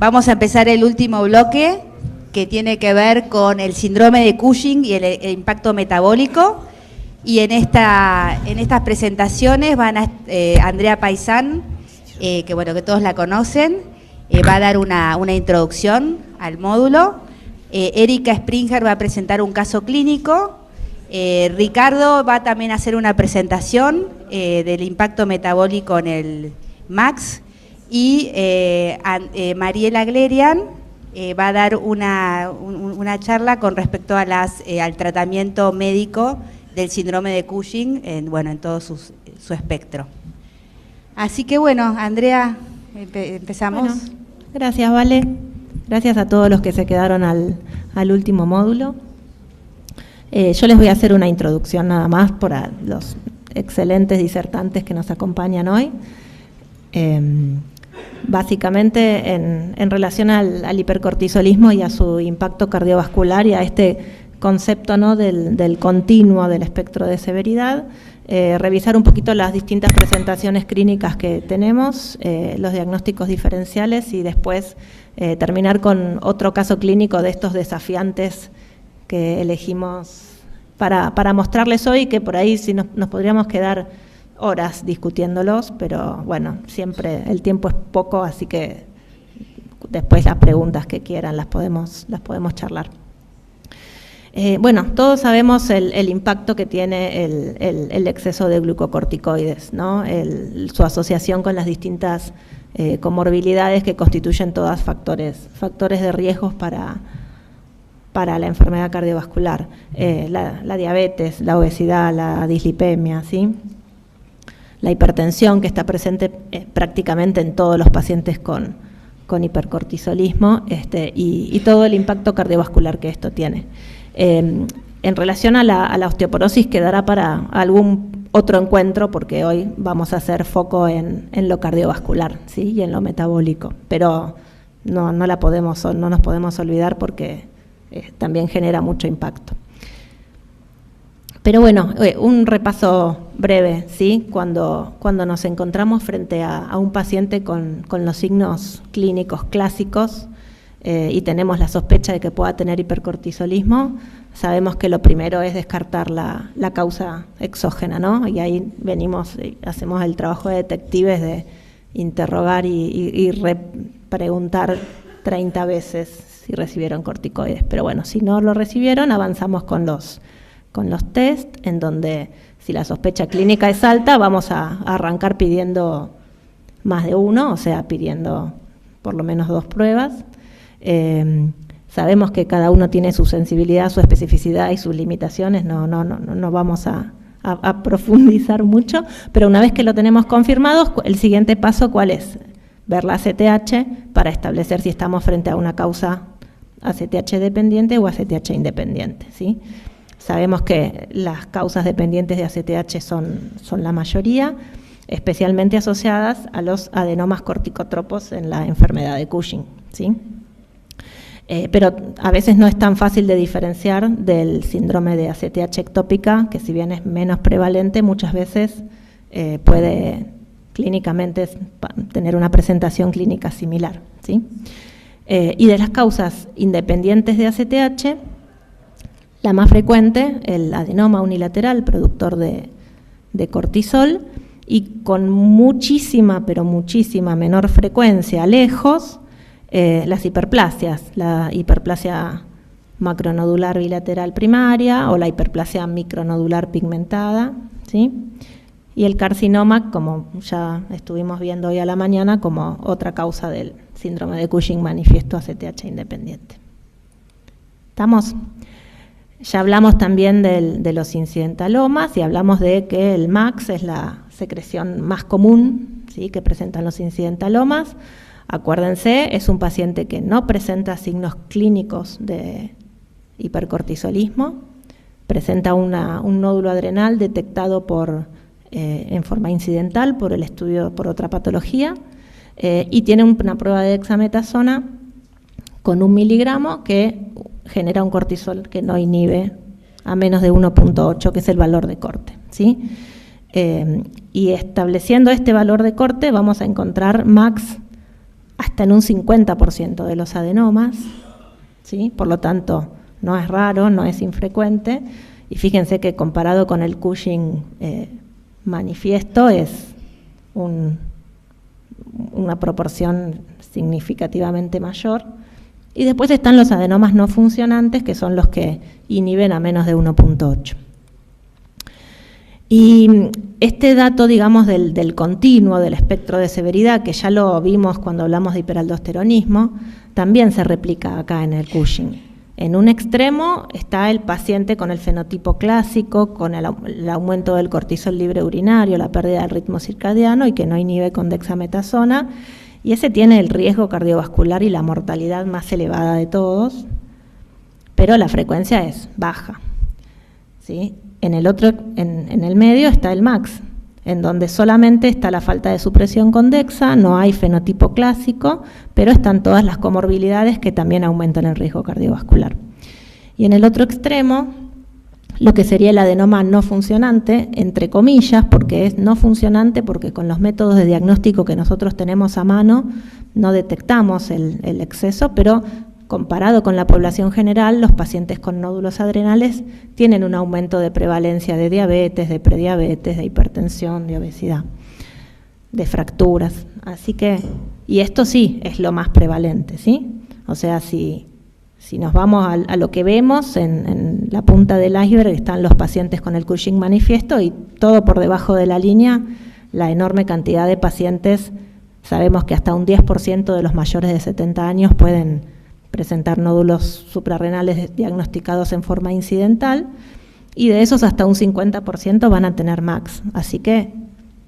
Vamos a empezar el último bloque, que tiene que ver con el síndrome de Cushing y el impacto metabólico. Y en estas presentaciones van a Andrea Paisán, que bueno, que todos la conocen, va a dar una introducción al módulo. Erika Springer va a presentar un caso clínico. Ricardo va también a hacer una presentación del impacto metabólico en el MAX. Y Mariela Glerian va a dar una charla con respecto a al tratamiento médico del síndrome de Cushing en todo su espectro. Así que bueno, Andrea, empezamos. Bueno, gracias, Vale. Gracias a todos los que se quedaron al último módulo. Yo les voy a hacer una introducción nada más para los excelentes disertantes que nos acompañan hoy. Básicamente en relación al hipercortisolismo y a su impacto cardiovascular y a este concepto, ¿no?, del continuo del espectro de severidad, revisar un poquito las distintas presentaciones clínicas que tenemos, los diagnósticos diferenciales y después terminar con otro caso clínico de estos desafiantes que elegimos para mostrarles hoy, que por ahí sí nos podríamos quedar horas discutiéndolos, pero bueno, siempre el tiempo es poco, así que después las preguntas que quieran las podemos charlar. Bueno, todos sabemos el impacto que tiene el exceso de glucocorticoides, ¿no? Su asociación con las distintas comorbilidades que constituyen todas factores de riesgos para la enfermedad cardiovascular, la diabetes, la obesidad, la dislipemia, ¿sí? La hipertensión, que está presente prácticamente en todos los pacientes con hipercortisolismo, y todo el impacto cardiovascular que esto tiene. En relación a la osteoporosis quedará para algún otro encuentro, porque hoy vamos a hacer foco en lo cardiovascular, ¿sí?, y en lo metabólico, pero no nos podemos olvidar porque también genera mucho impacto. Pero bueno, un repaso breve, ¿sí? Cuando nos encontramos frente a un paciente con los signos clínicos clásicos y tenemos la sospecha de que pueda tener hipercortisolismo, sabemos que lo primero es descartar la causa exógena, ¿no? Y ahí hacemos el trabajo de detectives de interrogar y preguntar 30 veces si recibieron corticoides. Pero bueno, si no lo recibieron, avanzamos con los test, en donde si la sospecha clínica es alta, vamos a arrancar pidiendo más de uno, o sea, pidiendo por lo menos 2 pruebas. Sabemos que cada uno tiene su sensibilidad, su especificidad y sus limitaciones, no vamos a profundizar mucho, pero una vez que lo tenemos confirmado, el siguiente paso, ¿cuál es? Ver la ACTH para establecer si estamos frente a una causa ACTH dependiente o ACTH independiente, ¿sí? Sabemos que las causas dependientes de ACTH son la mayoría, especialmente asociadas a los adenomas corticotropos en la enfermedad de Cushing, ¿sí? Pero a veces no es tan fácil de diferenciar del síndrome de ACTH ectópica, que si bien es menos prevalente, muchas veces puede clínicamente tener una presentación clínica similar, ¿sí? Y de las causas independientes de ACTH, la más frecuente, el adenoma unilateral, productor de cortisol, y con muchísima, pero muchísima menor frecuencia, lejos, las hiperplasias, la hiperplasia macronodular bilateral primaria o la hiperplasia micronodular pigmentada, ¿sí? Y el carcinoma, como ya estuvimos viendo hoy a la mañana, como otra causa del síndrome de Cushing manifiesto ACTH independiente. ¿Estamos? Ya hablamos también de los incidentalomas y hablamos de que el MAX es la secreción más común, ¿sí?, que presentan los incidentalomas. Acuérdense, es un paciente que no presenta signos clínicos de hipercortisolismo, presenta un nódulo adrenal detectado en forma incidental por el estudio por otra patología y tiene una prueba de dexametasona con 1 miligramo que genera un cortisol que no inhibe a menos de 1.8, que es el valor de corte, ¿sí? Y estableciendo este valor de corte vamos a encontrar MAX hasta en un 50% de los adenomas, ¿sí? Por lo tanto, no es raro, no es infrecuente, y fíjense que comparado con el Cushing manifiesto es una proporción significativamente mayor. Y después están los adenomas no funcionantes, que son los que inhiben a menos de 1.8. Y este dato, digamos, del continuo del espectro de severidad, que ya lo vimos cuando hablamos de hiperaldosteronismo, también se replica acá en el Cushing. En un extremo está el paciente con el fenotipo clásico, con el aumento del cortisol libre urinario, la pérdida del ritmo circadiano y que no inhibe con dexametasona, y ese tiene el riesgo cardiovascular y la mortalidad más elevada de todos, pero la frecuencia es baja, ¿sí? En el medio está el MAX, en donde solamente está la falta de supresión con dexa, no hay fenotipo clásico, pero están todas las comorbilidades que también aumentan el riesgo cardiovascular. Y en el otro extremo, lo que sería el adenoma no funcionante, entre comillas, porque es no funcionante porque con los métodos de diagnóstico que nosotros tenemos a mano no detectamos el exceso, pero comparado con la población general, los pacientes con nódulos adrenales tienen un aumento de prevalencia de diabetes, de prediabetes, de hipertensión, de obesidad, de fracturas. Así que, y esto sí es lo más prevalente, ¿sí? O sea, si nos vamos a lo que vemos en la punta del iceberg, están los pacientes con el Cushing manifiesto y todo por debajo de la línea, la enorme cantidad de pacientes, sabemos que hasta un 10% de los mayores de 70 años pueden presentar nódulos suprarrenales diagnosticados en forma incidental, y de esos hasta un 50% van a tener MAX. Así que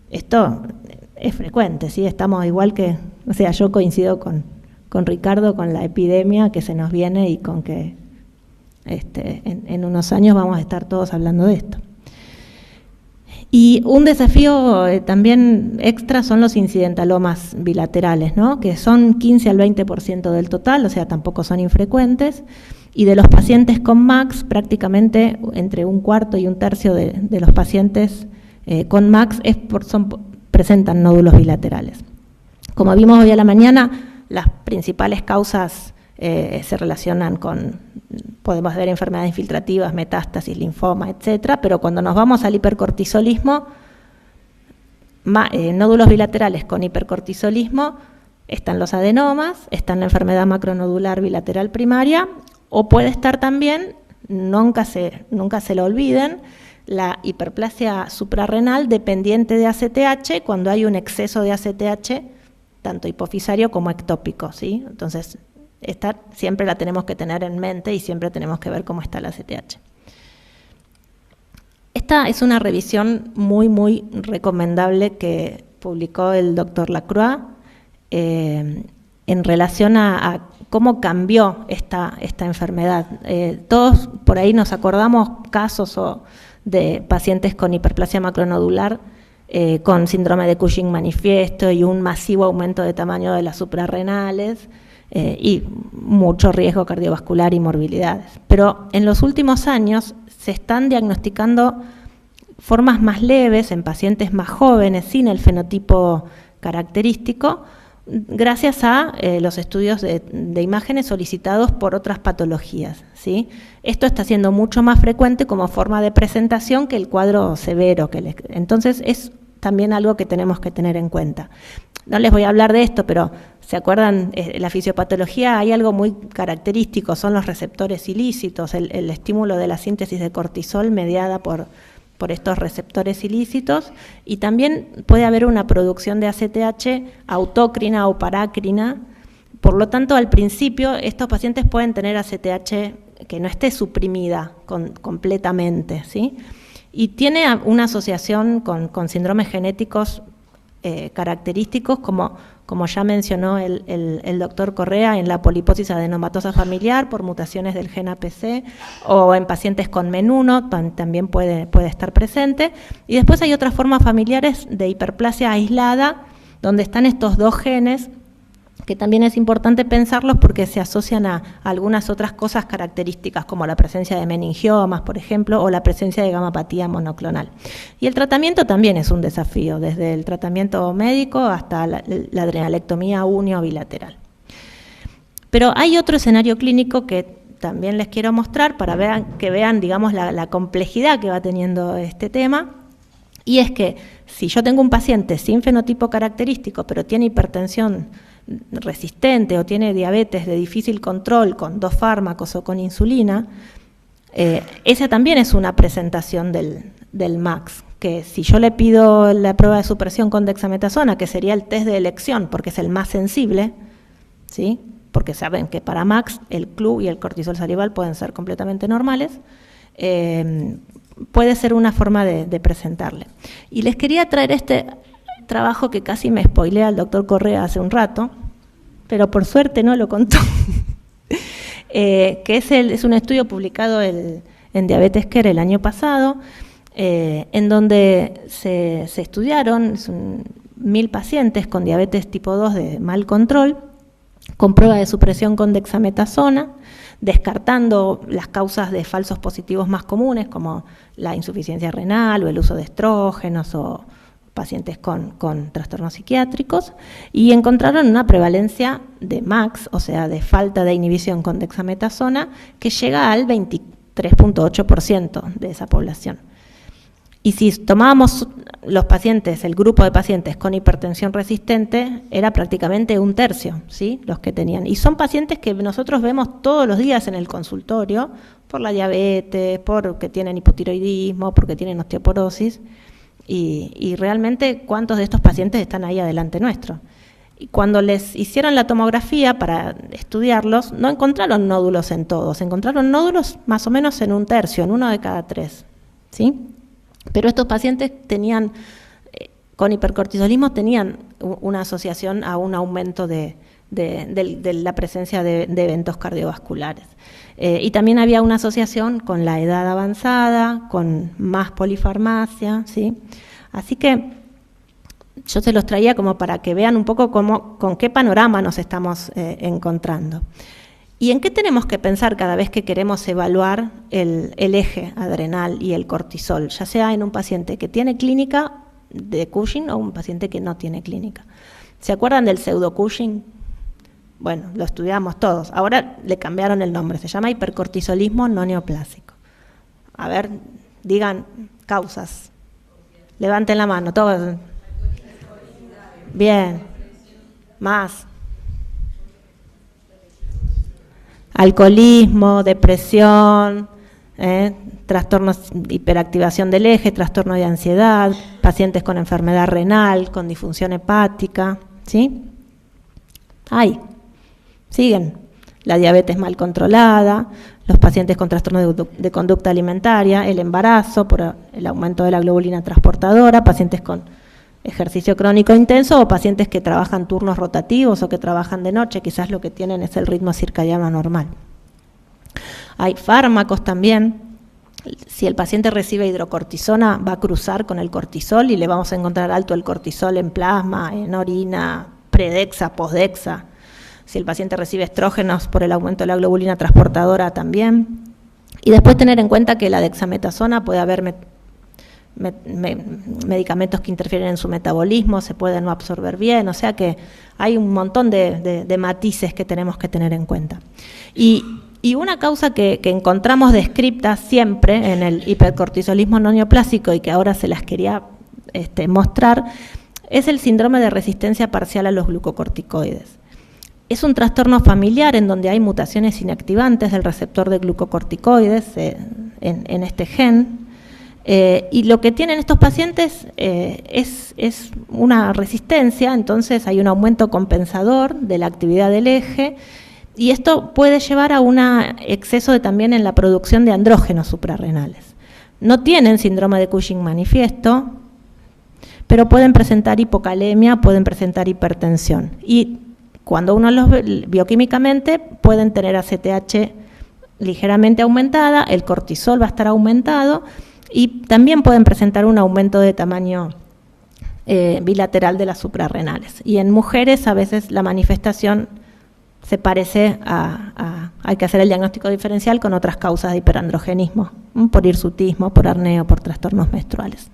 esto es frecuente, ¿sí? Estamos igual que, o sea, yo coincido con Ricardo, con la epidemia que se nos viene y con que en unos años vamos a estar todos hablando de esto. Y un desafío también extra son los incidentalomas bilaterales, ¿no? Que son 15 al 20% del total, o sea, tampoco son infrecuentes, y de los pacientes con MAX, prácticamente entre un cuarto y un tercio de los pacientes con MAX presentan nódulos bilaterales. Como vimos hoy a la mañana, las principales causas se relacionan con, podemos ver enfermedades infiltrativas, metástasis, linfoma, etcétera, pero cuando nos vamos al hipercortisolismo, nódulos bilaterales con hipercortisolismo, están los adenomas, está la enfermedad macronodular bilateral primaria, o puede estar también, nunca se lo olviden, la hiperplasia suprarrenal dependiente de ACTH, cuando hay un exceso de ACTH, tanto hipofisario como ectópico, ¿sí? Entonces, esta siempre la tenemos que tener en mente y siempre tenemos que ver cómo está la ACTH. Esta es una revisión muy, muy recomendable que publicó el doctor Lacroix en relación a cómo cambió esta enfermedad. Todos por ahí nos acordamos casos de pacientes con hiperplasia macronodular con síndrome de Cushing manifiesto y un masivo aumento de tamaño de las suprarrenales, y mucho riesgo cardiovascular y morbilidades. Pero en los últimos años se están diagnosticando formas más leves en pacientes más jóvenes sin el fenotipo característico, gracias a los estudios de imágenes solicitados por otras patologías, ¿sí? Esto está siendo mucho más frecuente como forma de presentación que el cuadro severo. Entonces es también algo que tenemos que tener en cuenta. No les voy a hablar de esto, pero ¿se acuerdan? La fisiopatología, hay algo muy característico, son los receptores ilícitos, el estímulo de la síntesis de cortisol mediada por estos receptores ilícitos, y también puede haber una producción de ACTH autócrina o parácrina. Por lo tanto, al principio, estos pacientes pueden tener ACTH que no esté suprimida completamente, ¿sí? Y tiene una asociación con síndromes genéticos característicos, como ya mencionó el doctor Correa, en la poliposis adenomatosa familiar por mutaciones del gen APC, o en pacientes con MEN1 también puede estar presente. Y después hay otras formas familiares de hiperplasia aislada, donde están estos dos genes que también es importante pensarlos porque se asocian a algunas otras cosas características, como la presencia de meningiomas, por ejemplo, o la presencia de gamapatía monoclonal. Y el tratamiento también es un desafío, desde el tratamiento médico hasta la adrenalectomía unio bilateral. Pero hay otro escenario clínico que también les quiero mostrar para que vean, digamos, la complejidad que va teniendo este tema, y es que si yo tengo un paciente sin fenotipo característico, pero tiene hipertensión resistente o tiene diabetes de difícil control con 2 fármacos o con insulina, esa también es una presentación del MAX, que si yo le pido la prueba de supresión con dexametasona, que sería el test de elección porque es el más sensible, ¿sí? Porque saben que para MAX el CLU y el cortisol salival pueden ser completamente normales, puede ser una forma de presentarle. Y les quería traer este trabajo que casi me spoilea el doctor Correa hace un rato, pero por suerte no lo contó, que es un estudio publicado en Diabetes Care el año pasado, en donde se estudiaron 1.000 pacientes con diabetes tipo 2 de mal control, con prueba de supresión con dexametasona, descartando las causas de falsos positivos más comunes, como la insuficiencia renal o el uso de estrógenos o pacientes con trastornos psiquiátricos, y encontraron una prevalencia de MAX, o sea, de falta de inhibición con dexametasona, que llega al 23.8% de esa población. Y si tomábamos los pacientes, el grupo de pacientes con hipertensión resistente, era prácticamente 1/3, ¿sí?, los que tenían. Y son pacientes que nosotros vemos todos los días en el consultorio, por la diabetes, porque tienen hipotiroidismo, porque tienen osteoporosis, y realmente cuántos de estos pacientes están ahí adelante nuestro. Y cuando les hicieron la tomografía para estudiarlos, no encontraron nódulos en todos, encontraron nódulos más o menos en 1/3, en 1 de cada 3, ¿sí? Pero estos pacientes tenían, con hipercortisolismo, tenían una asociación a un aumento de la presencia de eventos cardiovasculares. Y también había una asociación con la edad avanzada, con más polifarmacia, ¿sí? Así que yo se los traía como para que vean un poco con qué panorama nos estamos encontrando. ¿Y en qué tenemos que pensar cada vez que queremos evaluar el eje adrenal y el cortisol? Ya sea en un paciente que tiene clínica de Cushing o un paciente que no tiene clínica. ¿Se acuerdan del pseudo-Cushing? Bueno, lo estudiamos todos. Ahora le cambiaron el nombre, se llama hipercortisolismo no neoplásico. A ver, digan causas. Levanten la mano, todos. Bien. Más. Alcoholismo, depresión, trastornos, hiperactivación del eje, trastorno de ansiedad, pacientes con enfermedad renal, con disfunción hepática, ¿sí? Siguen. La diabetes mal controlada, los pacientes con trastorno de conducta alimentaria, el embarazo por el aumento de la globulina transportadora, pacientes con ejercicio crónico intenso o pacientes que trabajan turnos rotativos o que trabajan de noche, quizás lo que tienen es el ritmo circadiano anormal. Hay fármacos también. Si el paciente recibe hidrocortisona, va a cruzar con el cortisol y le vamos a encontrar alto el cortisol en plasma, en orina, predexa, posdexa. Si el paciente recibe estrógenos por el aumento de la globulina transportadora también. Y después tener en cuenta que la dexametasona puede haber medicamentos que interfieren en su metabolismo, se pueden no absorber bien, o sea que hay un montón de matices que tenemos que tener en cuenta. Y una causa que encontramos descripta siempre en el hipercortisolismo no neoplásico y que ahora se las quería mostrar, es el síndrome de resistencia parcial a los glucocorticoides. Es un trastorno familiar en donde hay mutaciones inactivantes del receptor de glucocorticoides en este gen. Y lo que tienen estos pacientes es una resistencia, entonces hay un aumento compensador de la actividad del eje y esto puede llevar a un exceso también en la producción de andrógenos suprarrenales. No tienen síndrome de Cushing manifiesto, pero pueden presentar hipocalemia, pueden presentar hipertensión. Y cuando uno los ve bioquímicamente pueden tener ACTH ligeramente aumentada, el cortisol va a estar aumentado, y también pueden presentar un aumento de tamaño bilateral de las suprarrenales. Y en mujeres a veces la manifestación se parece hay que hacer el diagnóstico diferencial con otras causas de hiperandrogenismo, por hirsutismo, por acné, por trastornos menstruales.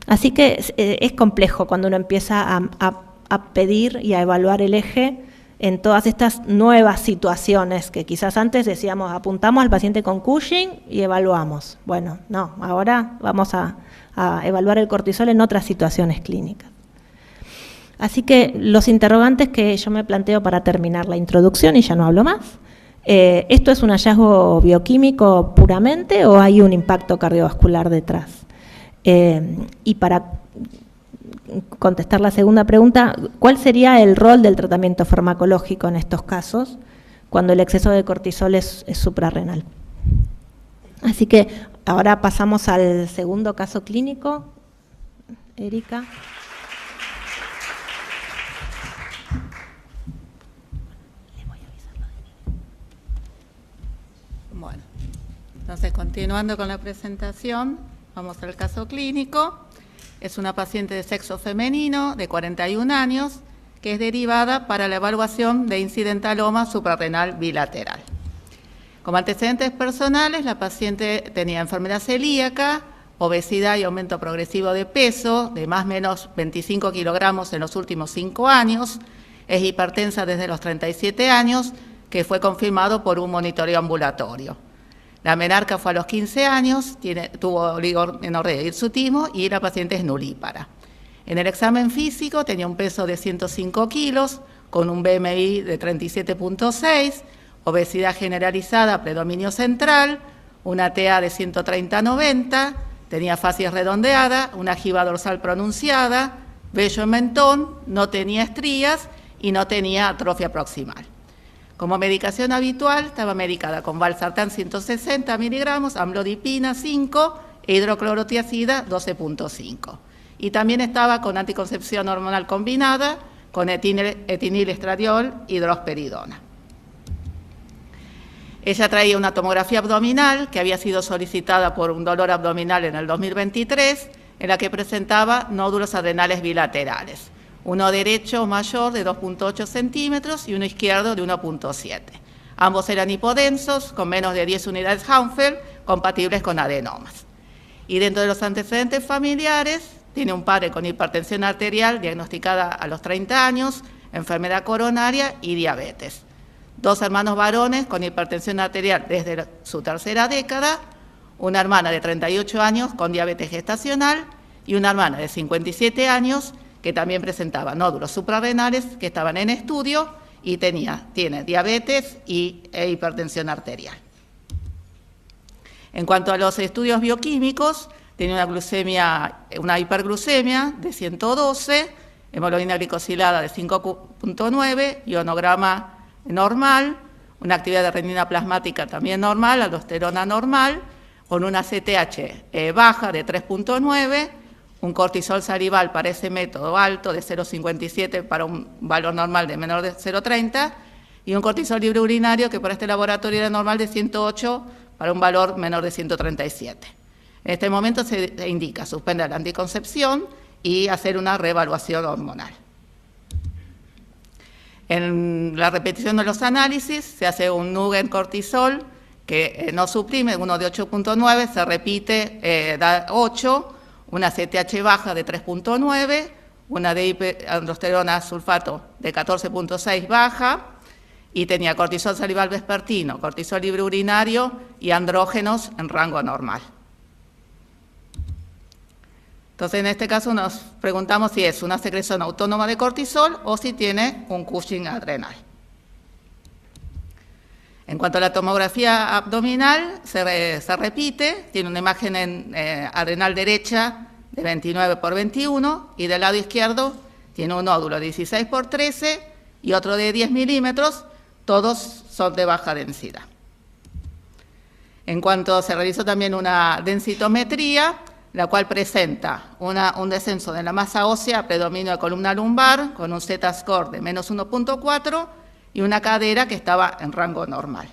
Así que es complejo cuando uno empieza a pedir y a evaluar el eje en todas estas nuevas situaciones que quizás antes decíamos, apuntamos al paciente con Cushing y evaluamos. Bueno, no, ahora vamos a evaluar el cortisol en otras situaciones clínicas. Así que los interrogantes que yo me planteo para terminar la introducción, y ya no hablo más, ¿esto es un hallazgo bioquímico puramente o hay un impacto cardiovascular detrás? Y para contestar la segunda pregunta, ¿cuál sería el rol del tratamiento farmacológico en estos casos cuando el exceso de cortisol es suprarrenal? Así que ahora pasamos al segundo caso clínico. Erika. Bueno, entonces continuando con la presentación, vamos al caso clínico. Es una paciente de sexo femenino de 41 años que es derivada para la evaluación de incidentaloma suprarrenal bilateral. Como antecedentes personales, la paciente tenía enfermedad celíaca, obesidad y aumento progresivo de peso de más o menos 25 kilogramos en los últimos 5 años, es hipertensa desde los 37 años, que fue confirmado por un monitoreo ambulatorio. La menarca fue a los 15 años, tuvo oligomenorrea y hirsutismo y la paciente es nulípara. En el examen físico tenía un peso de 105 kilos, con un BMI de 37.6, obesidad generalizada, predominio central, una TA de 130-90, tenía facies redondeada, una jiba dorsal pronunciada, vello en mentón, no tenía estrías y no tenía atrofia proximal. Como medicación habitual, estaba medicada con valsartán 160 miligramos, amlodipina 5 e hidroclorotiazida 12.5. Y también estaba con anticoncepción hormonal combinada, con etinilestradiol y drosperidona. Ella traía una tomografía abdominal que había sido solicitada por un dolor abdominal en el 2023, en la que presentaba nódulos adrenales bilaterales. Uno derecho mayor de 2.8 centímetros y uno izquierdo de 1.7. Ambos eran hipodensos, con menos de 10 unidades Hauffeld, compatibles con adenomas. Y dentro de los antecedentes familiares, tiene un padre con hipertensión arterial diagnosticada a los 30 años, enfermedad coronaria y diabetes. 2 hermanos varones con hipertensión arterial desde su tercera década, una hermana de 38 años con diabetes gestacional y una hermana de 57 años que también presentaba nódulos suprarrenales que estaban en estudio y tiene diabetes e hipertensión arterial. En cuanto a los estudios bioquímicos, tiene una hiperglucemia de 112, hemoglobina glicosilada de 5.9, ionograma normal, una actividad de renina plasmática también normal, aldosterona normal, con una CTH baja de 3.9, un cortisol salival para ese método alto de 0,57 para un valor normal de menor de 0,30 y un cortisol libre urinario que para este laboratorio era normal de 108 para un valor menor de 137. En este momento se indica suspender la anticoncepción y hacer una reevaluación hormonal. En la repetición de los análisis se hace un Nugen cortisol que no suprime, uno de 8.9, se repite, da 8, una CTH baja de 3.9, una de aldosterona sulfato de 14.6 baja, y tenía cortisol salival vespertino, cortisol libre urinario y andrógenos en rango normal. Entonces, en este caso nos preguntamos si es una secreción autónoma de cortisol o si tiene un Cushing adrenal. En cuanto a la tomografía abdominal, se repite, tiene una imagen adrenal derecha de 29 por 21 y del lado izquierdo tiene un nódulo de 16 por 13 y otro de 10 milímetros, todos son de baja densidad. En cuanto se realizó también una densitometría, la cual presenta un descenso de la masa ósea, predominio de columna lumbar, con un Z-score de menos 1.4 y una cadera que estaba en rango normal.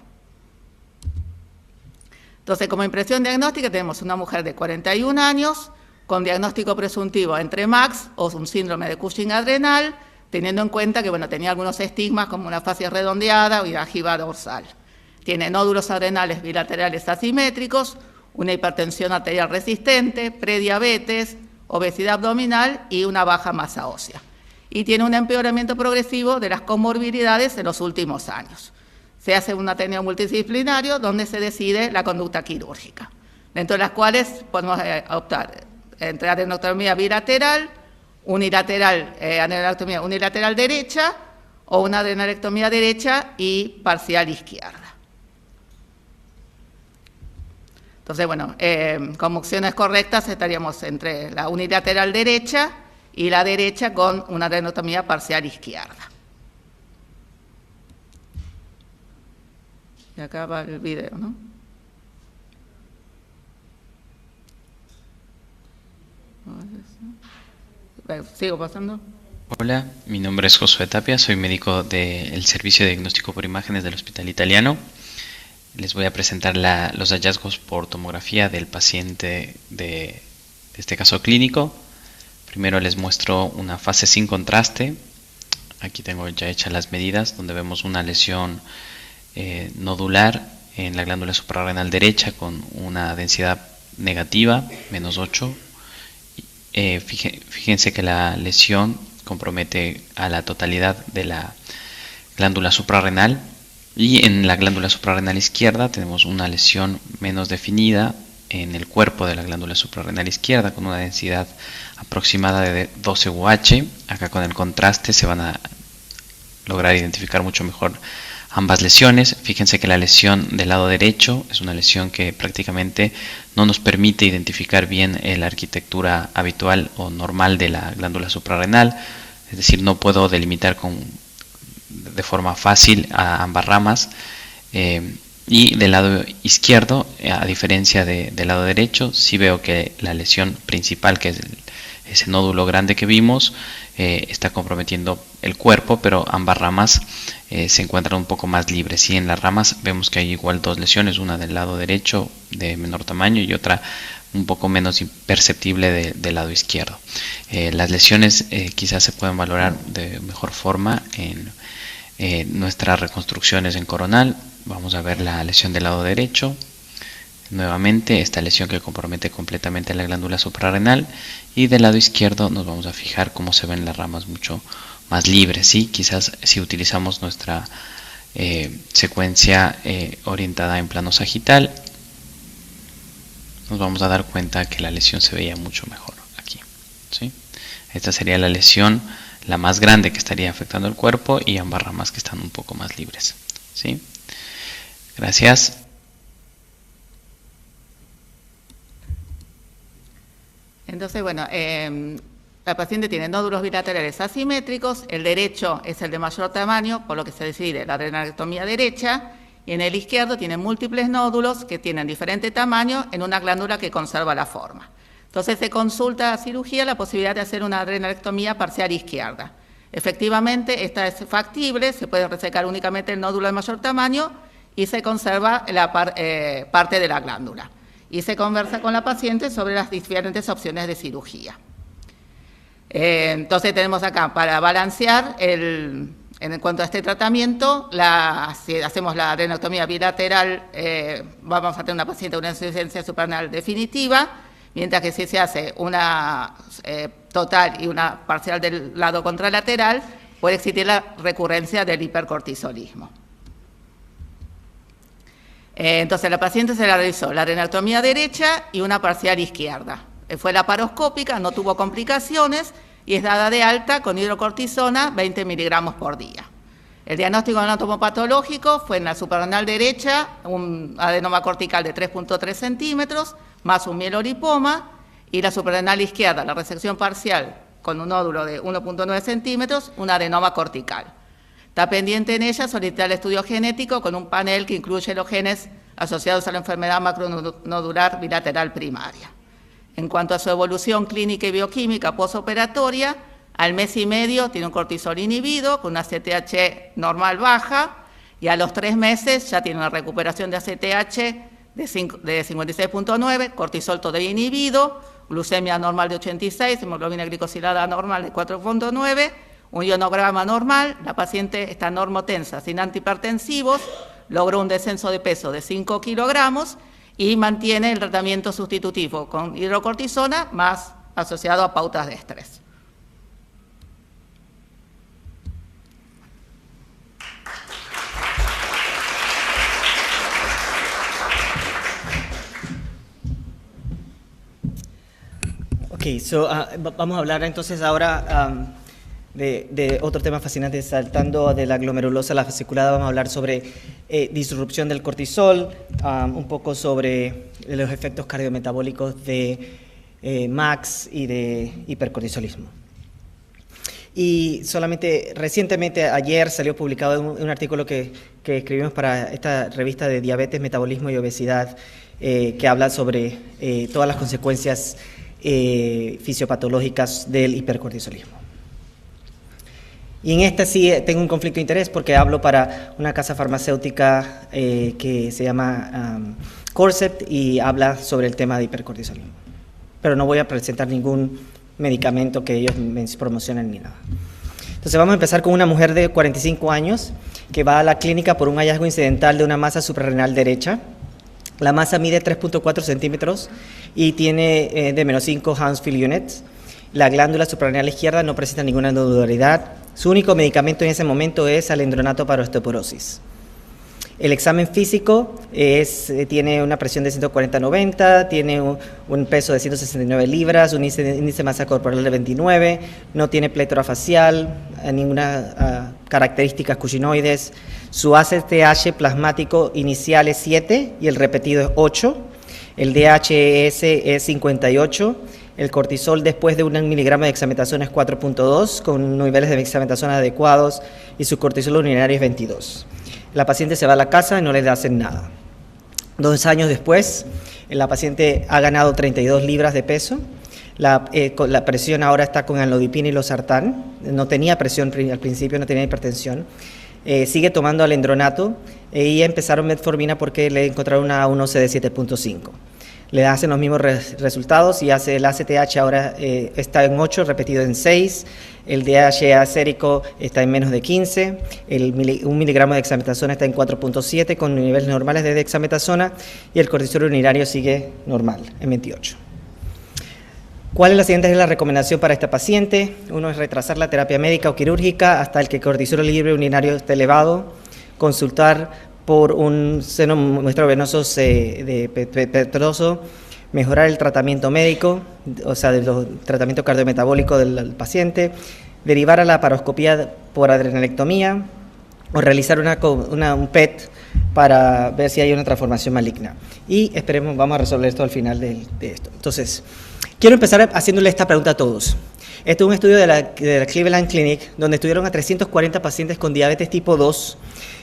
Entonces, como impresión diagnóstica tenemos una mujer de 41 años, con diagnóstico presuntivo entre MAX o un síndrome de Cushing adrenal, teniendo en cuenta que tenía algunos estigmas como una fascia redondeada y la jiba dorsal. Tiene nódulos adrenales bilaterales asimétricos, una hipertensión arterial resistente, prediabetes, obesidad abdominal y una baja masa ósea. Y tiene un empeoramiento progresivo de las comorbilidades en los últimos años. Se hace un ateneo multidisciplinario donde se decide la conducta quirúrgica, dentro de las cuales podemos optar entre adenectomía bilateral, adenectomía unilateral derecha o una adenectomía derecha y parcial izquierda. Entonces, como opciones correctas estaríamos entre la unilateral derecha y la derecha con una adenectomía parcial izquierda. Y acá va el video, ¿no? ¿Sigo pasando? Hola, mi nombre es Josué Tapia, soy médico del Servicio de Diagnóstico por Imágenes del Hospital Italiano. Les voy a presentar los hallazgos por tomografía del paciente de este caso clínico. Primero les muestro una fase sin contraste. Aquí tengo ya hechas las medidas, donde vemos una lesión nodular en la glándula suprarrenal derecha con una densidad negativa, -8. Fíjense que la lesión compromete a la totalidad de la glándula suprarrenal. Y en la glándula suprarrenal izquierda tenemos una lesión menos definida en el cuerpo de la glándula suprarrenal izquierda con una densidad aproximada de 12 UH. Acá con el contraste se van a lograr identificar mucho mejor ambas lesiones. Fíjense que la lesión del lado derecho es una lesión que prácticamente no nos permite identificar bien la arquitectura habitual o normal de la glándula suprarrenal, es decir, no puedo delimitar de forma fácil a ambas ramas, y del lado izquierdo, a diferencia del lado derecho, sí veo que la lesión principal, que es ese nódulo grande que vimos, está comprometiendo el cuerpo, pero ambas ramas se encuentran un poco más libres. Sí, en las ramas vemos que hay igual dos lesiones, una del lado derecho de menor tamaño y otra un poco menos imperceptible del lado izquierdo. Las lesiones quizás se pueden valorar de mejor forma en nuestras reconstrucciones en coronal. Vamos a ver la lesión del lado derecho. Nuevamente esta lesión que compromete completamente la glándula suprarrenal, y del lado izquierdo nos vamos a fijar cómo se ven las ramas mucho más libres. ¿Sí? Quizás si utilizamos nuestra secuencia orientada en plano sagital, nos vamos a dar cuenta que la lesión se veía mucho mejor aquí. ¿Sí? Esta sería la lesión, la más grande, que estaría afectando el cuerpo, y ambas ramas que están un poco más libres. ¿Sí? Gracias. Entonces, la paciente tiene nódulos bilaterales asimétricos, el derecho es el de mayor tamaño, por lo que se decide la adenectomía derecha, y en el izquierdo tiene múltiples nódulos que tienen diferente tamaño en una glándula que conserva la forma. Entonces se consulta a cirugía la posibilidad de hacer una adrenalectomía parcial izquierda. Efectivamente, esta es factible, se puede resecar únicamente el nódulo de mayor tamaño y se conserva la parte de la glándula. Y se conversa con la paciente sobre las diferentes opciones de cirugía. Entonces tenemos acá, para balancear, en cuanto a este tratamiento, si hacemos la adenectomía bilateral, vamos a tener una paciente con una insuficiencia suprarrenal definitiva, mientras que si se hace una total y una parcial del lado contralateral, puede existir la recurrencia del hipercortisolismo. Entonces la paciente se la realizó la adenectomía derecha y una parcial izquierda. Fue laparoscópica, no tuvo complicaciones y es dada de alta con hidrocortisona 20 miligramos por día. El diagnóstico anatomopatológico fue en la suprarrenal derecha un adenoma cortical de 3.3 centímetros más un mielolipoma, y la suprarrenal izquierda, la resección parcial con un nódulo de 1.9 centímetros, un adenoma cortical. Está pendiente en ella solicitar el estudio genético con un panel que incluye los genes asociados a la enfermedad macronodular bilateral primaria. En cuanto a su evolución clínica y bioquímica posoperatoria, al mes y medio tiene un cortisol inhibido con una ACTH normal baja, y a los 3 meses ya tiene una recuperación de ACTH de 56.9, cortisol todavía inhibido, glucemia normal de 86, hemoglobina glicosilada normal de 4.9, un ionograma normal, la paciente está normotensa, sin antihipertensivos, logró un descenso de peso de 5 kilogramos y mantiene el tratamiento sustitutivo con hidrocortisona más asociado a pautas de estrés. Ok, vamos a hablar entonces ahora de otro tema fascinante, saltando de la glomerulosa a la fasciculada. Vamos a hablar sobre disrupción del cortisol, un poco sobre los efectos cardiometabólicos de MAX y de hipercortisolismo. Y solamente recientemente, ayer, salió publicado un artículo que escribimos para esta revista de Diabetes, Metabolismo y Obesidad, que habla sobre todas las consecuencias fisiopatológicas del hipercortisolismo. Y en esta sí tengo un conflicto de interés porque hablo para una casa farmacéutica que se llama Corcept y habla sobre el tema de hipercortisolismo. Pero no voy a presentar ningún medicamento que ellos me promocionen ni nada. Entonces vamos a empezar con una mujer de 45 años que va a la clínica por un hallazgo incidental de una masa suprarrenal derecha. La masa mide 3.4 centímetros y tiene de menos 5 Hounsfield units. La glándula suprarrenal izquierda no presenta ninguna nodularidad. Su único medicamento en ese momento es alendronato para osteoporosis. El examen físico tiene una presión de 140/90, tiene un peso de 169 libras, un índice de masa corporal de 29, no tiene plétora facial, ninguna características cushinoides. Su ACTH plasmático inicial es 7 y el repetido es 8. El DHES es 58. El cortisol después de 1 miligramo de dexametasona es 4.2, con niveles de dexametasona adecuados, y su cortisol urinario es 22. La paciente se va a la casa y no le hacen nada. 2 años después, la paciente ha ganado 32 libras de peso. La presión ahora está con amlodipina y losartán. No tenía presión al principio, no tenía hipertensión. Sigue tomando alendronato y empezaron metformina porque le encontraron una A1C de 7.5. Le hacen los mismos resultados y el ACTH ahora está en 8, repetido en 6. El DHA sérico está en menos de 15. 1 miligramo de dexametasona está en 4.7 con niveles normales de dexametasona y el cortisol urinario sigue normal en 28. ¿Cuál es la siguiente recomendación para esta paciente? Uno es retrasar la terapia médica o quirúrgica hasta el que el cortisol libre urinario esté elevado, consultar por un seno muestreo venoso petroso, mejorar el tratamiento médico, o sea, el tratamiento cardiometabólico del paciente, derivar a la laparoscopía por adrenalectomía o realizar un PET para ver si hay una transformación maligna. Y esperemos, vamos a resolver esto al final de esto. Entonces, quiero empezar haciéndole esta pregunta a todos. Este es un estudio de la Cleveland Clinic, donde estudiaron a 340 pacientes con diabetes tipo 2,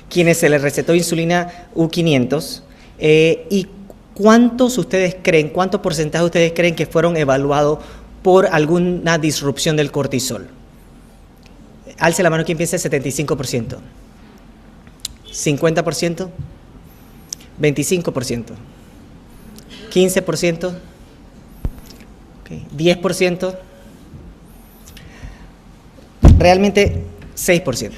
quienes se les recetó insulina U500, y ¿cuánto porcentaje ustedes creen que fueron evaluados por alguna disrupción del cortisol? Alce la mano quien piensa 75%, 50%, 25%, 15%, 10%, realmente 6%.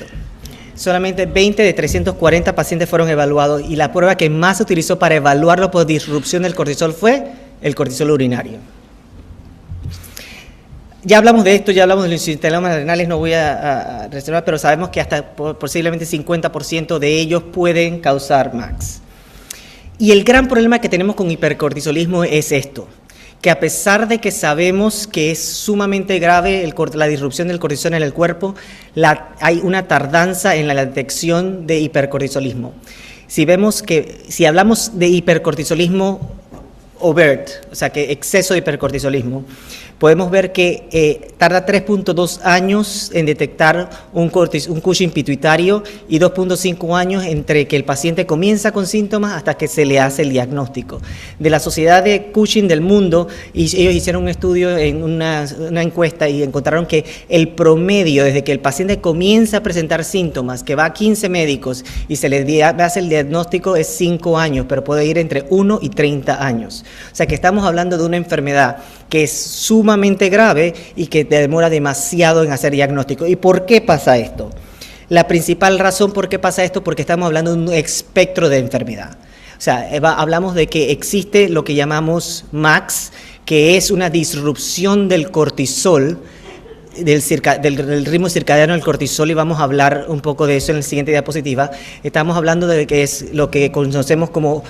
Solamente 20 de 340 pacientes fueron evaluados y la prueba que más se utilizó para evaluarlo por disrupción del cortisol fue el cortisol urinario. Ya hablamos de esto, ya hablamos de los insulintelomas adrenales, no voy a reservar, pero sabemos que hasta posiblemente 50% de ellos pueden causar MAX. Y el gran problema que tenemos con hipercortisolismo es esto, que a pesar de que sabemos que es sumamente grave la disrupción del cortisol en el cuerpo, hay una tardanza en la detección de hipercortisolismo. Si hablamos de hipercortisolismo overt, o sea, que exceso de hipercortisolismo, podemos ver que tarda 3.2 años en detectar un Cushing pituitario y 2.5 años entre que el paciente comienza con síntomas hasta que se le hace el diagnóstico. De la Sociedad de Cushing del mundo, ellos hicieron un estudio en una encuesta y encontraron que el promedio desde que el paciente comienza a presentar síntomas, que va a 15 médicos y se le hace el diagnóstico, es 5 años, pero puede ir entre 1 y 30 años. O sea que estamos hablando de una enfermedad que es sumamente grave y que demora demasiado en hacer diagnóstico. ¿Y por qué pasa esto? La principal razón por qué pasa esto, porque estamos hablando de un espectro de enfermedad. O sea, hablamos de que existe lo que llamamos MAX, que es una disrupción del cortisol, del ritmo circadiano del cortisol, y vamos a hablar un poco de eso en la siguiente diapositiva. Estamos hablando de que es lo que conocemos como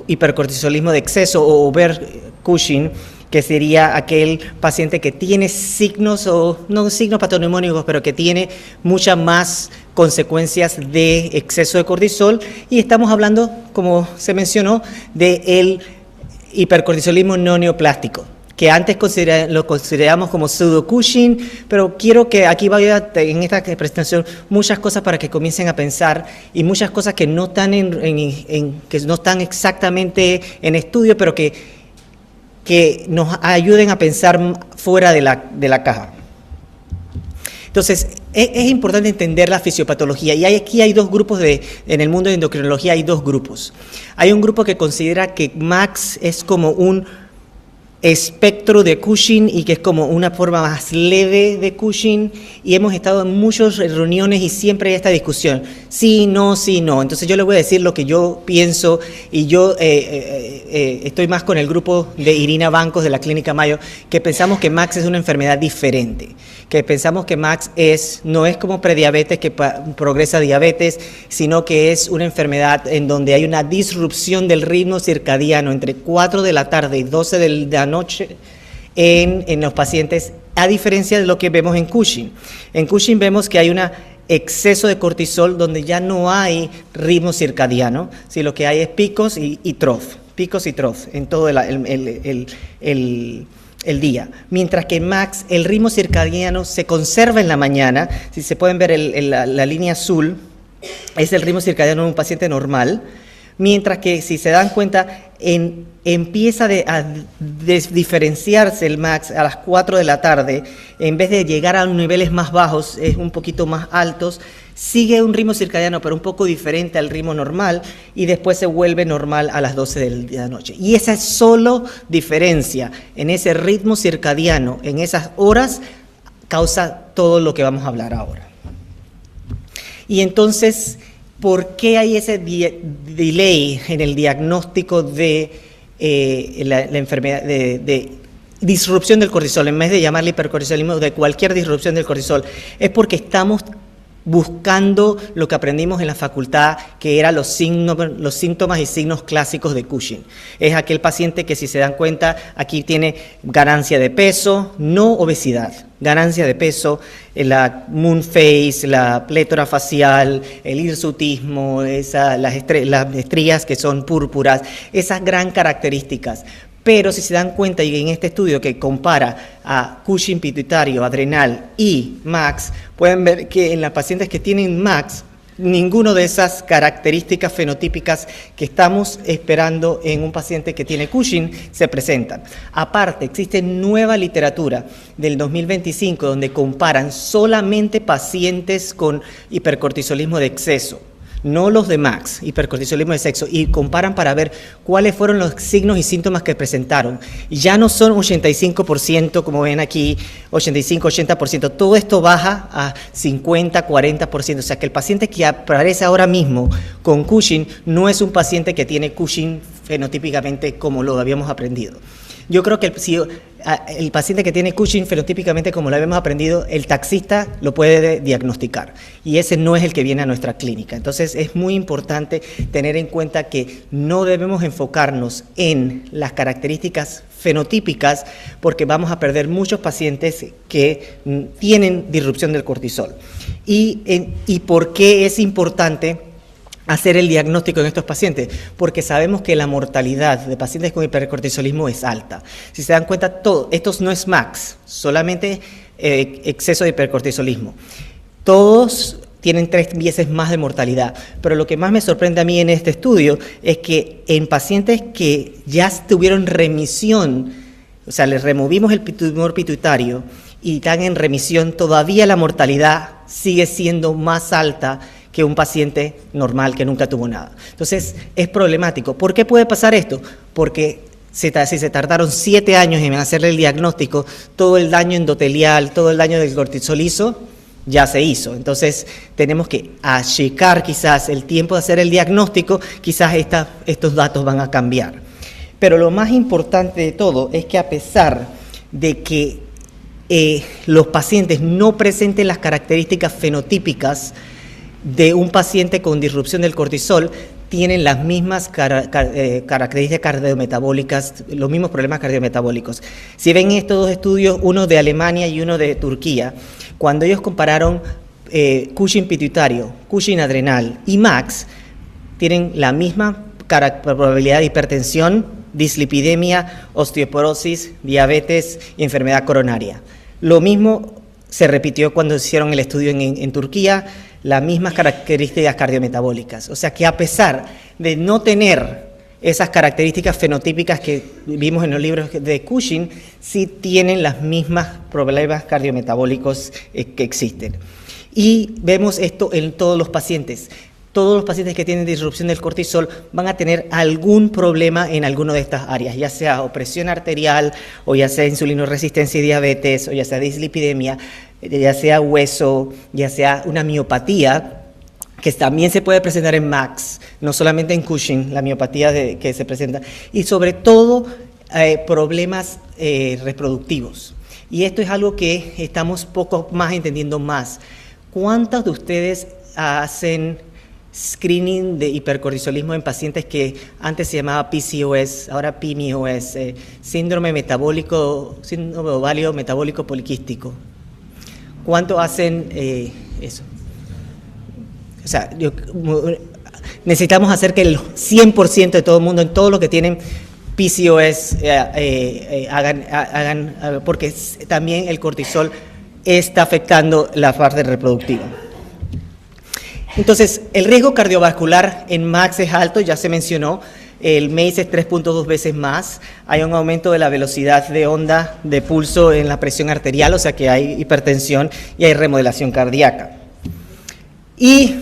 hipercortisolismo de exceso o over-Cushing, que sería aquel paciente que tiene signos, o no signos patognomónicos, pero que tiene muchas más consecuencias de exceso de cortisol. Y estamos hablando, como se mencionó, del hipercortisolismo no neoplástico, que antes lo consideramos como pseudo-Cushing, pero quiero que aquí vaya en esta presentación muchas cosas para que comiencen a pensar, y muchas cosas que no están, que no están exactamente en estudio, pero que nos ayuden a pensar fuera de la caja. Entonces, es importante entender la fisiopatología, y aquí hay dos grupos en el mundo de endocrinología hay dos grupos. Hay un grupo que considera que MAX es como un espectro de Cushing y que es como una forma más leve de Cushing, y hemos estado en muchas reuniones y siempre hay esta discusión, sí, no, sí, no. Entonces yo les voy a decir lo que yo pienso, y yo estoy más con el grupo de Irina Bancos de la Clínica Mayo, que pensamos que MAX es una enfermedad diferente, que pensamos que MAX no es como prediabetes que progresa a diabetes, sino que es una enfermedad en donde hay una disrupción del ritmo circadiano entre 4 de la tarde y 12 de la noche en los pacientes, a diferencia de lo que vemos en Cushing. En Cushing vemos que hay un exceso de cortisol donde ya no hay ritmo circadiano, si lo que hay es picos y trough en todo el día, mientras que en MAX el ritmo circadiano se conserva en la mañana. Si se pueden ver la línea azul, es el ritmo circadiano de un paciente normal, mientras que si se dan cuenta empieza a diferenciarse el MAX a las 4 de la tarde, en vez de llegar a niveles más bajos, es un poquito más altos, sigue un ritmo circadiano pero un poco diferente al ritmo normal, y después se vuelve normal a las 12 de la noche. Y esa solo diferencia en ese ritmo circadiano, en esas horas, causa todo lo que vamos a hablar ahora. Y entonces, ¿por qué hay ese delay en el diagnóstico de la enfermedad de disrupción del cortisol? En vez de llamarle hipercortisolismo, de cualquier disrupción del cortisol, es porque estamos buscando lo que aprendimos en la facultad, que eran los síntomas y signos clásicos de Cushing. Es aquel paciente que, si se dan cuenta, aquí tiene ganancia de peso, no obesidad, ganancia de peso, la moon face, la plétora facial, el hirsutismo, las estrías que son púrpuras, esas gran características. Pero si se dan cuenta, y en este estudio que compara a Cushing pituitario, adrenal y MAX, pueden ver que en las pacientes que tienen MAX, ninguno de esas características fenotípicas que estamos esperando en un paciente que tiene Cushing se presentan. Aparte, existe nueva literatura del 2025 donde comparan solamente pacientes con hipercortisolismo de exceso, no los de MAX, hipercortisolismo de sexo, y comparan para ver cuáles fueron los signos y síntomas que presentaron. Y ya no son 85%, como ven aquí, 85-80%, todo esto baja a 50-40%, o sea que el paciente que aparece ahora mismo con Cushing no es un paciente que tiene Cushing fenotípicamente como lo habíamos aprendido. Yo creo que si el paciente que tiene Cushing fenotípicamente como lo habíamos aprendido, el taxista lo puede diagnosticar, y ese no es el que viene a nuestra clínica. Entonces es muy importante tener en cuenta que no debemos enfocarnos en las características fenotípicas, porque vamos a perder muchos pacientes que tienen disrupción del cortisol. ¿Y por qué es importante hacer el diagnóstico en estos pacientes? Porque sabemos que la mortalidad de pacientes con hipercortisolismo es alta. Si se dan cuenta, esto no es MAX, solamente exceso de hipercortisolismo. Todos tienen 3 veces más de mortalidad, pero lo que más me sorprende a mí en este estudio es que en pacientes que ya tuvieron remisión, o sea, les removimos el tumor pituitario y están en remisión, todavía la mortalidad sigue siendo más alta que un paciente normal que nunca tuvo nada. Entonces, es problemático. ¿Por qué puede pasar esto? Porque si se tardaron 7 años en hacerle el diagnóstico, todo el daño endotelial, todo el daño del cortisolizo ya se hizo. Entonces tenemos que achicar quizás el tiempo de hacer el diagnóstico, quizás estos datos van a cambiar. Pero lo más importante de todo es que a pesar de que los pacientes no presenten las características fenotípicas de un paciente con disrupción del cortisol, tienen las mismas características cardiometabólicas, los mismos problemas cardiometabólicos. Si ven estos dos estudios, uno de Alemania y uno de Turquía, cuando ellos compararon Cushing pituitario, Cushing adrenal y MAX, tienen la misma probabilidad de hipertensión, dislipidemia, osteoporosis, diabetes y enfermedad coronaria. Lo mismo se repitió cuando hicieron el estudio en Turquía, las mismas características cardiometabólicas. O sea que a pesar de no tener esas características fenotípicas que vimos en los libros de Cushing, sí tienen las mismas problemas cardiometabólicos que existen. Y vemos esto en todos los pacientes. Todos los pacientes que tienen disrupción del cortisol van a tener algún problema en alguna de estas áreas, ya sea opresión arterial, o ya sea insulinoresistencia y diabetes, o ya sea dislipidemia, ya sea hueso, ya sea una miopatía, que también se puede presentar en MAX, no solamente en Cushing, la miopatía que se presenta, y sobre todo problemas reproductivos. Y esto es algo que estamos poco más entendiendo más. ¿Cuántos de ustedes hacen screening de hipercortisolismo en pacientes que antes se llamaba PCOS, ahora PMOS, síndrome ovario metabólico poliquístico? ¿Cuánto hacen eso? O sea, necesitamos hacer que el 100% de todo el mundo, en todo lo que tienen PCOS, hagan, porque también el cortisol está afectando la parte reproductiva. Entonces, el riesgo cardiovascular en MAX es alto, ya se mencionó, el MACE es 3.2 veces más, hay un aumento de la velocidad de onda de pulso en la presión arterial, o sea que hay hipertensión y hay remodelación cardíaca. Y,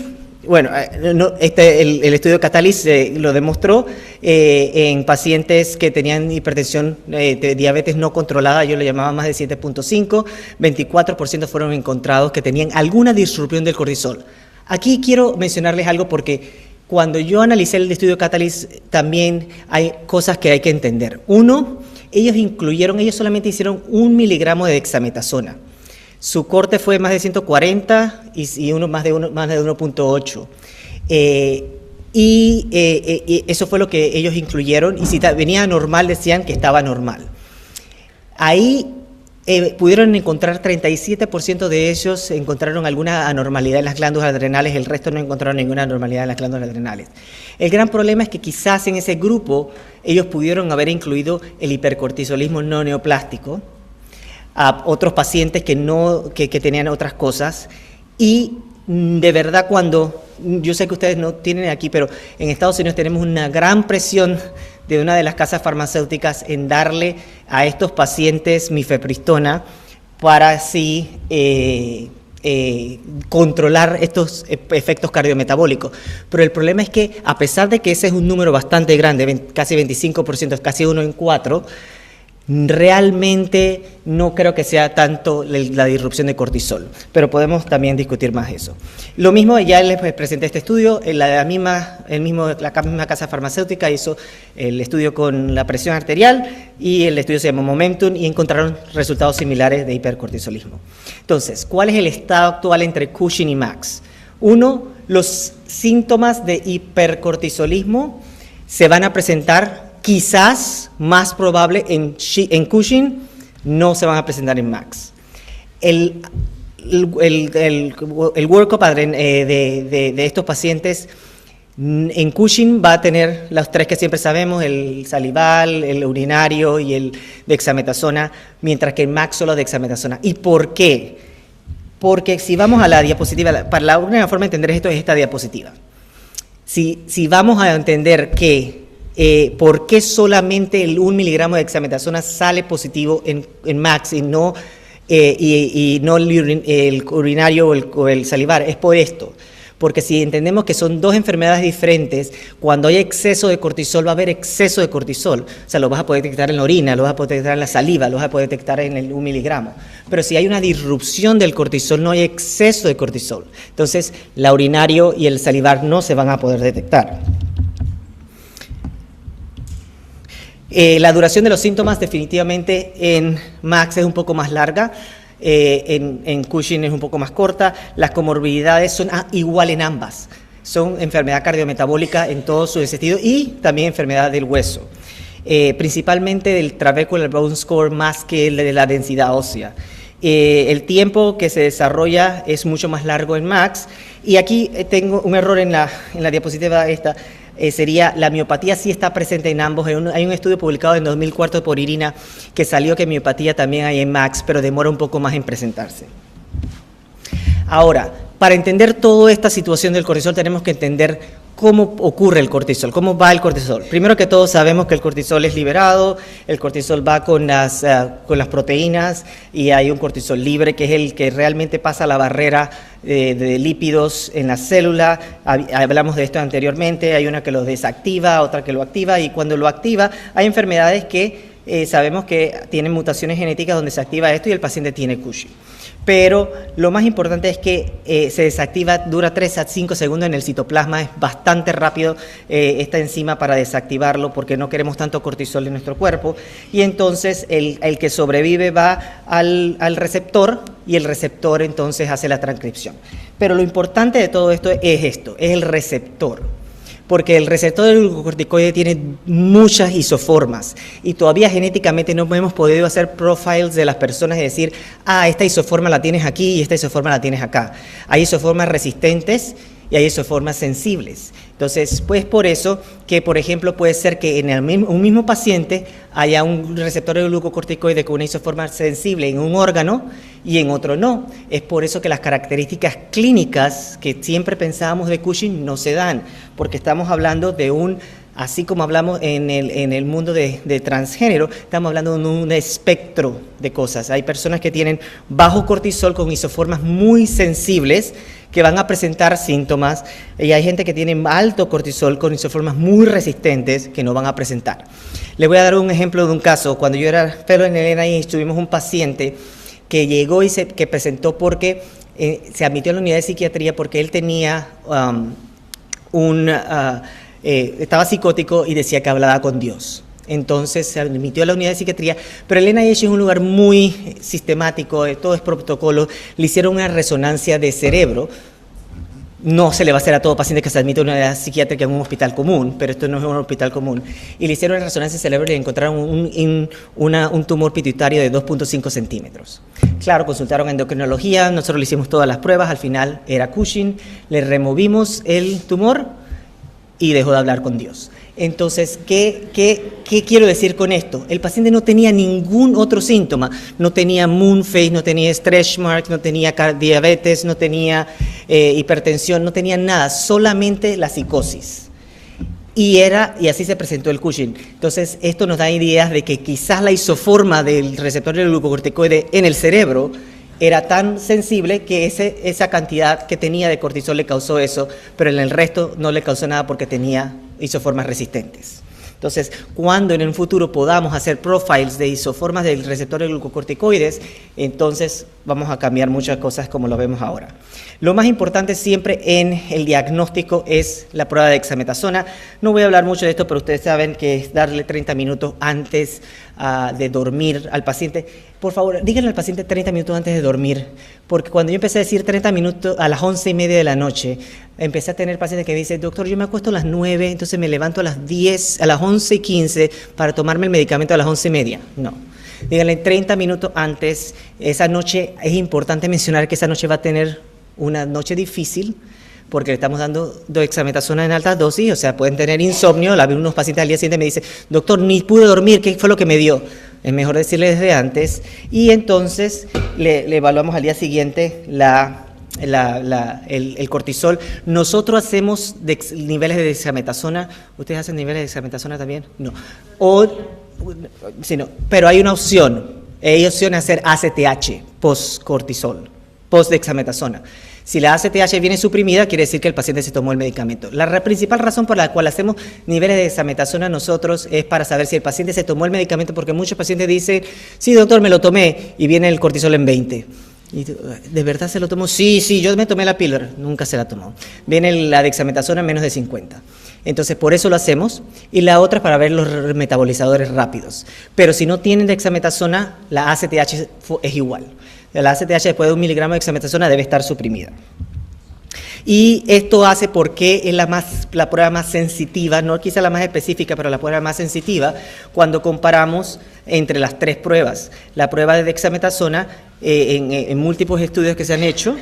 bueno, el estudio Catalyst lo demostró en pacientes que tenían hipertensión de diabetes no controlada, yo lo llamaba más de 7.5, 24% fueron encontrados que tenían alguna disrupción del cortisol. Aquí quiero mencionarles algo porque cuando yo analicé el estudio Catalyst también hay cosas que hay que entender. Uno, ellos solamente hicieron 1 miligramo de dexametasona. Su corte fue más de 140 y uno más de 1.8. Y eso fue lo que ellos incluyeron y si venía normal decían que estaba normal. Ahí pudieron encontrar 37% de ellos encontraron alguna anormalidad en las glándulas adrenales, el resto no encontraron ninguna anormalidad en las glándulas adrenales. El gran problema es que quizás en ese grupo ellos pudieron haber incluido el hipercortisolismo no neoplástico, a otros pacientes que tenían otras cosas y de verdad yo sé que ustedes no tienen aquí, pero en Estados Unidos tenemos una gran presión de una de las casas farmacéuticas en darle a estos pacientes mifepristona para así controlar estos efectos cardiometabólicos. Pero el problema es que a pesar de que ese es un número bastante grande, casi 25%, casi 1 en 4, realmente no creo que sea tanto la disrupción de cortisol, pero podemos también discutir más eso. Lo mismo, ya les presenté este estudio, la misma casa farmacéutica hizo el estudio con la presión arterial y el estudio se llamó Momentum y encontraron resultados similares de hipercortisolismo. Entonces, ¿cuál es el estado actual entre Cushing y MAX? Uno, los síntomas de hipercortisolismo se van a presentar quizás más probable en Cushing, no se van a presentar en MAX. El workup de estos pacientes en Cushing va a tener los 3 que siempre sabemos, el salival, el urinario y el dexametasona, mientras que en MAX solo dexametasona. ¿Y por qué? Porque si vamos a la diapositiva, para la única forma de entender esto es esta diapositiva. Si vamos a entender que ¿por qué solamente el 1 miligramo de dexametasona sale positivo en MAX y no el urinario o el salivar? Es por esto, porque si entendemos que son dos enfermedades diferentes, cuando hay exceso de cortisol va a haber exceso de cortisol, o sea, lo vas a poder detectar en la orina, lo vas a poder detectar en la saliva, lo vas a poder detectar en el 1 miligramo, pero si hay una disrupción del cortisol, no hay exceso de cortisol, entonces la urinario y el salivar no se van a poder detectar. La duración de los síntomas definitivamente en MAX es un poco más larga, en Cushing es un poco más corta, las comorbilidades son igual en ambas, son enfermedad cardiometabólica en todo su sentido y también enfermedad del hueso, principalmente del trabecular bone score más que el de la densidad ósea. El tiempo que se desarrolla es mucho más largo en MAX y aquí tengo un error en la diapositiva esta. Sería la miopatía sí está presente en ambos. Hay un estudio publicado en 2004 por Irina que salió que miopatía también hay en MAX, pero demora un poco más en presentarse. Ahora, para entender toda esta situación del cortisol tenemos que entender cómo ocurre el cortisol, cómo va el cortisol. Primero que todo sabemos que el cortisol es liberado, el cortisol va con las proteínas y hay un cortisol libre que es el que realmente pasa la barrera de lípidos en la célula. Hablamos de esto anteriormente, hay una que lo desactiva, otra que lo activa y cuando lo activa hay enfermedades que sabemos que tienen mutaciones genéticas donde se activa esto y el paciente tiene Cushing. Pero lo más importante es que se desactiva, dura 3 a 5 segundos en el citoplasma, es bastante rápido esta enzima para desactivarlo porque no queremos tanto cortisol en nuestro cuerpo y entonces el que sobrevive va al receptor y el receptor entonces hace la transcripción. Pero lo importante de todo esto, es el receptor. Porque el receptor del glucocorticoide tiene muchas isoformas y todavía genéticamente no hemos podido hacer profiles de las personas y decir, esta isoforma la tienes aquí y esta isoforma la tienes acá. Hay isoformas resistentes y hay isoformas sensibles. Entonces, pues por eso que, por ejemplo, puede ser que en un mismo paciente haya un receptor de glucocorticoide con una isoforma sensible en un órgano y en otro no. Es por eso que las características clínicas que siempre pensábamos de Cushing no se dan, porque estamos hablando de así como hablamos en el mundo de transgénero, estamos hablando de un espectro de cosas. Hay personas que tienen bajo cortisol con isoformas muy sensibles que van a presentar síntomas y hay gente que tiene alto cortisol con isoformas muy resistentes que no van a presentar. Les voy a dar un ejemplo de un caso. Cuando yo era fellow en el NIH tuvimos un paciente que llegó y que presentó porque se admitió en la unidad de psiquiatría porque él tenía estaba psicótico y decía que hablaba con Dios. Entonces se admitió a la unidad de psiquiatría, pero el NIH es un lugar muy sistemático, todo es protocolo, le hicieron una resonancia de cerebro. No se le va a hacer a todo paciente que se admite a una unidad psiquiátrica en un hospital común, pero esto no es un hospital común. Y le hicieron una resonancia de cerebro y le encontraron un tumor pituitario de 2.5 centímetros. Claro, consultaron endocrinología, nosotros le hicimos todas las pruebas, al final era Cushing, le removimos el tumor y dejó de hablar con Dios. Entonces, ¿qué quiero decir con esto? El paciente no tenía ningún otro síntoma, no tenía moon phase, no tenía stretch marks, no tenía diabetes, no tenía hipertensión, no tenía nada, solamente la psicosis. Y así se presentó el Cushing. Entonces, esto nos da ideas de que quizás la isoforma del receptor del glucocorticoide en el cerebro era tan sensible que esa cantidad que tenía de cortisol le causó eso, pero en el resto no le causó nada porque tenía isoformas resistentes. Entonces, cuando en el futuro podamos hacer profiles de isoformas del receptor de glucocorticoides, entonces vamos a cambiar muchas cosas como lo vemos ahora. Lo más importante siempre en el diagnóstico es la prueba de dexametasona. No voy a hablar mucho de esto, pero ustedes saben que es darle 30 minutos antes de dormir al paciente. Por favor, díganle al paciente 30 minutos antes de dormir, porque cuando yo empecé a decir 30 minutos a las 11:30 de la noche, empecé a tener pacientes que dicen, doctor, yo me acuesto a las 9, entonces me levanto a las 10, a las 11:15 para tomarme el medicamento a las 11:30. No. Díganle 30 minutos antes. Esa noche, es importante mencionar que esa noche va a tener una noche difícil, porque le estamos dando dexametasona en alta dosis, o sea, pueden tener insomnio. Unos pacientes al día siguiente me dicen, doctor, ni pude dormir, ¿qué fue lo que me dio? Es mejor decirle desde antes, y entonces le evaluamos al día siguiente el cortisol. Nosotros hacemos niveles de dexametasona. ¿Ustedes hacen niveles de dexametasona también? No. Pero hay una opción. Hay opción de hacer ACTH, post-cortisol, post-dexametasona. Si la ACTH viene suprimida, quiere decir que el paciente se tomó el medicamento. La principal razón por la cual hacemos niveles de dexametasona nosotros es para saber si el paciente se tomó el medicamento, porque muchos pacientes dicen, sí, doctor, me lo tomé, y viene el cortisol en 20. Y, ¿de verdad se lo tomó? Sí, yo me tomé la píldora. Nunca se la tomó. Viene la dexametasona en menos de 50. Entonces, por eso lo hacemos. Y la otra es para ver los metabolizadores rápidos. Pero si no tienen dexametasona, la ACTH es igual. La ACTH después de 1 miligramo de dexametasona debe estar suprimida. Y esto hace porque es la prueba más sensitiva, no quizá la más específica, pero la prueba más sensitiva cuando comparamos entre las 3 pruebas. La prueba de dexametasona, en múltiples estudios que se han hecho,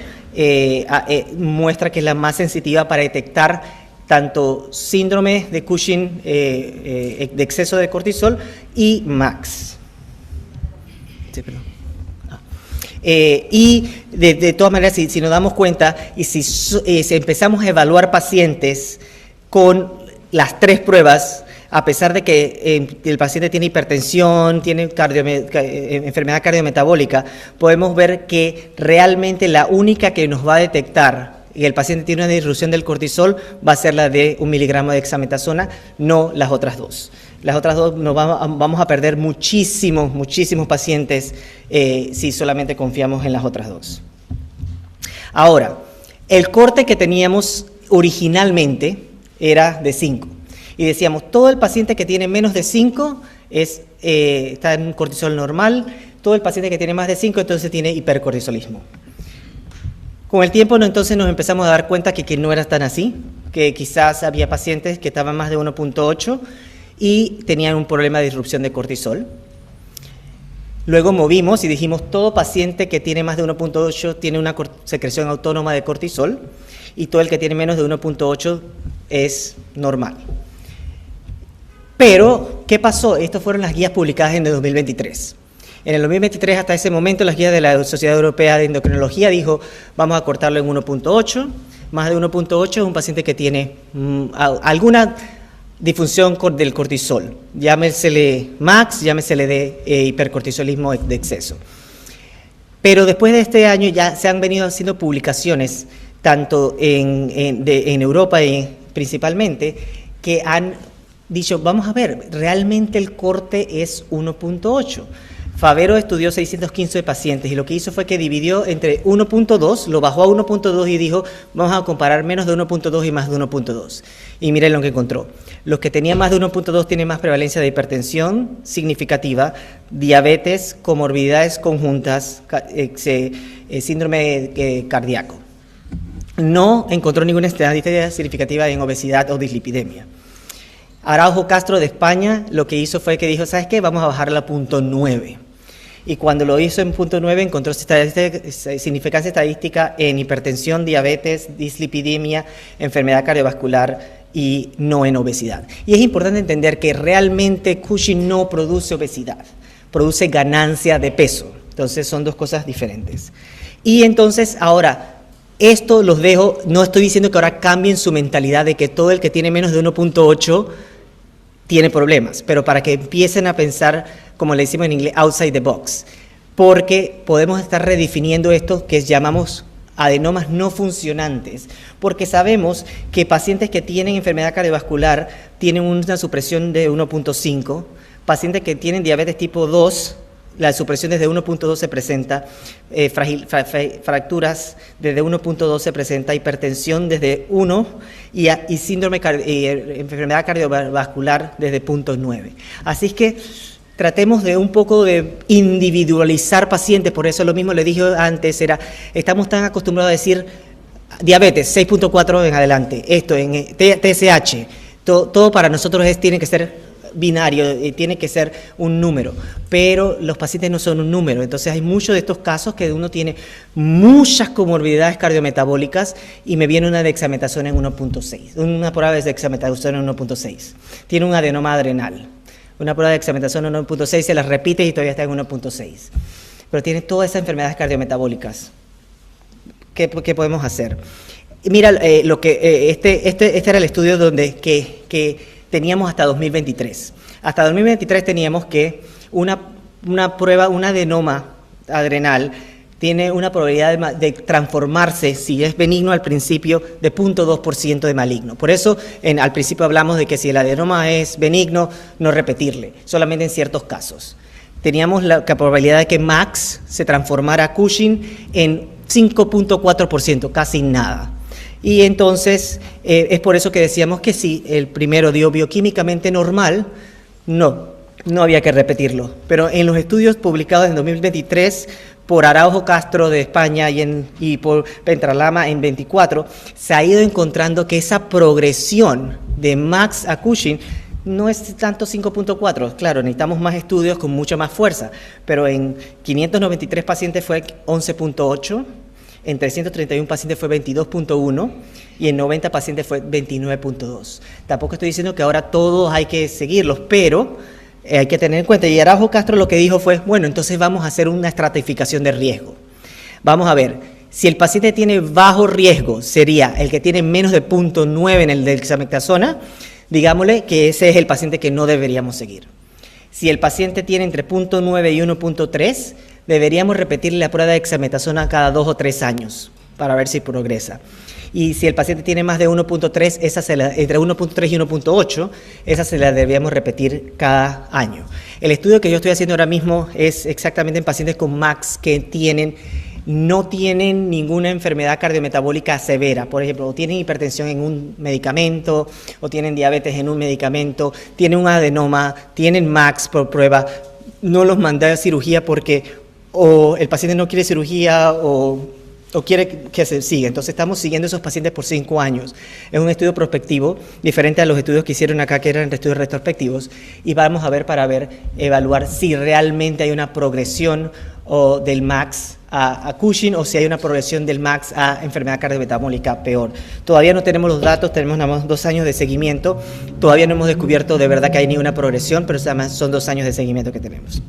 muestra que es la más sensitiva para detectar tanto síndrome de Cushing de exceso de cortisol y MAX. Sí, perdón. Y de todas maneras, si nos damos cuenta y si empezamos a evaluar pacientes con las 3 pruebas, a pesar de que el paciente tiene hipertensión, tiene enfermedad cardiometabólica, podemos ver que realmente la única que nos va a detectar y el paciente tiene una disminución del cortisol va a ser la de 1 miligramo de dexametasona, no las otras 2. Las otras 2 vamos a perder muchísimos pacientes si solamente confiamos en las otras 2. Ahora, el corte que teníamos originalmente era de 5. Y decíamos, todo el paciente que tiene menos de 5 está en un cortisol normal, todo el paciente que tiene más de 5 entonces tiene hipercortisolismo. Con el tiempo entonces nos empezamos a dar cuenta que no era tan así, que quizás había pacientes que estaban más de 1.8 y tenían un problema de disrupción de cortisol. Luego movimos y dijimos, todo paciente que tiene más de 1.8 tiene una secreción autónoma de cortisol y todo el que tiene menos de 1.8 es normal. Pero, ¿qué pasó? Estas fueron las guías publicadas en el 2023. En el 2023, hasta ese momento, las guías de la Sociedad Europea de Endocrinología dijo, vamos a cortarlo en 1.8. Más de 1.8 es un paciente que tiene alguna disfunción del cortisol. Llámesele MAX, llámesele de hipercortisolismo de exceso. Pero después de este año ya se han venido haciendo publicaciones, tanto en Europa principalmente, que han dicho, vamos a ver, realmente el corte es 1.8. Favero estudió 615 pacientes y lo que hizo fue que dividió entre 1.2, lo bajó a 1.2 y dijo, vamos a comparar menos de 1.2 y más de 1.2. Y miren lo que encontró. Los que tenían más de 1.2 tienen más prevalencia de hipertensión significativa, diabetes, comorbilidades conjuntas, síndrome cardíaco. No encontró ninguna estadística significativa en obesidad o dislipidemia. Araujo Castro de España lo que hizo fue que dijo, ¿sabes qué? Vamos a bajarla a 0.9. Y cuando lo hizo en 0.9 encontró significancia estadística en hipertensión, diabetes, dislipidemia, enfermedad cardiovascular y no en obesidad. Y es importante entender que realmente Cushing no produce obesidad, produce ganancia de peso. Entonces son 2 cosas diferentes. Y entonces ahora, esto los dejo, no estoy diciendo que ahora cambien su mentalidad de que todo el que tiene menos de 1.8 tiene problemas, pero para que empiecen a pensar, como le decimos en inglés, outside the box, porque podemos estar redefiniendo esto que llamamos adenomas no funcionantes, porque sabemos que pacientes que tienen enfermedad cardiovascular tienen una supresión de 1.5, pacientes que tienen diabetes tipo 2, la supresión desde 1.2 se presenta, fracturas desde 1.2 se presenta, hipertensión desde 1 y síndrome enfermedad cardiovascular desde 0.9. Así es que tratemos de un poco de individualizar pacientes, por eso lo mismo le dije antes, estamos tan acostumbrados a decir diabetes 6.4 en adelante, esto en TSH, todo para nosotros tiene que ser binario, tiene que ser un número, pero los pacientes no son un número, entonces hay muchos de estos casos que uno tiene muchas comorbilidades cardiometabólicas y me viene una dexametasona en 1.6, una prueba de dexametasona en 1.6, tiene un adenoma adrenal, una prueba de dexametasona en 1.6, se las repite y todavía está en 1.6, pero tiene todas esas enfermedades cardiometabólicas. ¿Qué podemos hacer? Mira, este era el estudio que teníamos hasta 2023. Hasta 2023 teníamos que una prueba, un adenoma adrenal tiene una probabilidad de transformarse, si es benigno al principio, de 0.2% de maligno. Por eso al principio hablamos de que si el adenoma es benigno, no repetirle, solamente en ciertos casos. Teníamos la probabilidad de que Max se transformara a Cushing en 5.4%, casi nada. Y entonces es por eso que decíamos que si el primero dio bioquímicamente normal, no había que repetirlo. Pero en los estudios publicados en 2023 por Araujo Castro de España y por Pentralama en 24, se ha ido encontrando que esa progresión de Max a Cushing no es tanto 5.4, claro, necesitamos más estudios con mucha más fuerza, pero en 593 pacientes fue 11.8, en 331 pacientes fue 22.1 y en 90 pacientes fue 29.2. Tampoco estoy diciendo que ahora todos hay que seguirlos, pero hay que tener en cuenta, y Araujo Castro lo que dijo fue, bueno, entonces vamos a hacer una estratificación de riesgo. Vamos a ver, si el paciente tiene bajo riesgo, sería el que tiene menos de 0.9 en el dexametasona, digámosle que ese es el paciente que no deberíamos seguir. Si el paciente tiene entre 0.9 y 1.3, deberíamos repetirle la prueba de dexametasona cada 2 o 3 años para ver si progresa. Y si el paciente tiene más de 1.3, entre 1.3 y 1.8, esa se la debíamos repetir cada año. El estudio que yo estoy haciendo ahora mismo es exactamente en pacientes con MAX que no tienen ninguna enfermedad cardiometabólica severa, por ejemplo, o tienen hipertensión en un medicamento, o tienen diabetes en un medicamento, tienen un adenoma, tienen MAX por prueba, no los mandé a cirugía porque o el paciente no quiere cirugía o quiere que se siga. Entonces estamos siguiendo a esos pacientes por 5 años. Es un estudio prospectivo, diferente a los estudios que hicieron acá, que eran estudios retrospectivos, y vamos a ver evaluar si realmente hay una progresión del MAX a Cushing o si hay una progresión del MAX a enfermedad cardiometabólica peor. Todavía no tenemos los datos, tenemos nada más 2 años de seguimiento, todavía no hemos descubierto de verdad que hay ninguna progresión, pero además son 2 años de seguimiento que tenemos.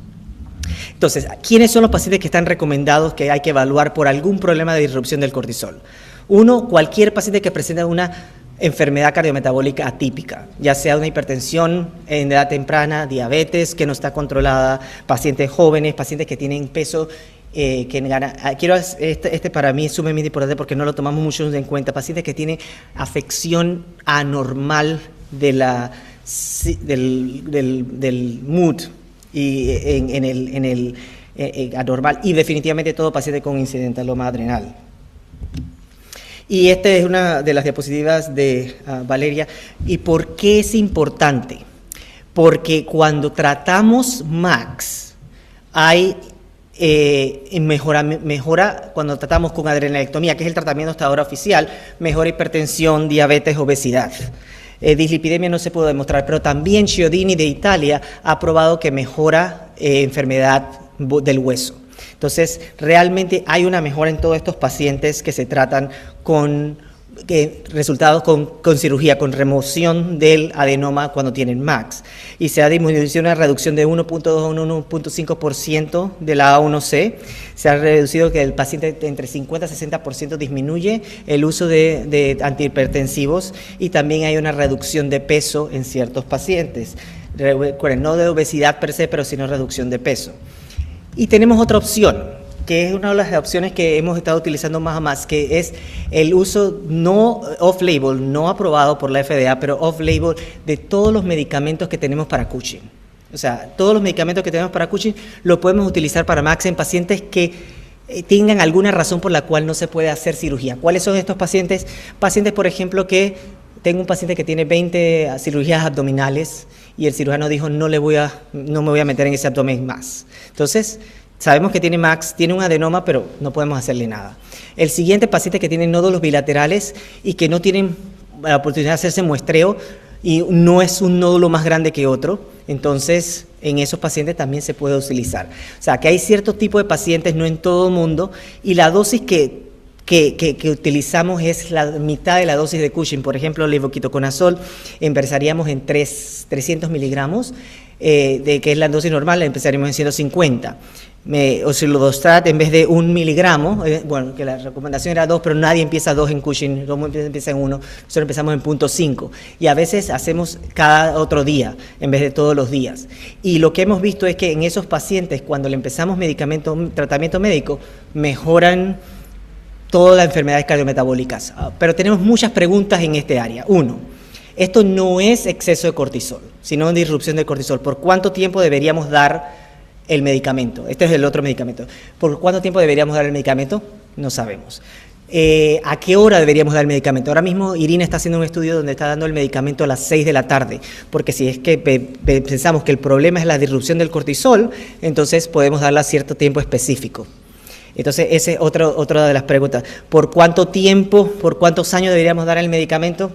Entonces, ¿quiénes son los pacientes que están recomendados que hay que evaluar por algún problema de disrupción del cortisol? Uno, cualquier paciente que presenta una enfermedad cardiometabólica atípica, ya sea una hipertensión en edad temprana, diabetes que no está controlada, pacientes jóvenes, pacientes que tienen peso que gana. Este para mí es sumamente importante porque no lo tomamos mucho en cuenta, pacientes que tienen afección anormal del mood, y en el anormal, y definitivamente todo paciente con incidentaloma adrenal. Y esta es una de las diapositivas de Valeria. ¿Y por qué es importante? Porque cuando tratamos MAX, hay mejora cuando tratamos con adrenalectomía, que es el tratamiento hasta ahora oficial, mejora hipertensión, diabetes, obesidad. Dislipidemia no se puede demostrar, pero también Chiodini de Italia ha probado que mejora enfermedad del hueso. Entonces, realmente hay una mejora en todos estos pacientes que se tratan con resultados con cirugía, con remoción del adenoma cuando tienen MAX. Y se ha disminuido una reducción de 1.2 a 1.5% de la A1C. Se ha reducido que el paciente entre 50 y 60% disminuye el uso de antihipertensivos, y también hay una reducción de peso en ciertos pacientes. No de obesidad per se, pero sino reducción de peso. Y tenemos otra opción, que es una de las opciones que hemos estado utilizando más a más, que es el uso no off-label, no aprobado por la FDA, pero off-label de todos los medicamentos que tenemos para Cushing. O sea, todos los medicamentos que tenemos para Cushing lo podemos utilizar para MAX en pacientes que tengan alguna razón por la cual no se puede hacer cirugía. ¿Cuáles son estos pacientes? Pacientes, por ejemplo, que tengo un paciente que tiene 20 cirugías abdominales y el cirujano dijo no me voy a meter en ese abdomen más. Entonces, sabemos que tiene MAX, tiene un adenoma, pero no podemos hacerle nada. El siguiente paciente que tiene nódulos bilaterales y que no tienen la oportunidad de hacerse muestreo y no es un nódulo más grande que otro, entonces en esos pacientes también se puede utilizar. O sea, que hay cierto tipo de pacientes, no en todo el mundo, y la dosis que utilizamos es la mitad de la dosis de Cushing. Por ejemplo, el levoquitoconazol empezaríamos en 300 miligramos, que es la dosis normal, empezaríamos en 150. Osilodostat en vez de 1 miligramo, bueno, que la recomendación era 2, pero nadie empieza 2 en Cushing, todo el mundo empieza en 1, nosotros empezamos en 0.5, y a veces hacemos cada otro día, en vez de todos los días. Y lo que hemos visto es que en esos pacientes, cuando le empezamos tratamiento médico, mejoran todas las enfermedades cardiometabólicas. Pero tenemos muchas preguntas en este área. Uno, esto no es exceso de cortisol, sino disrupción del cortisol. ¿Por cuánto tiempo deberíamos dar el medicamento? Este es el otro medicamento. ¿Por cuánto tiempo deberíamos dar el medicamento? No sabemos. ¿A qué hora deberíamos dar el medicamento? Ahora mismo Irina está haciendo un estudio donde está dando el medicamento a las 6 de la tarde, porque si es que pensamos que el problema es la disrupción del cortisol, entonces podemos darla a cierto tiempo específico. Entonces, esa es otra de las preguntas. ¿Por cuánto tiempo, por cuántos años deberíamos dar el medicamento?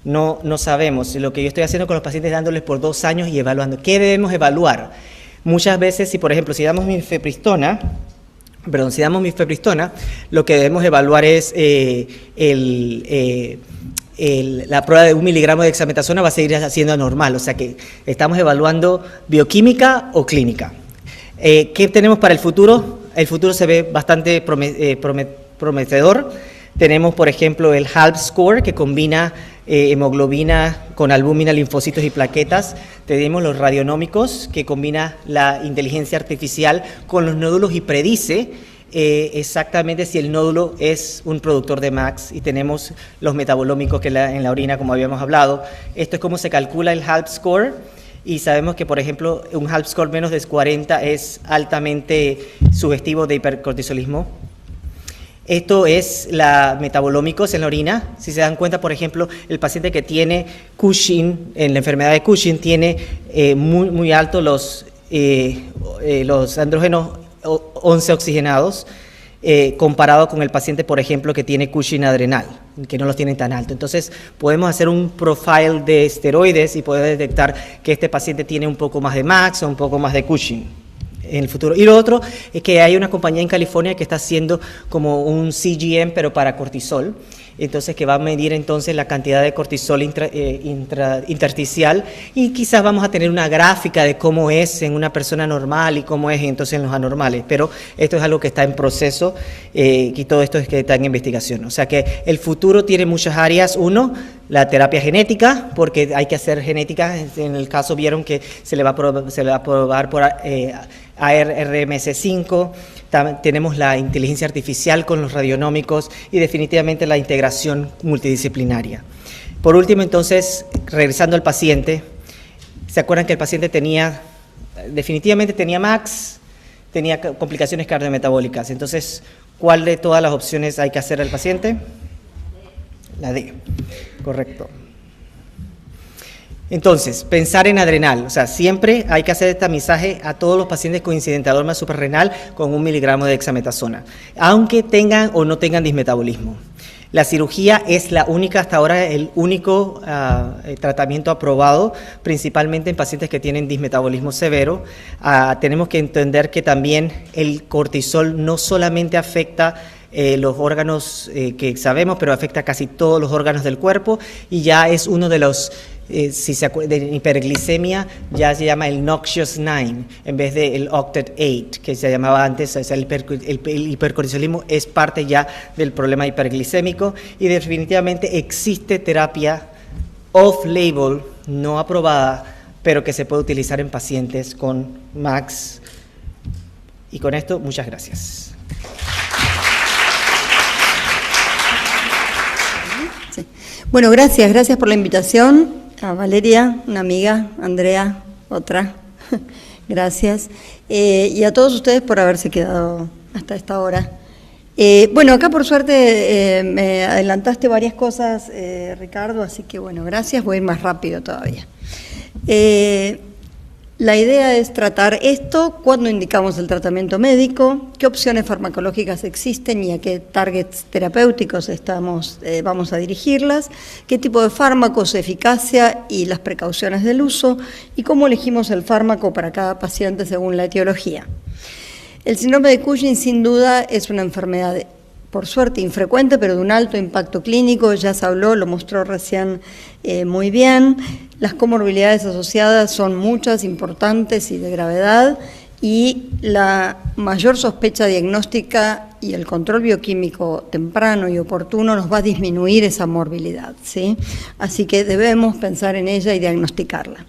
No sabemos. Lo que yo estoy haciendo con los pacientes es dándoles por 2 años y evaluando. ¿Qué debemos evaluar? Muchas veces, si por ejemplo, si damos mifepristona, lo que debemos evaluar es la prueba de 1 miligramo de dexametasona va a seguir siendo anormal, o sea que estamos evaluando bioquímica o clínica. ¿Qué tenemos para el futuro? El futuro se ve bastante prometedor. Tenemos, por ejemplo, el HALP score, que combina hemoglobina con albúmina, linfocitos y plaquetas. Tenemos los radionómicos, que combina la inteligencia artificial con los nódulos y predice exactamente si el nódulo es un productor de MAX. Y tenemos los metabolómicos que en la orina, como habíamos hablado. Esto es cómo se calcula el HALP score. Y sabemos que, por ejemplo, un HALP score menos de 40 es altamente sugestivo de hipercortisolismo. Esto es la metabolómicos en la orina. Si se dan cuenta, por ejemplo, el paciente que tiene Cushing, en la enfermedad de Cushing, tiene muy alto los andrógenos 11 oxigenados, comparado con el paciente, por ejemplo, que tiene Cushing adrenal, que no los tienen tan alto. Entonces, podemos hacer un profile de esteroides y poder detectar que este paciente tiene un poco más de MAX o un poco más de Cushing en el futuro. Y lo otro es que hay una compañía en California que está haciendo como un CGM, pero para cortisol, entonces que va a medir entonces la cantidad de cortisol intersticial, y quizás vamos a tener una gráfica de cómo es en una persona normal y cómo es entonces en los anormales, pero esto es algo que está en proceso y todo esto es que está en investigación. O sea que el futuro tiene muchas áreas. Uno, la terapia genética, porque hay que hacer genética. En el caso vieron que se le va a probar por ARMS5, tenemos la inteligencia artificial con los radionómicos y definitivamente la integración multidisciplinaria. Por último, entonces, regresando al paciente, ¿se acuerdan que el paciente definitivamente tenía MAX, tenía complicaciones cardiometabólicas? Entonces, ¿cuál de todas las opciones hay que hacer al paciente? La D, correcto. Entonces, pensar en adrenal, o sea, siempre hay que hacer el tamizaje a todos los pacientes con incidentadoma suprarrenal con 1 miligramo de dexametasona, aunque tengan o no tengan dismetabolismo. La cirugía es la única, hasta ahora, el único tratamiento aprobado, principalmente en pacientes que tienen dismetabolismo severo. Tenemos que entender que también el cortisol no solamente afecta los órganos que sabemos, pero afecta casi todos los órganos del cuerpo, y ya es uno de los, si se acuerdan, de hiperglicemia, ya se llama el Noxious 9 en vez del Octet 8, que se llamaba antes. O sea, el hipercortisolismo es parte ya del problema hiperglicémico, y definitivamente existe terapia off-label, no aprobada, pero que se puede utilizar en pacientes con MAX. Y con esto, muchas gracias. Sí. Bueno, gracias por la invitación. A Valeria, una amiga, Andrea, otra. Gracias. Y a todos ustedes por haberse quedado hasta esta hora. Bueno, acá por suerte me adelantaste varias cosas, Ricardo, así que bueno, gracias. Voy a ir más rápido todavía. La idea es tratar esto, cuándo indicamos el tratamiento médico, qué opciones farmacológicas existen y a qué targets terapéuticos vamos a dirigirlas, qué tipo de fármacos, eficacia y las precauciones del uso, y cómo elegimos el fármaco para cada paciente según la etiología. El síndrome de Cushing sin duda es una enfermedad, por suerte, infrecuente, pero de un alto impacto clínico. Ya se habló, lo mostró recién muy bien. Las comorbilidades asociadas son muchas, importantes y de gravedad, y la mayor sospecha diagnóstica y el control bioquímico temprano y oportuno nos va a disminuir esa morbilidad, ¿sí? Así que debemos pensar en ella y diagnosticarla.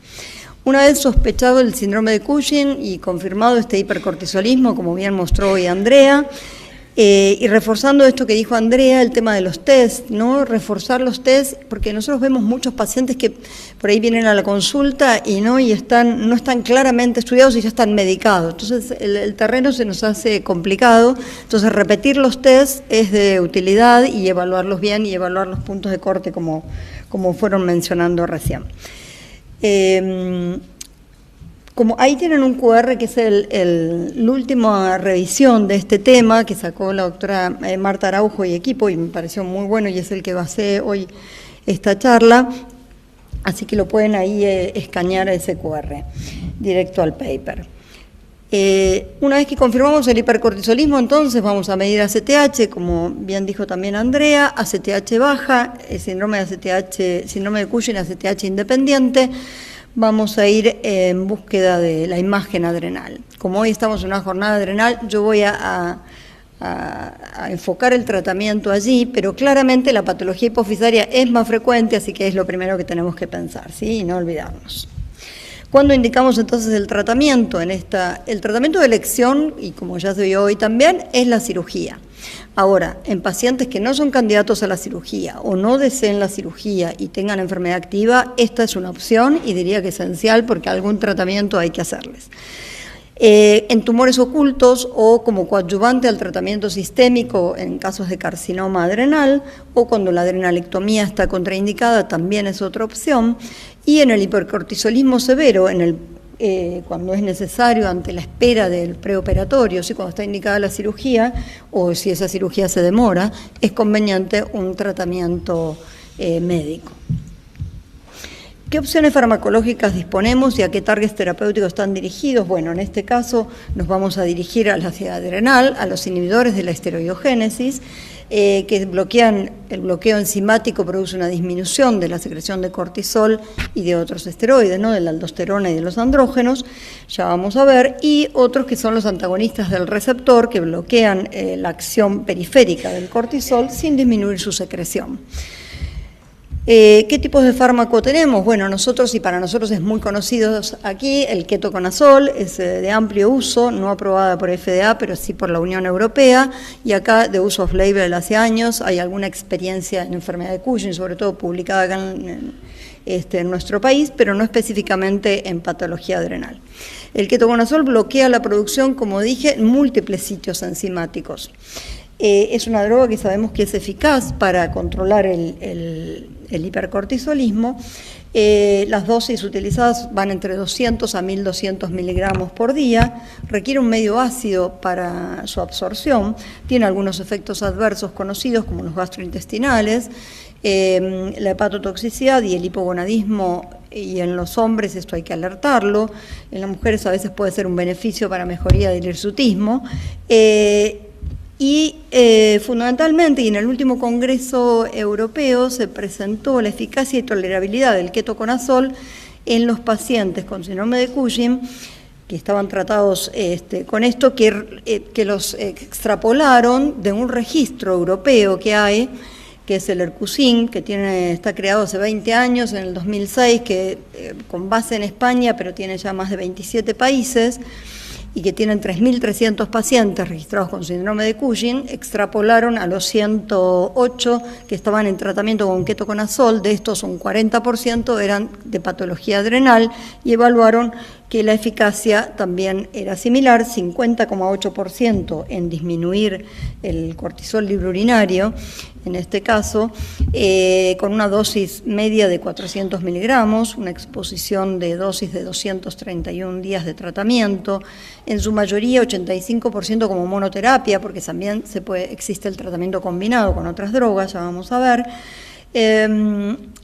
Una vez sospechado el síndrome de Cushing y confirmado este hipercortisolismo, como bien mostró hoy Andrea, y reforzando esto que dijo Andrea, el tema de los test, ¿no? Reforzar los test, porque nosotros vemos muchos pacientes que por ahí vienen a la consulta y no están claramente estudiados y ya están medicados. Entonces el terreno se nos hace complicado. Entonces repetir los test es de utilidad y evaluarlos bien y evaluar los puntos de corte como fueron mencionando recién. Como ahí tienen un QR que es la última revisión de este tema que sacó la doctora Marta Araujo y equipo, y me pareció muy bueno y es el que basé hoy esta charla, así que lo pueden ahí escanear a ese QR, directo al paper. Una vez que confirmamos el hipercortisolismo, entonces vamos a medir ACTH, como bien dijo también Andrea, ACTH baja, el síndrome de Cushing, ACTH independiente. Vamos a ir en búsqueda de la imagen adrenal. Como hoy estamos en una jornada adrenal, yo voy a enfocar el tratamiento allí, pero claramente la patología hipofisaria es más frecuente, así que es lo primero que tenemos que pensar, ¿sí? Y no olvidarnos. ¿Cuándo indicamos entonces el tratamiento? El tratamiento de elección, y como ya se vio hoy también, es la cirugía. Ahora, en pacientes que no son candidatos a la cirugía o no deseen la cirugía y tengan enfermedad activa, esta es una opción y diría que esencial porque algún tratamiento hay que hacerles. En tumores ocultos o como coadyuvante al tratamiento sistémico en casos de carcinoma adrenal o cuando la adrenalectomía está contraindicada también es otra opción. Y en el hipercortisolismo severo, cuando es necesario ante la espera del preoperatorio, ¿sí? Cuando está indicada la cirugía o si esa cirugía se demora, es conveniente un tratamiento médico. ¿Qué opciones farmacológicas disponemos y a qué targets terapéuticos están dirigidos? Bueno, en este caso nos vamos a dirigir a la ansiedad adrenal, a los inhibidores de la esteroidogénesis, que el bloqueo enzimático produce una disminución de la secreción de cortisol y de otros esteroides, ¿no? De la aldosterona y de los andrógenos, ya vamos a ver, y otros que son los antagonistas del receptor, que bloquean la acción periférica del cortisol sin disminuir su secreción. ¿Qué tipos de fármaco tenemos? Bueno, para nosotros es muy conocido aquí, el ketoconazol es de amplio uso, no aprobada por FDA, pero sí por la Unión Europea, y acá de uso off-label hace años, hay alguna experiencia en enfermedad de Cushing, sobre todo publicada acá en nuestro país, pero no específicamente en patología adrenal. El ketoconazol bloquea la producción, como dije, en múltiples sitios enzimáticos. Es una droga que sabemos que es eficaz para controlar el hipercortisolismo. Las dosis utilizadas van entre 200 a 1200 miligramos por día, requiere un medio ácido para su absorción, tiene algunos efectos adversos conocidos como los gastrointestinales, la hepatotoxicidad y el hipogonadismo, y en los hombres esto hay que alertarlo, en las mujeres a veces puede ser un beneficio para mejoría del hirsutismo, y fundamentalmente, y en el último Congreso Europeo se presentó la eficacia y tolerabilidad del ketoconazol en los pacientes con síndrome de Cushing que estaban tratados con esto, que los extrapolaron de un registro europeo que hay, que es el ERCUSIN, que está creado hace 20 años, en el 2006, con base en España, pero tiene ya más de 27 países, y que tienen 3.300 pacientes registrados con síndrome de Cushing, extrapolaron a los 108 que estaban en tratamiento con ketoconazol, de estos un 40% eran de patología adrenal, y evaluaron que la eficacia también era similar, 50,8% en disminuir el cortisol libre urinario, en este caso, con una dosis media de 400 miligramos, una exposición de dosis de 231 días de tratamiento, en su mayoría 85% como monoterapia, porque también existe el tratamiento combinado con otras drogas, ya vamos a ver.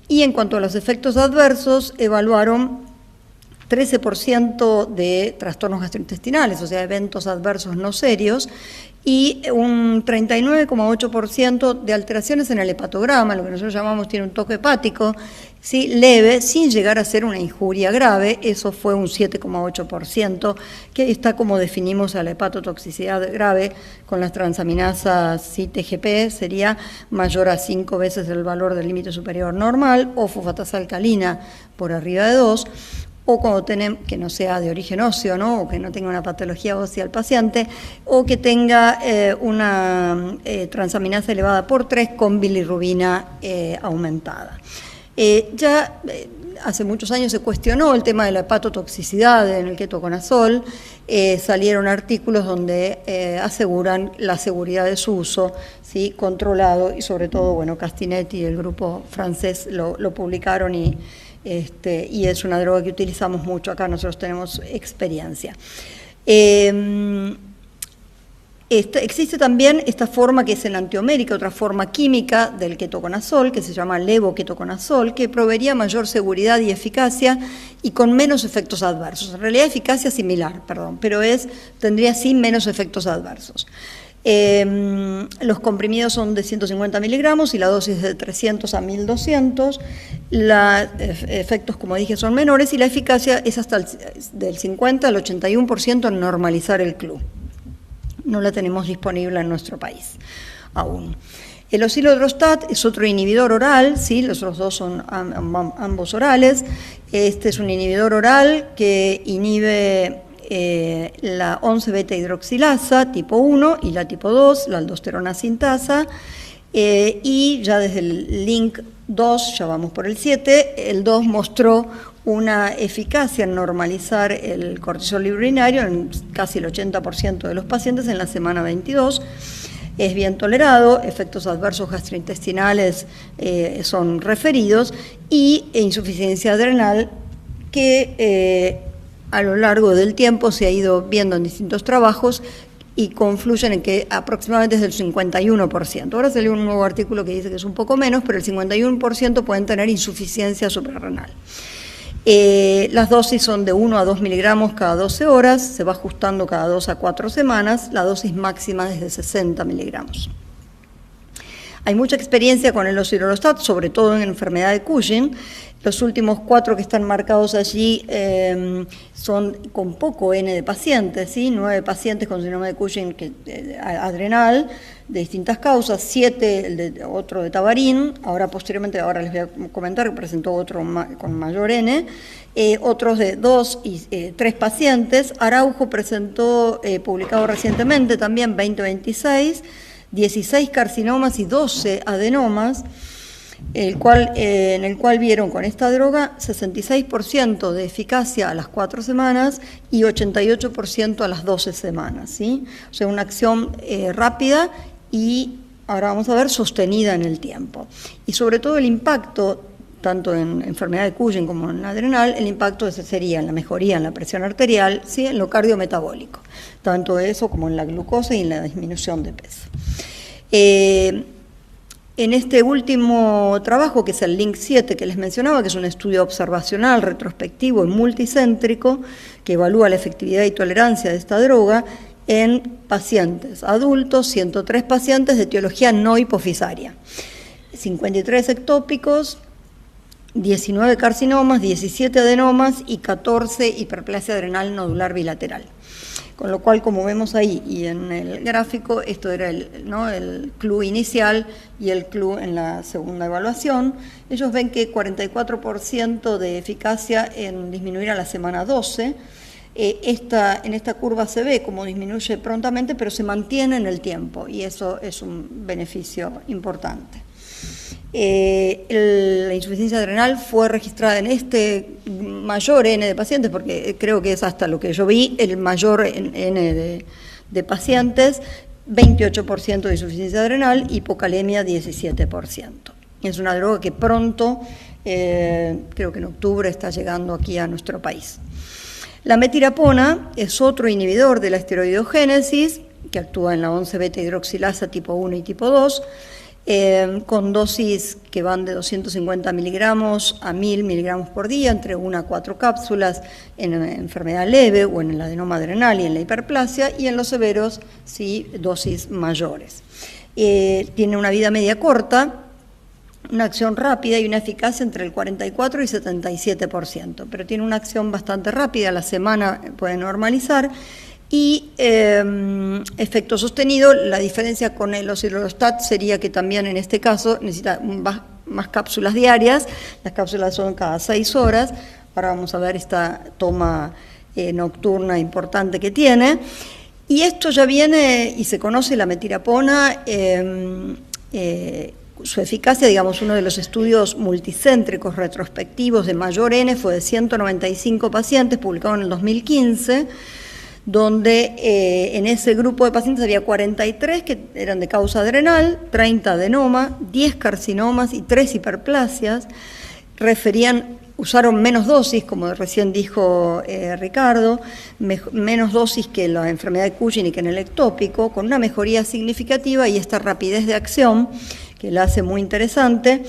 Y en cuanto a los efectos adversos, evaluaron 13% de trastornos gastrointestinales, o sea, eventos adversos no serios, y un 39,8% de alteraciones en el hepatograma, lo que nosotros llamamos tiene un toque hepático, ¿sí? Leve, sin llegar a ser una injuria grave. Eso fue un 7,8%, que está como definimos a la hepatotoxicidad grave con las transaminasas, ¿sí? TGP sería mayor a 5 veces el valor del límite superior normal, o fosfatasa alcalina por arriba de 2, o cuando tenemos, que no sea de origen óseo, ¿no? O que no tenga una patología ósea el paciente, o que tenga una transaminasa elevada por 3 con bilirrubina aumentada. Hace muchos años se cuestionó el tema de la hepatotoxicidad en el ketoconazol, salieron artículos donde aseguran la seguridad de su uso, ¿sí? Controlado, y sobre todo, bueno, Castinetti y el grupo francés lo publicaron y es una droga que utilizamos mucho acá, nosotros tenemos experiencia. Existe también esta forma que es enantiomérica, otra forma química del ketoconazol, que se llama levoketoconazol, que proveería mayor seguridad y eficacia y con menos efectos adversos. En realidad eficacia similar, pero tendría sí menos efectos adversos. Los comprimidos son de 150 miligramos y la dosis es de 300 a 1200. Los efectos, como dije, son menores y la eficacia es hasta del 50 al 81% en normalizar el CLU. No la tenemos disponible en nuestro país aún. El osilodrostat es otro inhibidor oral, ¿sí? Los otros dos son ambos orales. Este es un inhibidor oral que inhibe la 11-beta hidroxilasa tipo 1 y la tipo 2, la aldosterona sintasa, y ya desde el link 2, ya vamos por el 7, el 2 mostró una eficacia en normalizar el cortisol urinario en casi el 80% de los pacientes en la semana 22. Es bien tolerado, efectos adversos gastrointestinales son referidos, y insuficiencia adrenal que a lo largo del tiempo se ha ido viendo en distintos trabajos y confluyen en que aproximadamente es del 51%. Ahora salió un nuevo artículo que dice que es un poco menos, pero el 51% pueden tener insuficiencia suprarrenal. Las dosis son de 1 a 2 miligramos cada 12 horas, se va ajustando cada 2 a 4 semanas, la dosis máxima es de 60 miligramos. Hay mucha experiencia con el osilodrostat, sobre todo en enfermedad de Cushing. Los últimos 4 que están marcados allí son con poco N de pacientes, ¿sí? 9 pacientes con síndrome de Cushing adrenal de distintas causas, 7 otro de Tabarín, ahora les voy a comentar que presentó otro con mayor N, otros de 2 y 3 pacientes. Araujo presentó, publicado recientemente también, 2026, 16 carcinomas y 12 adenomas, en el cual vieron con esta droga 66% de eficacia a las 4 semanas y 88% a las 12 semanas, ¿sí? O sea, una acción rápida y, ahora vamos a ver, sostenida en el tiempo. Y sobre todo el impacto, tanto en enfermedad de Cushing como en adrenal, el impacto ese sería en la mejoría en la presión arterial, ¿sí? En lo cardiometabólico, tanto eso como en la glucosa y en la disminución de peso. En este último trabajo, que es el Link 7 que les mencionaba, que es un estudio observacional, retrospectivo y multicéntrico, que evalúa la efectividad y tolerancia de esta droga en pacientes adultos, 103 pacientes de etiología no hipofisaria, 53 ectópicos, 19 carcinomas, 17 adenomas y 14 hiperplasia adrenal nodular bilateral. Con lo cual, como vemos ahí y en el gráfico, esto era el CLU inicial y el CLU en la segunda evaluación. Ellos ven que 44% de eficacia en disminuir a la semana 12. En esta curva se ve cómo disminuye prontamente, pero se mantiene en el tiempo, y eso es un beneficio importante. La insuficiencia adrenal fue registrada en este mayor N de pacientes, porque creo que es hasta lo que yo vi el mayor N de pacientes, 28% de insuficiencia adrenal, hipocalemia 17%. Es una droga que pronto, creo que en octubre, está llegando aquí a nuestro país. La metirapona es otro inhibidor de la esteroidogénesis que actúa en la 11-beta hidroxilasa tipo 1 y tipo 2. con dosis que van de 250 miligramos a 1000 miligramos por día, entre 1 a 4 cápsulas en enfermedad leve o en el adenoma adrenal y en la hiperplasia, y en los severos, sí, dosis mayores. Tiene una vida media corta, una acción rápida y una eficacia entre el 44 y 77%, pero tiene una acción bastante rápida, a la semana puede normalizar, y efecto sostenido. La diferencia con el osilodostat sería que también en este caso necesita más cápsulas diarias, las cápsulas son cada 6 horas, ahora vamos a ver esta toma nocturna importante que tiene, y esto ya viene y se conoce la metirapona, su eficacia, digamos, uno de los estudios multicéntricos retrospectivos de mayor N fue de 195 pacientes, publicado en el 2015, donde en ese grupo de pacientes había 43 que eran de causa adrenal, 30 adenoma, 10 carcinomas y 3 hiperplasias. Usaron menos dosis, como recién dijo Ricardo, menos dosis que la enfermedad de Cushing y que en el ectópico, con una mejoría significativa y esta rapidez de acción que la hace muy interesante,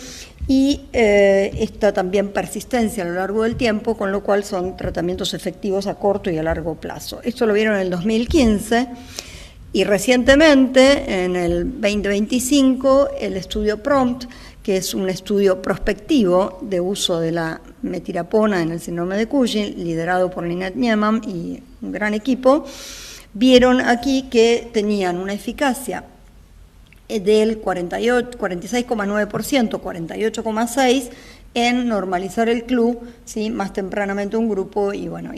y esta también persistencia a lo largo del tiempo, con lo cual son tratamientos efectivos a corto y a largo plazo. Esto lo vieron en el 2015 y recientemente, en el 2025, el estudio PROMPT, que es un estudio prospectivo de uso de la metirapona en el síndrome de Cushing, liderado por Lynette Niemann y un gran equipo, vieron aquí que tenían una eficacia del 46,9%, 48,6% en normalizar el CLU, ¿sí?, más tempranamente un grupo, y bueno,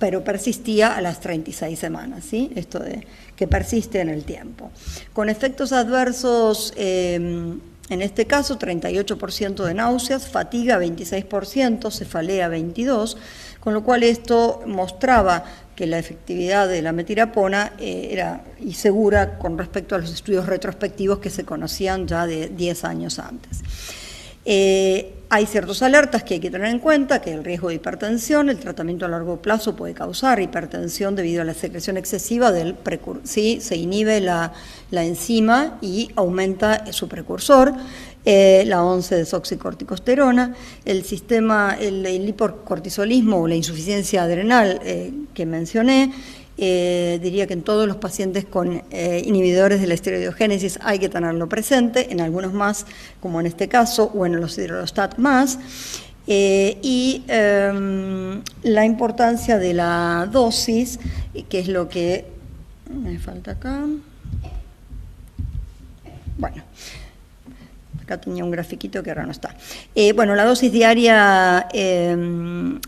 pero persistía a las 36 semanas, ¿sí?, esto de que persiste en el tiempo. Con efectos adversos, en este caso 38% de náuseas, fatiga 26%, cefalea 22%, con lo cual esto mostraba que la efectividad de la metirapona era y segura con respecto a los estudios retrospectivos que se conocían ya de 10 años antes. Hay ciertas alertas que hay que tener en cuenta, que el riesgo de hipertensión, el tratamiento a largo plazo puede causar hipertensión debido a la secreción excesiva del precursor, ¿sí? Se inhibe la enzima y aumenta su precursor, la 11-desoxicorticosterona, el hipercortisolismo o la insuficiencia adrenal que mencioné. Diría que en todos los pacientes con inhibidores de la esteroidogénesis hay que tenerlo presente, en algunos más, como en este caso, o en los osilodostat más. La importancia de la dosis, que es lo que me falta acá. Bueno, acá tenía un grafiquito que ahora no está. La dosis diaria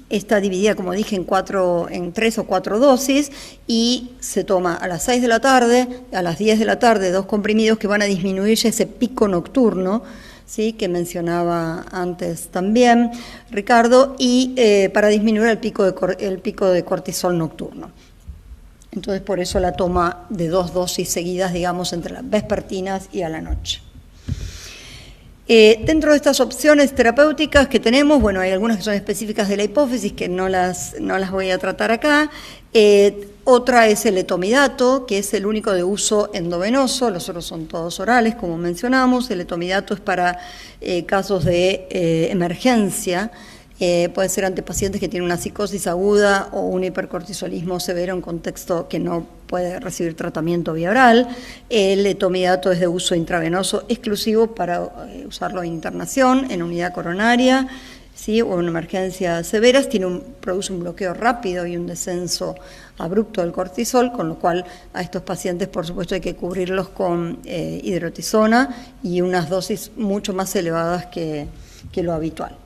está dividida, como dije, en 3 o 4 dosis, y se toma a las 6 de la tarde, a las 10 de la tarde, 2 comprimidos que van a disminuir ya ese pico nocturno, ¿sí?, que mencionaba antes también Ricardo, y para disminuir el pico de cortisol nocturno. Entonces, por eso la toma de 2 dosis seguidas, digamos, entre las vespertinas y a la noche. Dentro de estas opciones terapéuticas que tenemos, bueno, hay algunas que son específicas de la hipófisis que no las voy a tratar acá. Otra es el etomidato, que es el único de uso endovenoso, los otros son todos orales, como mencionamos. El etomidato es para casos de emergencia. Puede ser ante pacientes que tienen una psicosis aguda o un hipercortisolismo severo en contexto que no puede recibir tratamiento vía oral. El etomidato es de uso intravenoso exclusivo para usarlo en internación, en unidad coronaria, ¿sí?, o en emergencias severas. Produce un bloqueo rápido y un descenso abrupto del cortisol, con lo cual a estos pacientes, por supuesto, hay que cubrirlos con hidrotisona y unas dosis mucho más elevadas que lo habitual.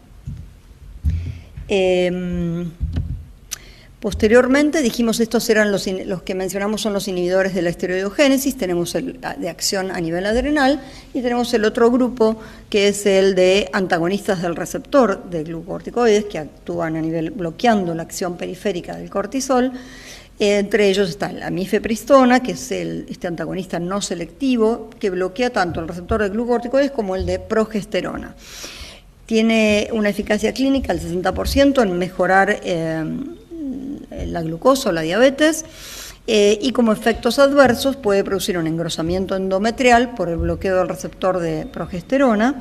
Posteriormente dijimos estos eran los que mencionamos son los inhibidores de la esteroidogénesis. Tenemos el de acción a nivel adrenal y tenemos el otro grupo que es el de antagonistas del receptor de glucocorticoides que actúan a nivel bloqueando la acción periférica del cortisol. Entre ellos está la mifepristona, que es este antagonista no selectivo que bloquea tanto el receptor de glucocorticoides como el de progesterona. Tiene una eficacia clínica del 60% en mejorar la glucosa o la diabetes. Y como efectos adversos puede producir un engrosamiento endometrial por el bloqueo del receptor de progesterona.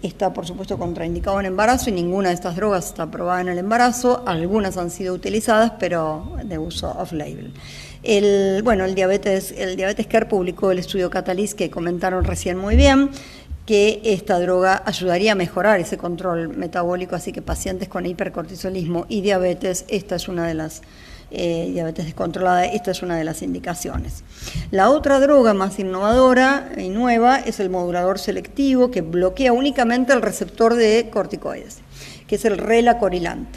Está, por supuesto, contraindicado en embarazo y ninguna de estas drogas está aprobada en el embarazo. Algunas han sido utilizadas, pero de uso off-label. El diabetes Care publicó el estudio Catalyst que comentaron recién muy bien, que esta droga ayudaría a mejorar ese control metabólico, así que pacientes con hipercortisolismo y diabetes, esta es una de las diabetes descontrolada, esta es una de las indicaciones. La otra droga más innovadora y nueva es el modulador selectivo que bloquea únicamente el receptor de corticoides, que es el relacorilant,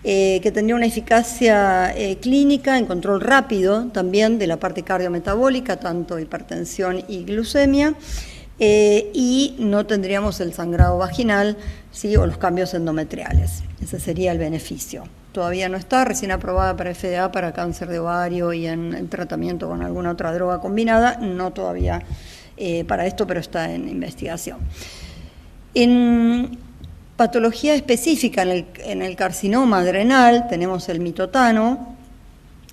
que tendría una eficacia clínica en control rápido también de la parte cardiometabólica, tanto hipertensión y glucemia, y no tendríamos el sangrado vaginal, ¿sí?, o los cambios endometriales. Ese sería el beneficio. Todavía no está, recién aprobada para FDA, para cáncer de ovario y en tratamiento con alguna otra droga combinada, no todavía para esto, pero está en investigación. En patología específica, en el carcinoma adrenal, tenemos el mitotano,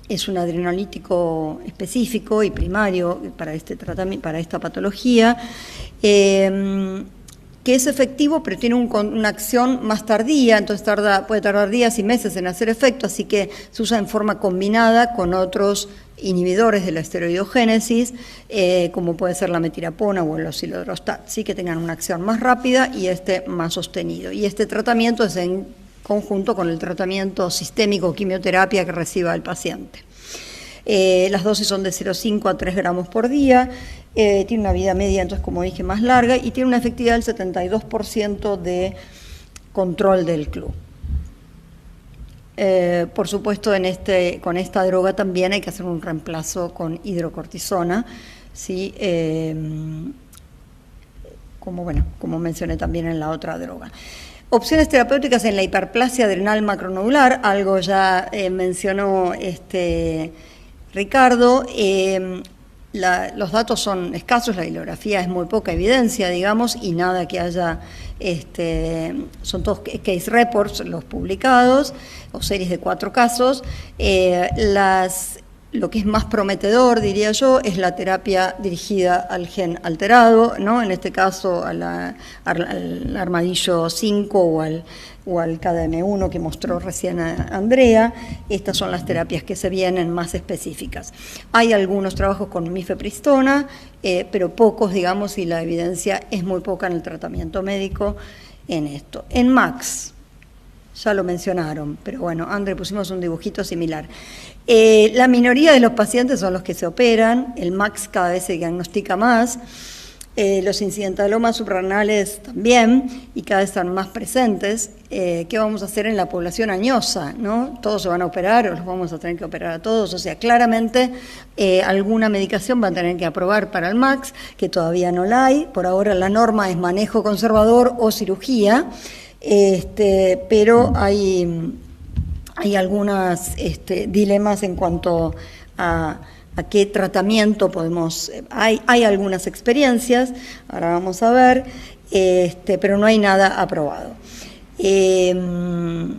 es un adrenolítico específico y primario para este tratamiento, para esta patología, que es efectivo, pero tiene una acción más tardía, entonces puede tardar días y meses en hacer efecto, así que se usa en forma combinada con otros inhibidores de la esteroidogénesis, como puede ser la metirapona o el osilodrostat, ¿sí?, que tengan una acción más rápida y más sostenido. Y este tratamiento es en conjunto con el tratamiento sistémico quimioterapia que reciba el paciente. Las dosis son de 0,5 a 3 gramos por día, tiene una vida media, entonces, como dije, más larga, y tiene una efectividad del 72% de control del club. Por supuesto, con esta droga también hay que hacer un reemplazo con hidrocortisona, ¿sí? Como mencioné también en la otra droga. Opciones terapéuticas en la hiperplasia adrenal macronodular, algo ya mencionó Ricardo. Los datos son escasos, la bibliografía es muy poca evidencia, digamos, y nada que haya, son todos case reports los publicados, o series de 4 casos. Lo que es más prometedor, diría yo, es la terapia dirigida al gen alterado, ¿no? En este caso al armadillo 5 o al KDM1 que mostró recién Andrea. Estas son las terapias que se vienen más específicas. Hay algunos trabajos con mifepristona, pero pocos, digamos, y la evidencia es muy poca en el tratamiento médico en esto. En MAX, ya lo mencionaron, pero bueno, André, pusimos un dibujito similar. La minoría de los pacientes son los que se operan, el MAX cada vez se diagnostica más, los incidentalomas suprarrenales también, y cada vez están más presentes. ¿Qué vamos a hacer en la población añosa, ¿no? ¿Todos se van a operar o los vamos a tener que operar a todos? O sea, claramente alguna medicación van a tener que aprobar para el MAX, que todavía no la hay. Por ahora la norma es manejo conservador o cirugía, pero hay algunos dilemas en cuanto a qué tratamiento podemos. Hay algunas experiencias, ahora vamos a ver, pero no hay nada aprobado. Bueno,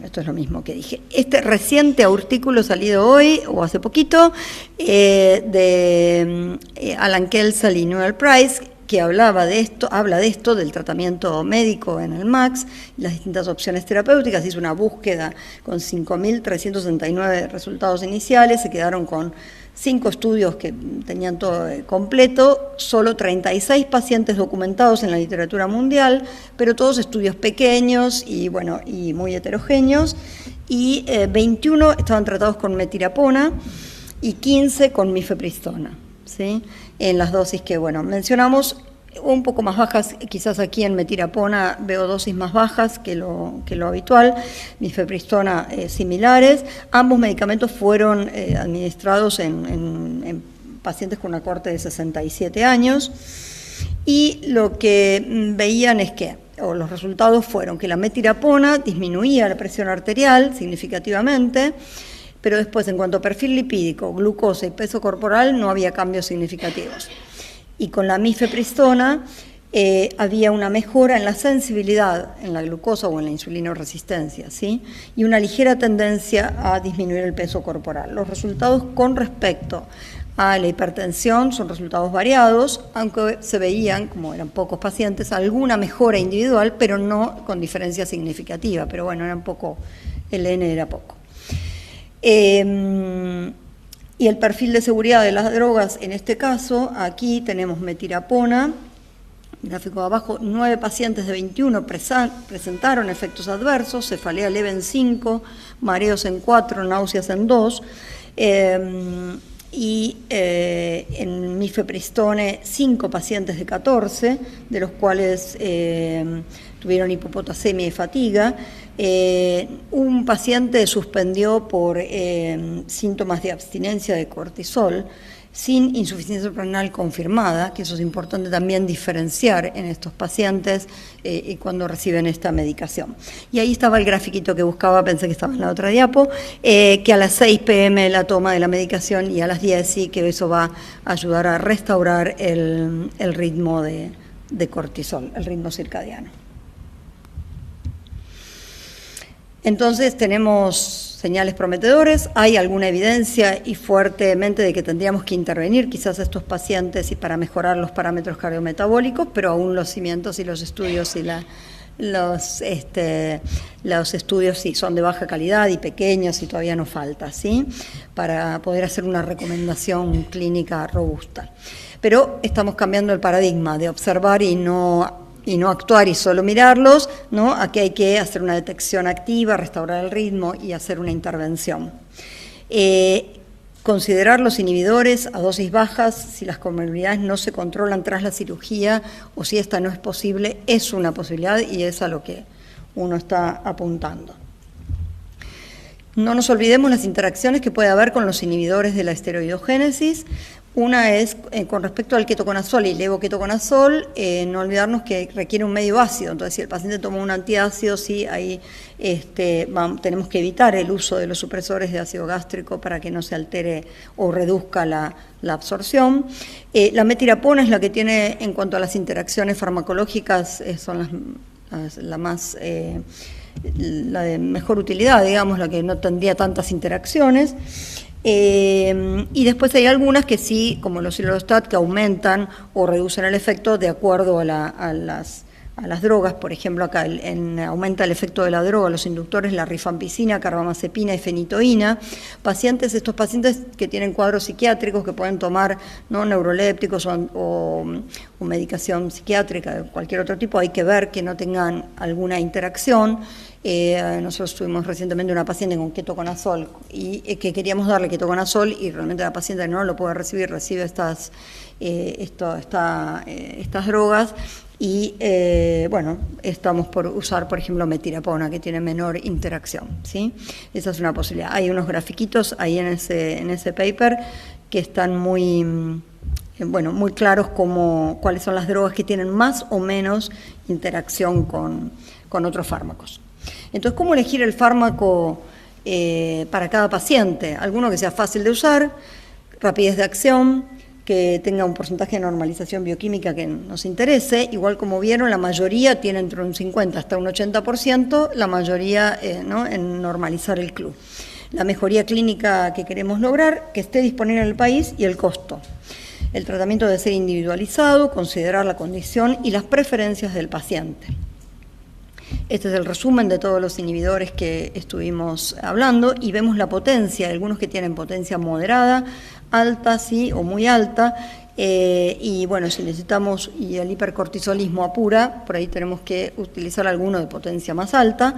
esto es lo mismo que dije. Este reciente artículo salido hoy, o hace poquito, de Alan Kelsall y Noel Price, que habla de esto, del tratamiento médico en el MAX, las distintas opciones terapéuticas. Hizo una búsqueda con 5.369 resultados iniciales, se quedaron con 5 estudios que tenían todo completo, solo 36 pacientes documentados en la literatura mundial, pero todos estudios pequeños y muy heterogéneos, y 21 estaban tratados con metirapona y 15 con mifepristona, ¿sí?, en las dosis que mencionamos, un poco más bajas, quizás aquí en metirapona veo dosis más bajas que lo habitual, mifepristona similares. Ambos medicamentos fueron administrados en pacientes con una corte de 67 años, y lo que veían es que, o los resultados fueron que la metirapona disminuía la presión arterial significativamente, pero después, en cuanto a perfil lipídico, glucosa y peso corporal, no había cambios significativos. Y con la mifepristona, había una mejora en la sensibilidad en la glucosa o en la insulinoresistencia, ¿sí? Y una ligera tendencia a disminuir el peso corporal. Los resultados con respecto a la hipertensión son resultados variados, aunque se veían, como eran pocos pacientes, alguna mejora individual, pero no con diferencia significativa. Pero bueno, eran poco, el N era poco. Y el perfil de seguridad de las drogas, en este caso, aquí tenemos metirapona, gráfico de abajo, 9 pacientes de 21 presentaron efectos adversos, cefalea leve en 5, mareos en 4, náuseas en 2, y en mifepristone 5 pacientes de 14, de los cuales tuvieron hipopotasemia y fatiga. Un paciente suspendió por síntomas de abstinencia de cortisol sin insuficiencia suprarrenal confirmada, que eso es importante también diferenciar en estos pacientes y cuando reciben esta medicación. Y ahí estaba el grafiquito que buscaba, pensé que estaba en la otra diapo, que a las 6 p.m. la toma de la medicación y a las 10 sí, que eso va a ayudar a restaurar el ritmo de cortisol, el ritmo circadiano. Entonces tenemos señales prometedores, hay alguna evidencia y fuertemente de que tendríamos que intervenir quizás a estos pacientes y para mejorar los parámetros cardiometabólicos, pero aún los cimientos y los estudios y los estudios sí son de baja calidad y pequeños y todavía nos falta, ¿sí? Para poder hacer una recomendación clínica robusta. Pero estamos cambiando el paradigma de observar y no actuar y solo mirarlos, ¿no? Aquí hay que hacer una detección activa, restaurar el ritmo y hacer una intervención. Considerar los inhibidores a dosis bajas si las comorbilidades no se controlan tras la cirugía o si esta no es posible, es una posibilidad y es a lo que uno está apuntando. No nos olvidemos las interacciones que puede haber con los inhibidores de la esteroidogénesis. Una es con respecto al ketoconazol y levoketoconazol, no olvidarnos que requiere un medio ácido, entonces si el paciente toma un antiácido, sí, ahí tenemos que evitar el uso de los supresores de ácido gástrico para que no se altere o reduzca la absorción. La metirapona es la que tiene, en cuanto a las interacciones farmacológicas, son la de mejor utilidad, digamos, la que no tendría tantas interacciones. Y después hay algunas que sí, como los silorostat, que aumentan o reducen el efecto de acuerdo a las drogas. Por ejemplo, acá aumenta el efecto de la droga, los inductores, la rifampicina, carbamazepina y fenitoína. Estos pacientes que tienen cuadros psiquiátricos, que pueden tomar, ¿no?, neurolépticos o medicación psiquiátrica de cualquier otro tipo, hay que ver que no tengan alguna interacción. Nosotros tuvimos recientemente una paciente con ketoconazol y que queríamos darle ketoconazol y realmente la paciente no lo puede recibir, recibe estas drogas y bueno, estamos por usar, por ejemplo, metirapona, que tiene menor interacción, ¿sí? Esa es una posibilidad. Hay unos grafiquitos ahí en ese paper que están muy claros cuáles son las drogas que tienen más o menos interacción con otros fármacos. Entonces, ¿cómo elegir el fármaco para cada paciente? Alguno que sea fácil de usar, rapidez de acción, que tenga un porcentaje de normalización bioquímica que nos interese. Igual como vieron, la mayoría tiene entre un 50 hasta un 80%, la mayoría en normalizar el CLU. La mejoría clínica que queremos lograr, que esté disponible en el país, y el costo. El tratamiento debe ser individualizado, considerar la condición y las preferencias del paciente. Este es el resumen de todos los inhibidores que estuvimos hablando y vemos la potencia, algunos que tienen potencia moderada, alta, sí, o muy alta, y bueno, si necesitamos, y el hipercortisolismo apura, por ahí tenemos que utilizar alguno de potencia más alta,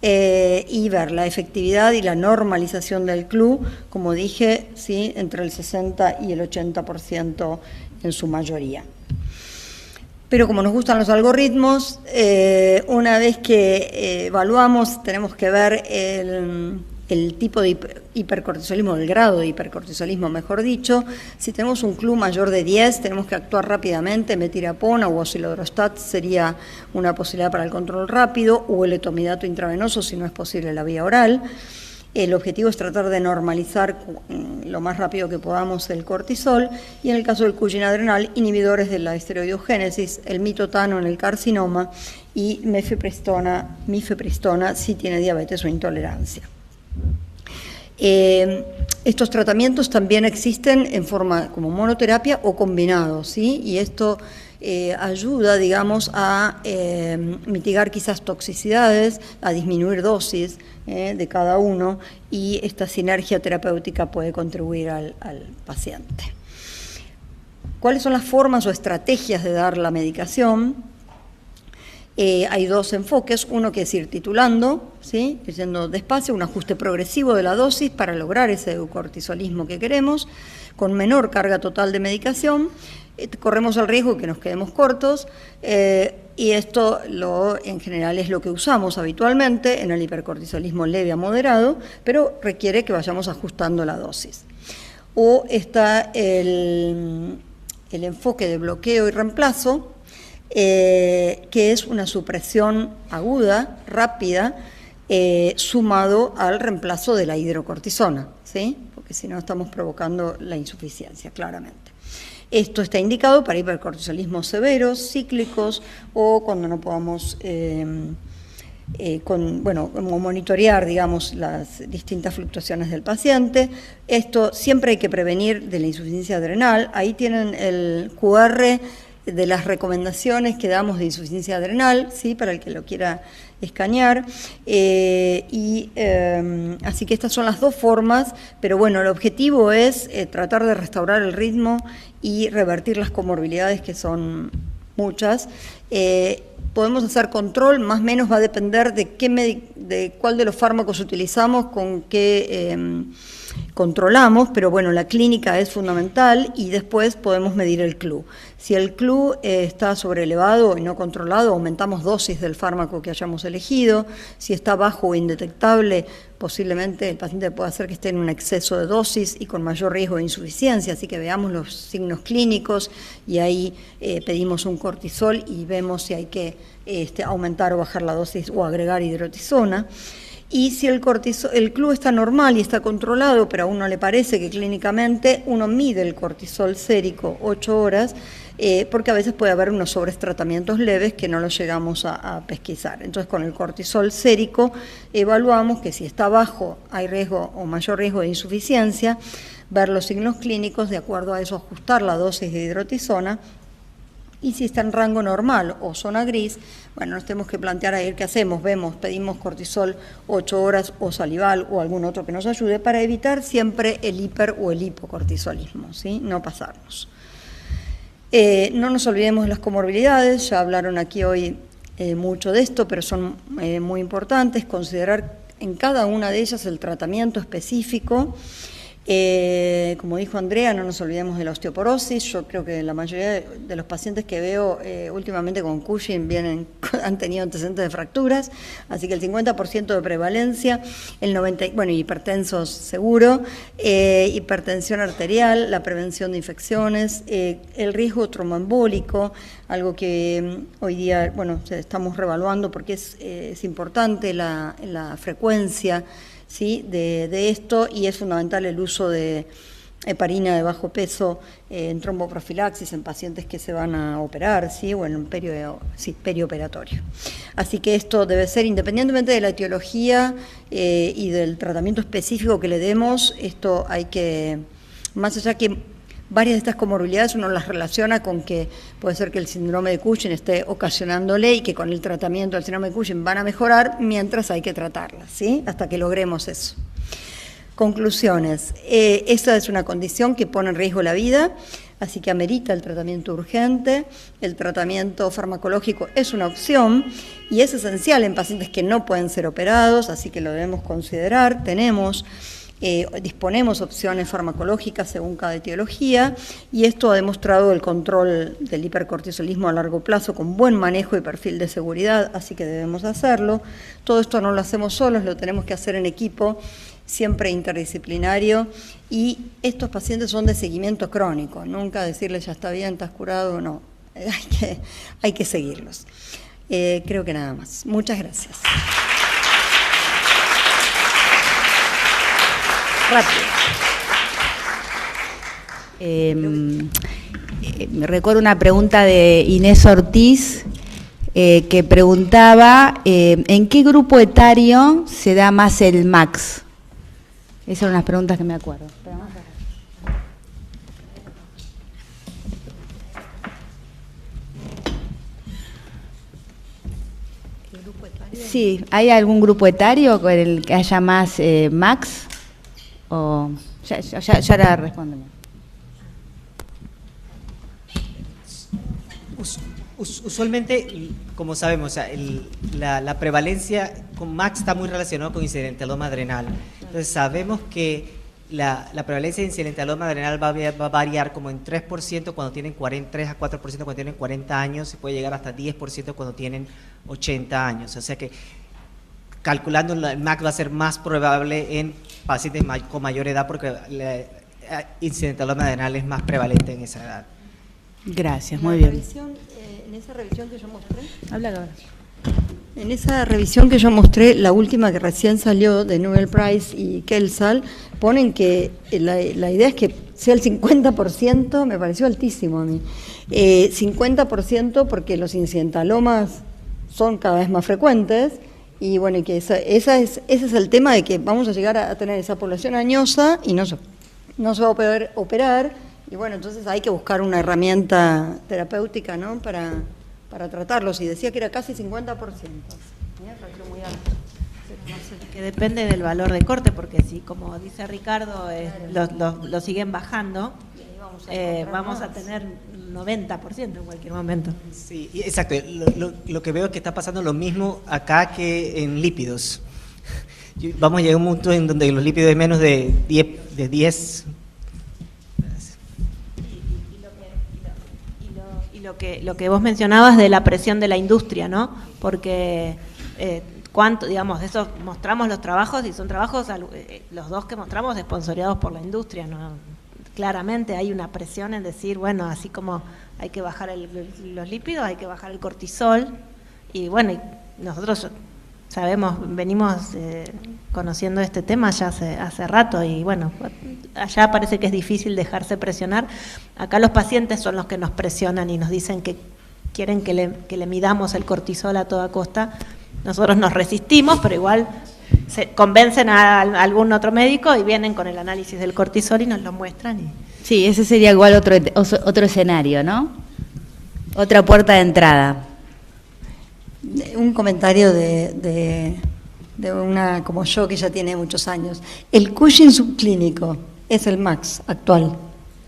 y ver la efectividad y la normalización del CLU, como dije, sí, entre el 60 y el 80% en su mayoría. Pero como nos gustan los algoritmos, una vez que evaluamos, tenemos que ver el tipo de hipercortisolismo, el grado de hipercortisolismo, mejor dicho. Si tenemos un CLU mayor de 10, tenemos que actuar rápidamente. Metirapona o osilodrostat sería una posibilidad para el control rápido, o el etomidato intravenoso, si no es posible la vía oral. El objetivo es tratar de normalizar lo más rápido que podamos el cortisol, y en el caso del Cushing adrenal, inhibidores de la esteroidiogénesis, el mitotano en el carcinoma y mifepristona si tiene diabetes o intolerancia. Estos tratamientos también existen en forma como monoterapia o combinados, ¿sí? Y esto ayuda, digamos, a mitigar quizás toxicidades, a disminuir dosis de cada uno, y esta sinergia terapéutica puede contribuir al paciente. ¿Cuáles son las formas o estrategias de dar la medicación? Hay dos enfoques, uno que es ir titulando, ¿sí? Yendo despacio, un ajuste progresivo de la dosis para lograr ese eucortisolismo que queremos, con menor carga total de medicación. Corremos el riesgo de que nos quedemos cortos, y esto en general es lo que usamos habitualmente en el hipercortisolismo leve a moderado, pero requiere que vayamos ajustando la dosis. O está el enfoque de bloqueo y reemplazo, que es una supresión aguda, rápida, sumado al reemplazo de la hidrocortisona, ¿sí? Porque si no estamos provocando la insuficiencia, claramente. Esto está indicado para hipercortisolismos severos, cíclicos, o cuando no podamos monitorear, digamos, las distintas fluctuaciones del paciente. Esto siempre hay que prevenir de la insuficiencia adrenal. Ahí tienen el QR de las recomendaciones que damos de insuficiencia adrenal, ¿sí? Para el que lo quiera escanear, así que estas son las dos formas, pero bueno, el objetivo es tratar de restaurar el ritmo y revertir las comorbilidades, que son muchas. Podemos hacer control, más o menos va a depender de cuál de los fármacos utilizamos, con qué controlamos, pero bueno, la clínica es fundamental, y después podemos medir el CLU. Si el CLU está sobrelevado y no controlado, aumentamos dosis del fármaco que hayamos elegido. Si está bajo o indetectable, posiblemente el paciente pueda ser que esté en un exceso de dosis y con mayor riesgo de insuficiencia, así que veamos los signos clínicos y ahí pedimos un cortisol y vemos si hay que aumentar o bajar la dosis o agregar hidrotisona. Y si el CLU está normal y está controlado, pero a uno le parece que clínicamente, uno mide el cortisol sérico 8 horas, porque a veces puede haber unos sobretratamientos leves que no los llegamos a pesquisar. Entonces, con el cortisol sérico evaluamos que si está bajo hay riesgo o mayor riesgo de insuficiencia, ver los signos clínicos, de acuerdo a eso ajustar la dosis de hidrotisona. Y si está en rango normal o zona gris, bueno, nos tenemos que plantear ahí qué hacemos. Pedimos cortisol 8 horas o salival o algún otro que nos ayude para evitar siempre el hiper o el hipocortisolismo, ¿sí? No pasarnos. No nos olvidemos de las comorbilidades, ya hablaron aquí hoy mucho de esto, pero son muy importantes. Considerar en cada una de ellas el tratamiento específico. Como dijo Andrea, no nos olvidemos de la osteoporosis. Yo creo que la mayoría de los pacientes que veo últimamente con Cushing han tenido antecedentes de fracturas, así que el 50% de prevalencia, hipertensos seguro, hipertensión arterial, la prevención de infecciones, el riesgo tromboembólico, algo que hoy día estamos reevaluando porque es importante la frecuencia, ¿sí? de esto, y es fundamental el uso de heparina de bajo peso en tromboprofilaxis en pacientes que se van a operar, ¿sí? O en un perioperatorio. Así que esto debe ser, independientemente de la etiología y del tratamiento específico que le demos, esto hay que, más allá que varias de estas comorbilidades uno las relaciona con que puede ser que el síndrome de Cushing esté ocasionándole y que con el tratamiento del síndrome de Cushing van a mejorar, mientras hay que tratarlas, ¿sí? Hasta que logremos eso. Conclusiones. Esta es una condición que pone en riesgo la vida, así que amerita el tratamiento urgente. El tratamiento farmacológico es una opción y es esencial en pacientes que no pueden ser operados, así que lo debemos considerar. Disponemos opciones farmacológicas según cada etiología, y esto ha demostrado el control del hipercortisolismo a largo plazo con buen manejo y perfil de seguridad, así que debemos hacerlo. Todo esto no lo hacemos solos, lo tenemos que hacer en equipo, siempre interdisciplinario, y estos pacientes son de seguimiento crónico, nunca decirles ya está bien, estás curado, no, hay que seguirlos. Creo que nada más. Muchas gracias. Muchas gracias. rápido. Me recuerdo una pregunta de Inés Ortiz que preguntaba ¿en qué grupo etario se da más el MAX? Esas son las preguntas que me acuerdo. Sí, ¿hay algún grupo etario con el que haya más MAX? O ya la respondo. Usualmente, como sabemos, o sea, la prevalencia con MAX está muy relacionado con incidentaloma adrenal. Entonces sabemos que la prevalencia de incidentaloma adrenal va a variar como en 3% cuando tienen 3 a 4% cuando tienen 40 años y puede llegar hasta 10% cuando tienen 80 años. O sea que calculando el MAX va a ser más probable en pacientes con mayor edad porque el incidentaloma adrenal es más prevalente en esa edad. Gracias, muy bien. En esa revisión que yo mostré. Habla ahora. En esa revisión que yo mostré, la última que recién salió de Nobel Prize y Kelsall, ponen que la idea es que sea el 50%, me pareció altísimo a mí, 50% porque los incidentalomas son cada vez más frecuentes y bueno, y que ese es el tema de que vamos a llegar a tener esa población añosa y no se va a poder operar y bueno, entonces hay que buscar una herramienta terapéutica, ¿no? para tratarlos, y decía que era casi 50%. Me pareció muy alto. Que depende del valor de corte, porque si, como dice Ricardo, lo siguen bajando, vamos a tener 90% en cualquier momento. Sí, exacto. Lo que veo es que está pasando lo mismo acá que en lípidos. Vamos a llegar a un punto en donde los lípidos es menos de 10. Lo que vos mencionabas de la presión de la industria, ¿no? Porque digamos, mostramos los trabajos y son trabajos, los dos que mostramos, esponsoreados por la industria, ¿no? Claramente hay una presión en decir, bueno, así como hay que bajar los lípidos, hay que bajar el cortisol, y bueno, y nosotros sabemos, venimos conociendo este tema ya hace rato, y bueno, allá parece que es difícil dejarse presionar. Acá los pacientes son los que nos presionan y nos dicen que quieren que le midamos el cortisol a toda costa. Nosotros nos resistimos, pero igual se convencen a algún otro médico y vienen con el análisis del cortisol y nos lo muestran. Sí, ese sería igual otro escenario, ¿no? Otra puerta de entrada. Un comentario de una como yo que ya tiene muchos años. ¿El Cushing subclínico es el MAX actual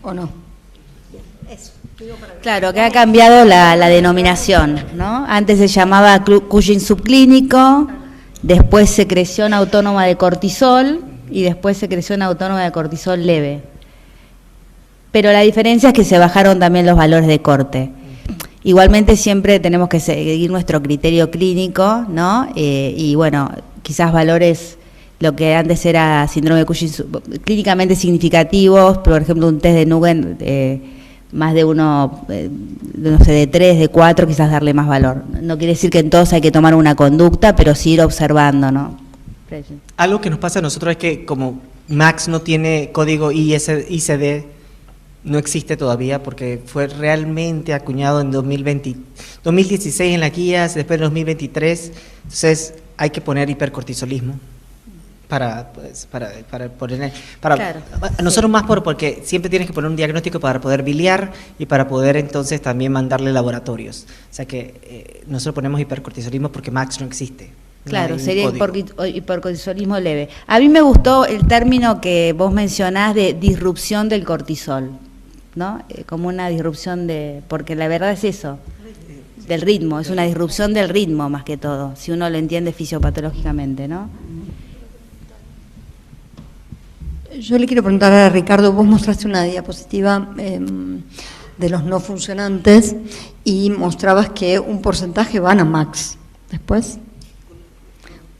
o no? Eso. Claro, que ha cambiado la denominación, ¿no? Antes se llamaba Cushing subclínico, después secreción autónoma de cortisol y después secreción autónoma de cortisol leve. Pero la diferencia es que se bajaron también los valores de corte. Igualmente siempre tenemos que seguir nuestro criterio clínico, ¿no? Y bueno, quizás valores, lo que antes era síndrome de Cushing clínicamente significativos, por ejemplo un test de Nugent, más de uno, no sé, de 3, de 4, quizás darle más valor. No quiere decir que en todos hay que tomar una conducta, pero sí ir observando, ¿no? Algo que nos pasa a nosotros es que como MAX no tiene código ICD, no existe todavía porque fue realmente acuñado en 2016 en las guías, después en 2023, entonces hay que poner hipercortisolismo para poner, claro, nosotros más porque siempre tienes que poner un diagnóstico para poder biliar y para poder entonces también mandarle laboratorios, o sea que nosotros ponemos hipercortisolismo porque MAX no existe. Claro, no sería hipercortisolismo leve. A mí me gustó el término que vos mencionás de disrupción del cortisol, ¿no? Como una disrupción porque la verdad es eso, del ritmo, es una disrupción del ritmo más que todo, si uno lo entiende fisiopatológicamente, ¿no? Yo le quiero preguntar a Ricardo, vos mostraste una diapositiva de los no funcionantes y mostrabas que un porcentaje van a MAX. Después,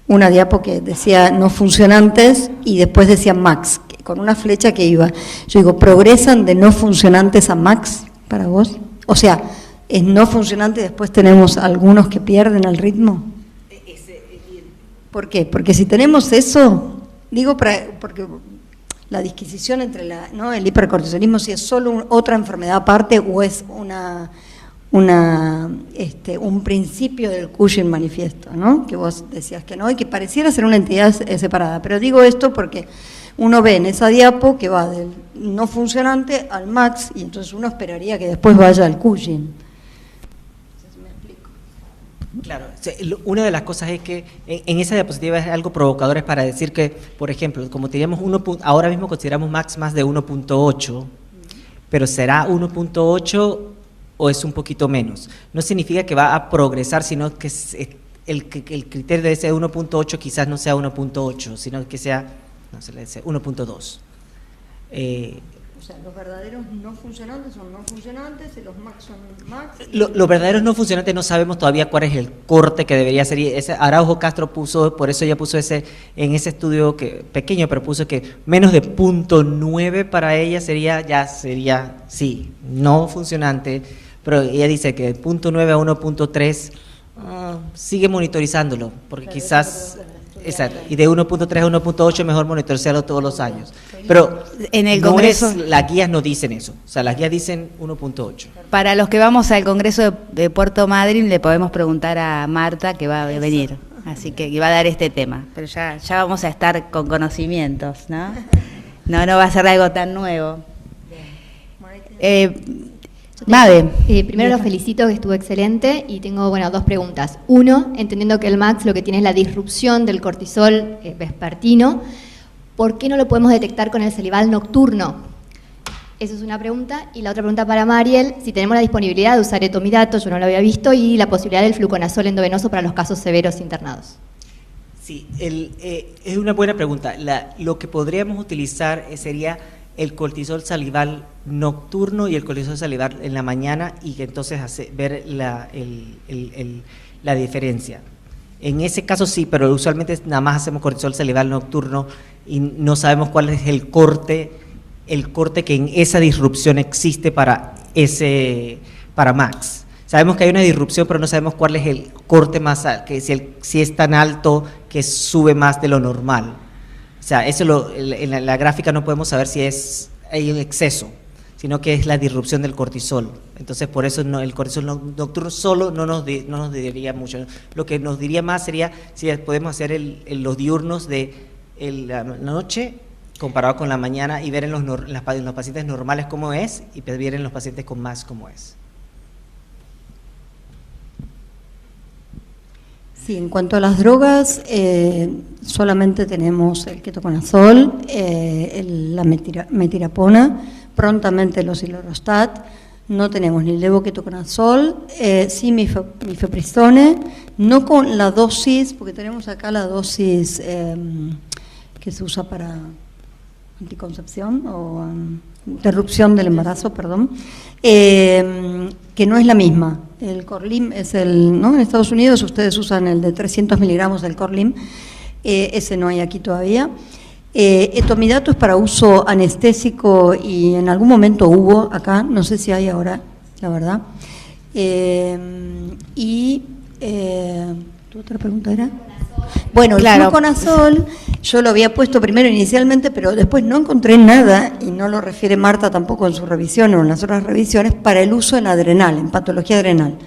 una diapo que decía no funcionantes y después decía MAX, con una flecha que iba. Yo digo, ¿progresan de no funcionantes a MAX para vos? O sea, ¿es no funcionante y después tenemos algunos que pierden el ritmo? ¿Por qué? Porque si tenemos eso, digo, porque la disquisición entre el hipercortisolismo, si es solo otra enfermedad aparte o es un principio del Cushing manifiesto, ¿no? Que vos decías que no y que pareciera ser una entidad separada. Pero digo esto porque uno ve en esa diapo que va del no funcionante al MAX y entonces uno esperaría que después vaya al Cushing. Claro, una de las cosas es que en esa diapositiva es algo provocador, es para decir que, por ejemplo, como teníamos ahora mismo consideramos max más de 1.8, pero ¿será 1.8 o es un poquito menos? No significa que va a progresar, sino que el criterio de ese 1.8 quizás no sea 1.8, sino que sea, no se le dice 1.2. O sea, los verdaderos no funcionantes son no funcionantes y los max son max. Los verdaderos no funcionantes no sabemos todavía cuál es el corte que debería ser. Y ese Araujo Castro puso, por eso ella puso en ese estudio que pequeño, pero puso que menos de 0.9 para ella sería, sí, no funcionante. Pero ella dice que de 0.9 a 1.3 sigue monitorizándolo, porque quizás... Exacto, y de 1.3 a 1.8 mejor monitorearlo todos los años. Pero en el Congreso, las guías no dicen eso, o sea, las guías dicen 1.8. Para los que vamos al Congreso de Puerto Madryn le podemos preguntar a Marta, que va a venir, así que va a dar este tema, pero ya vamos a estar con conocimientos, ¿no? No va a ser algo tan nuevo. Mabe. Primero los felicito, que estuvo excelente, y tengo, dos preguntas. Uno, entendiendo que el MAX lo que tiene es la disrupción del cortisol vespertino, ¿por qué no lo podemos detectar con el Salival nocturno? Esa es una pregunta. Y la otra pregunta para Mariel, si tenemos la disponibilidad de usar etomidato, yo no lo había visto, y la posibilidad del fluconazol endovenoso para los casos severos internados. Sí, es una buena pregunta. Lo que podríamos utilizar sería el cortisol salival nocturno y el cortisol salival en la mañana, y que entonces ver la diferencia. En ese caso sí, pero usualmente nada más hacemos cortisol salival nocturno y no sabemos cuál es el corte que en esa disrupción existe para MAX. Sabemos que hay una disrupción, pero no sabemos cuál es el corte más alto, que si es tan alto que sube más de lo normal. O sea, eso en la gráfica no podemos saber si hay un exceso, sino que es la disrupción del cortisol. Entonces, por eso el cortisol nocturno solo no nos diría mucho. Lo que nos diría más sería si podemos hacer los diurnos de la noche comparado con la mañana y ver en los pacientes normales cómo es y ver en los pacientes con más cómo es. Sí, en cuanto a las drogas, solamente tenemos el ketoconazol, la metirapona, prontamente el osilorostat, no tenemos ni levoketoconazol, sí mifepristone, no con la dosis, porque tenemos acá la dosis que se usa para anticoncepción o interrupción del embarazo, perdón, que no es la misma. El Corlim es ¿no? En Estados Unidos ustedes usan el de 300 miligramos del Corlim, ese no hay aquí todavía. Etomidato es para uso anestésico y en algún momento hubo acá, no sé si hay ahora, la verdad. ¿Tu otra pregunta era? Bueno, claro. El fluconazol yo lo había puesto primero inicialmente, pero después no encontré nada, y no lo refiere Marta tampoco en su revisión o en las otras revisiones, para el uso en adrenal, en patología adrenal.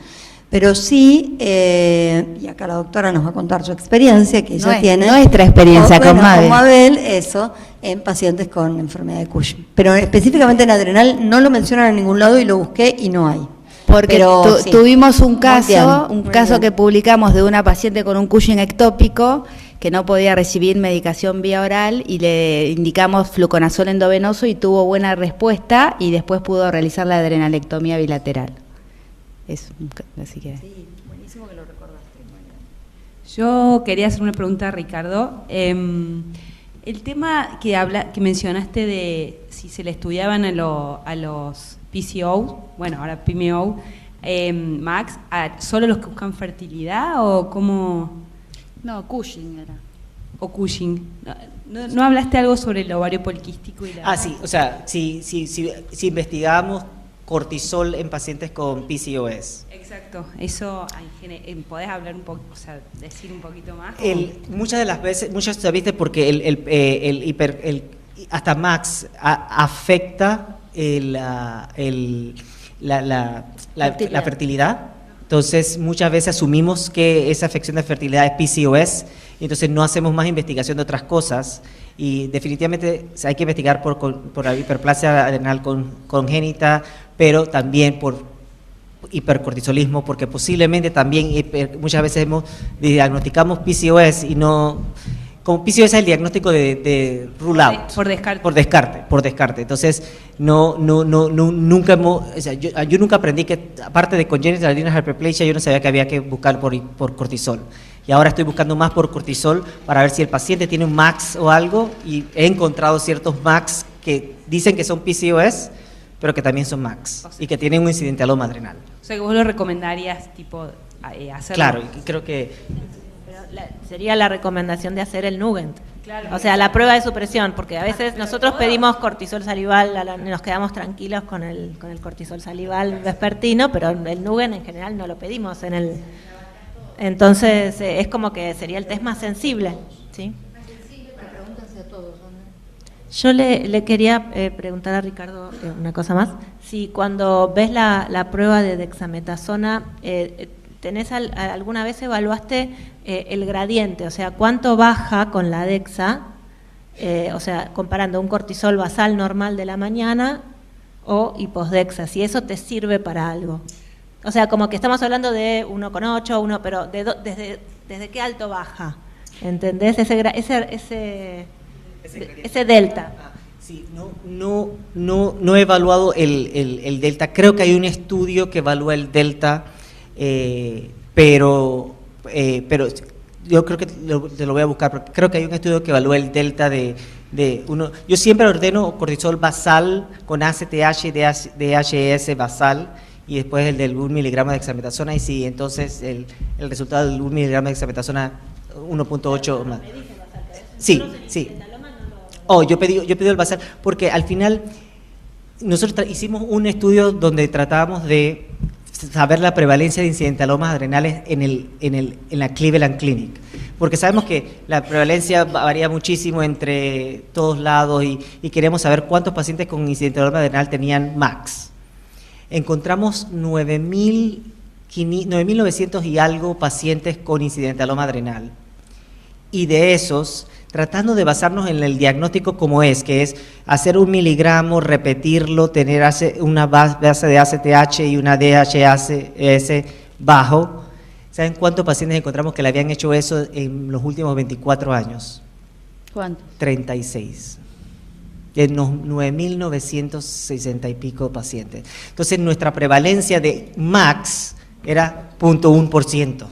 Pero sí, y acá la doctora nos va a contar su experiencia, que ella tiene. Nuestra experiencia con Mabel. Con Mabel, eso, en pacientes con enfermedad de Cushing. Pero específicamente en adrenal no lo mencionan en ningún lado y lo busqué y no hay. Porque sí, tuvimos un caso, muy bien. que publicamos de una paciente con un Cushing ectópico que no podía recibir medicación vía oral y le indicamos fluconazol endovenoso y tuvo buena respuesta y después pudo realizar la adrenalectomía bilateral. Así que... Sí, buenísimo que lo recordaste. Yo quería hacer una pregunta a Ricardo. El tema que mencionaste de si se le estudiaban a los PCO, bueno, ahora PMO, Max, ¿solo los que buscan fertilidad o cómo? No, Cushing era. O Cushing. ¿No hablaste algo sobre el ovario poliquístico? Sí, o sea, si investigamos cortisol en pacientes con PCOS. Exacto, eso, ¿podés hablar un poco, o sea, decir un poquito más? Muchas de las veces, sabiste, porque el hasta max afecta la fertilidad. Entonces, muchas veces asumimos que esa afección de fertilidad es PCOS, y entonces no hacemos más investigación de otras cosas. Y definitivamente hay que investigar por la hiperplasia adrenal congénita, pero también por hipercortisolismo, porque posiblemente también muchas veces diagnosticamos PCOS y no... Como PCOS es el diagnóstico de rule out. Por descarte. Por descarte. Entonces, nunca yo nunca aprendí que, aparte de congenital adrenal hyperplasia, yo no sabía que había que buscar por cortisol. Y ahora estoy buscando más por cortisol para ver si el paciente tiene un MAX o algo, y he encontrado ciertos MAX que dicen que son PCOS, pero que también son MAX, y que tienen un incidentaloma adrenal. O sea, que vos lo recomendarías, tipo, hacerlo. Claro, y creo que... Sería la recomendación de hacer el Nugent. Claro. O sea, la prueba de supresión, porque a veces nosotros pedimos cortisol salival, nos quedamos tranquilos con el cortisol salival vespertino, pero el Nugent en general no lo pedimos entonces es como que sería el test más sensible, ¿sí? Yo le quería preguntar a Ricardo una cosa más. Si cuando ves la prueba de dexametasona, ¿alguna vez evaluaste el gradiente? O sea, ¿cuánto baja con la dexa? O sea, comparando un cortisol basal normal de la mañana o hiposdexa, si eso te sirve para algo. O sea, como que estamos hablando de 1,8, pero ¿desde qué alto baja? ¿Entendés? Ese delta. Sí, no he evaluado el delta. Creo que hay un estudio que evalúa el delta, pero yo creo que te lo voy a buscar, porque creo que hay un estudio que evalúa el delta de uno. Yo siempre ordeno cortisol basal con ACTH y DHEAS basal, y después el del 1 miligramo de dexametasona, y sí, entonces el resultado del 1 miligramo de dexametasona 1.8 más. Sí. Yo pedí el basal, porque al final nosotros hicimos un estudio donde tratábamos de saber la prevalencia de incidentalomas adrenales en la Cleveland Clinic, porque sabemos que la prevalencia varía muchísimo entre todos lados, y queremos saber cuántos pacientes con incidentaloma adrenal tenían MAX. Encontramos 9.900 y algo pacientes con incidentaloma adrenal, y de esos, tratando de basarnos en el diagnóstico como que es hacer 1 miligramo, repetirlo, tener una base de ACTH y una DHAS bajo. ¿Saben cuántos pacientes encontramos que le habían hecho eso en los últimos 24 años? ¿Cuántos? 36. De los 9.960 y pico pacientes. Entonces, nuestra prevalencia de MAX era 0.1%.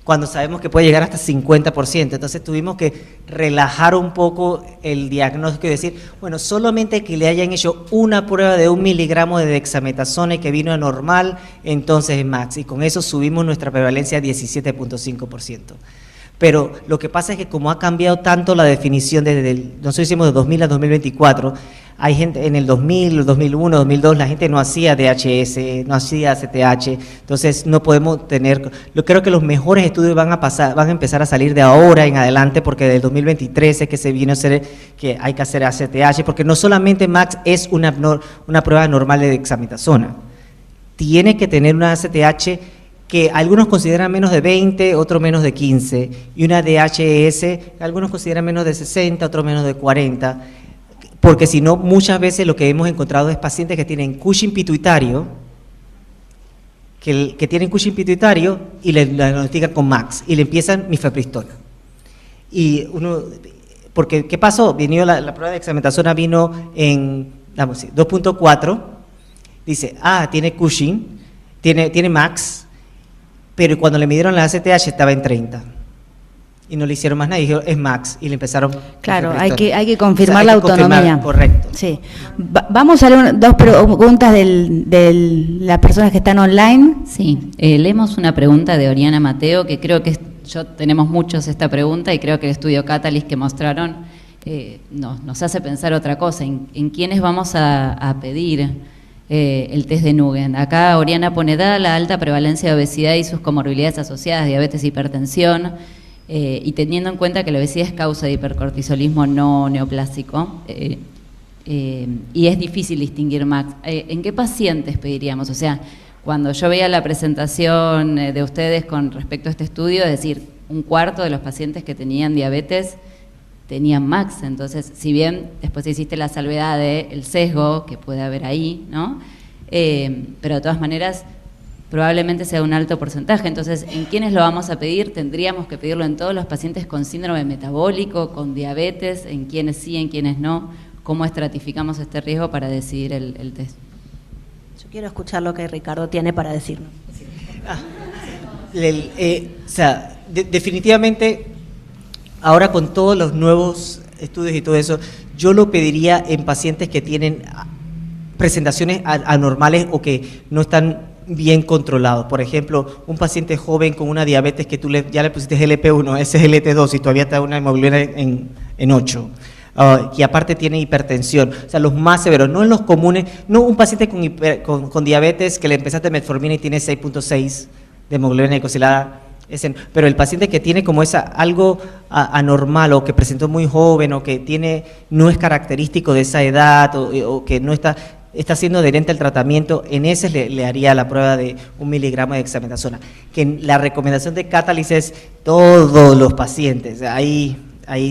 Cuando sabemos que puede llegar hasta 50%. Entonces tuvimos que relajar un poco el diagnóstico y decir, bueno, solamente que le hayan hecho una prueba de 1 miligramo de dexametasona y que vino anormal, entonces es MAX. Y con eso subimos nuestra prevalencia a 17.5%. Pero lo que pasa es que como ha cambiado tanto la definición nosotros hicimos de 2000 a 2024, hay gente en el 2000, 2001, 2002, la gente no hacía DHS, no hacía ACTH, entonces no podemos tener, yo creo que los mejores estudios van a empezar a salir de ahora en adelante, porque del 2023 es que se vino a hacer, que hay que hacer ACTH, porque no solamente MAX es una prueba normal de dexametasona, tiene que tener una ACTH que algunos consideran menos de 20, otros menos de 15, y una DHES, algunos consideran menos de 60, otros menos de 40, porque si no, muchas veces lo que hemos encontrado es pacientes que tienen Cushing pituitario, que tienen Cushing pituitario y le diagnostican con MAX, y le empiezan mifepristona. Y porque ¿qué pasó? La prueba de dexametasona vino en 2.4, dice, tiene Cushing, tiene MAX, pero cuando le midieron la ACTH estaba en 30 y no le hicieron más nada, y dijeron es MAX, y le empezaron. Claro, hay que confirmar hay la que confirmar, autonomía. correcto. Sí. Vamos a leer dos preguntas de las personas que están online. Sí, leemos una pregunta de Oriana Mateo, que creo que tenemos muchos esta pregunta, y creo que el estudio Catalyst que mostraron nos hace pensar otra cosa, en quiénes vamos a pedir el test de Nugent. Acá Oriana pone, dada la alta prevalencia de obesidad y sus comorbilidades asociadas, diabetes, hipertensión, y teniendo en cuenta que la obesidad es causa de hipercortisolismo no neoplásico, y es difícil distinguir MACs, ¿en qué pacientes pediríamos? O sea, cuando yo veía la presentación de ustedes con respecto a este estudio, es decir, 1/4 de los pacientes que tenían diabetes tenían MACs, entonces, si bien después hiciste la salvedad del sesgo que puede haber ahí, ¿no? Pero de todas maneras, probablemente sea un alto porcentaje. Entonces, ¿en quiénes lo vamos a pedir? ¿Tendríamos que pedirlo en todos los pacientes con síndrome metabólico, con diabetes? ¿En quiénes sí, en quiénes no? ¿Cómo estratificamos este riesgo para decidir el test? Yo quiero escuchar lo que Ricardo tiene para decirnos. Definitivamente, ahora con todos los nuevos estudios y todo eso, yo lo pediría en pacientes que tienen presentaciones anormales o que no están bien controlados. Por ejemplo, un paciente joven con una diabetes que ya le pusiste GLP-1, SGLT2 y todavía está una hemoglobina en 8. Y aparte tiene hipertensión, o sea, los más severos, no en los comunes, no un paciente con diabetes que le empezaste metformina y tiene 6.6 de hemoglobina glicosilada, pero el paciente que tiene como algo anormal o que presentó muy joven o que no es característico de esa edad o que no está siendo adherente al tratamiento, en ese le haría la prueba de 1 miligramo de dexametasona. Que la recomendación de Catalyst es todos los pacientes, ahí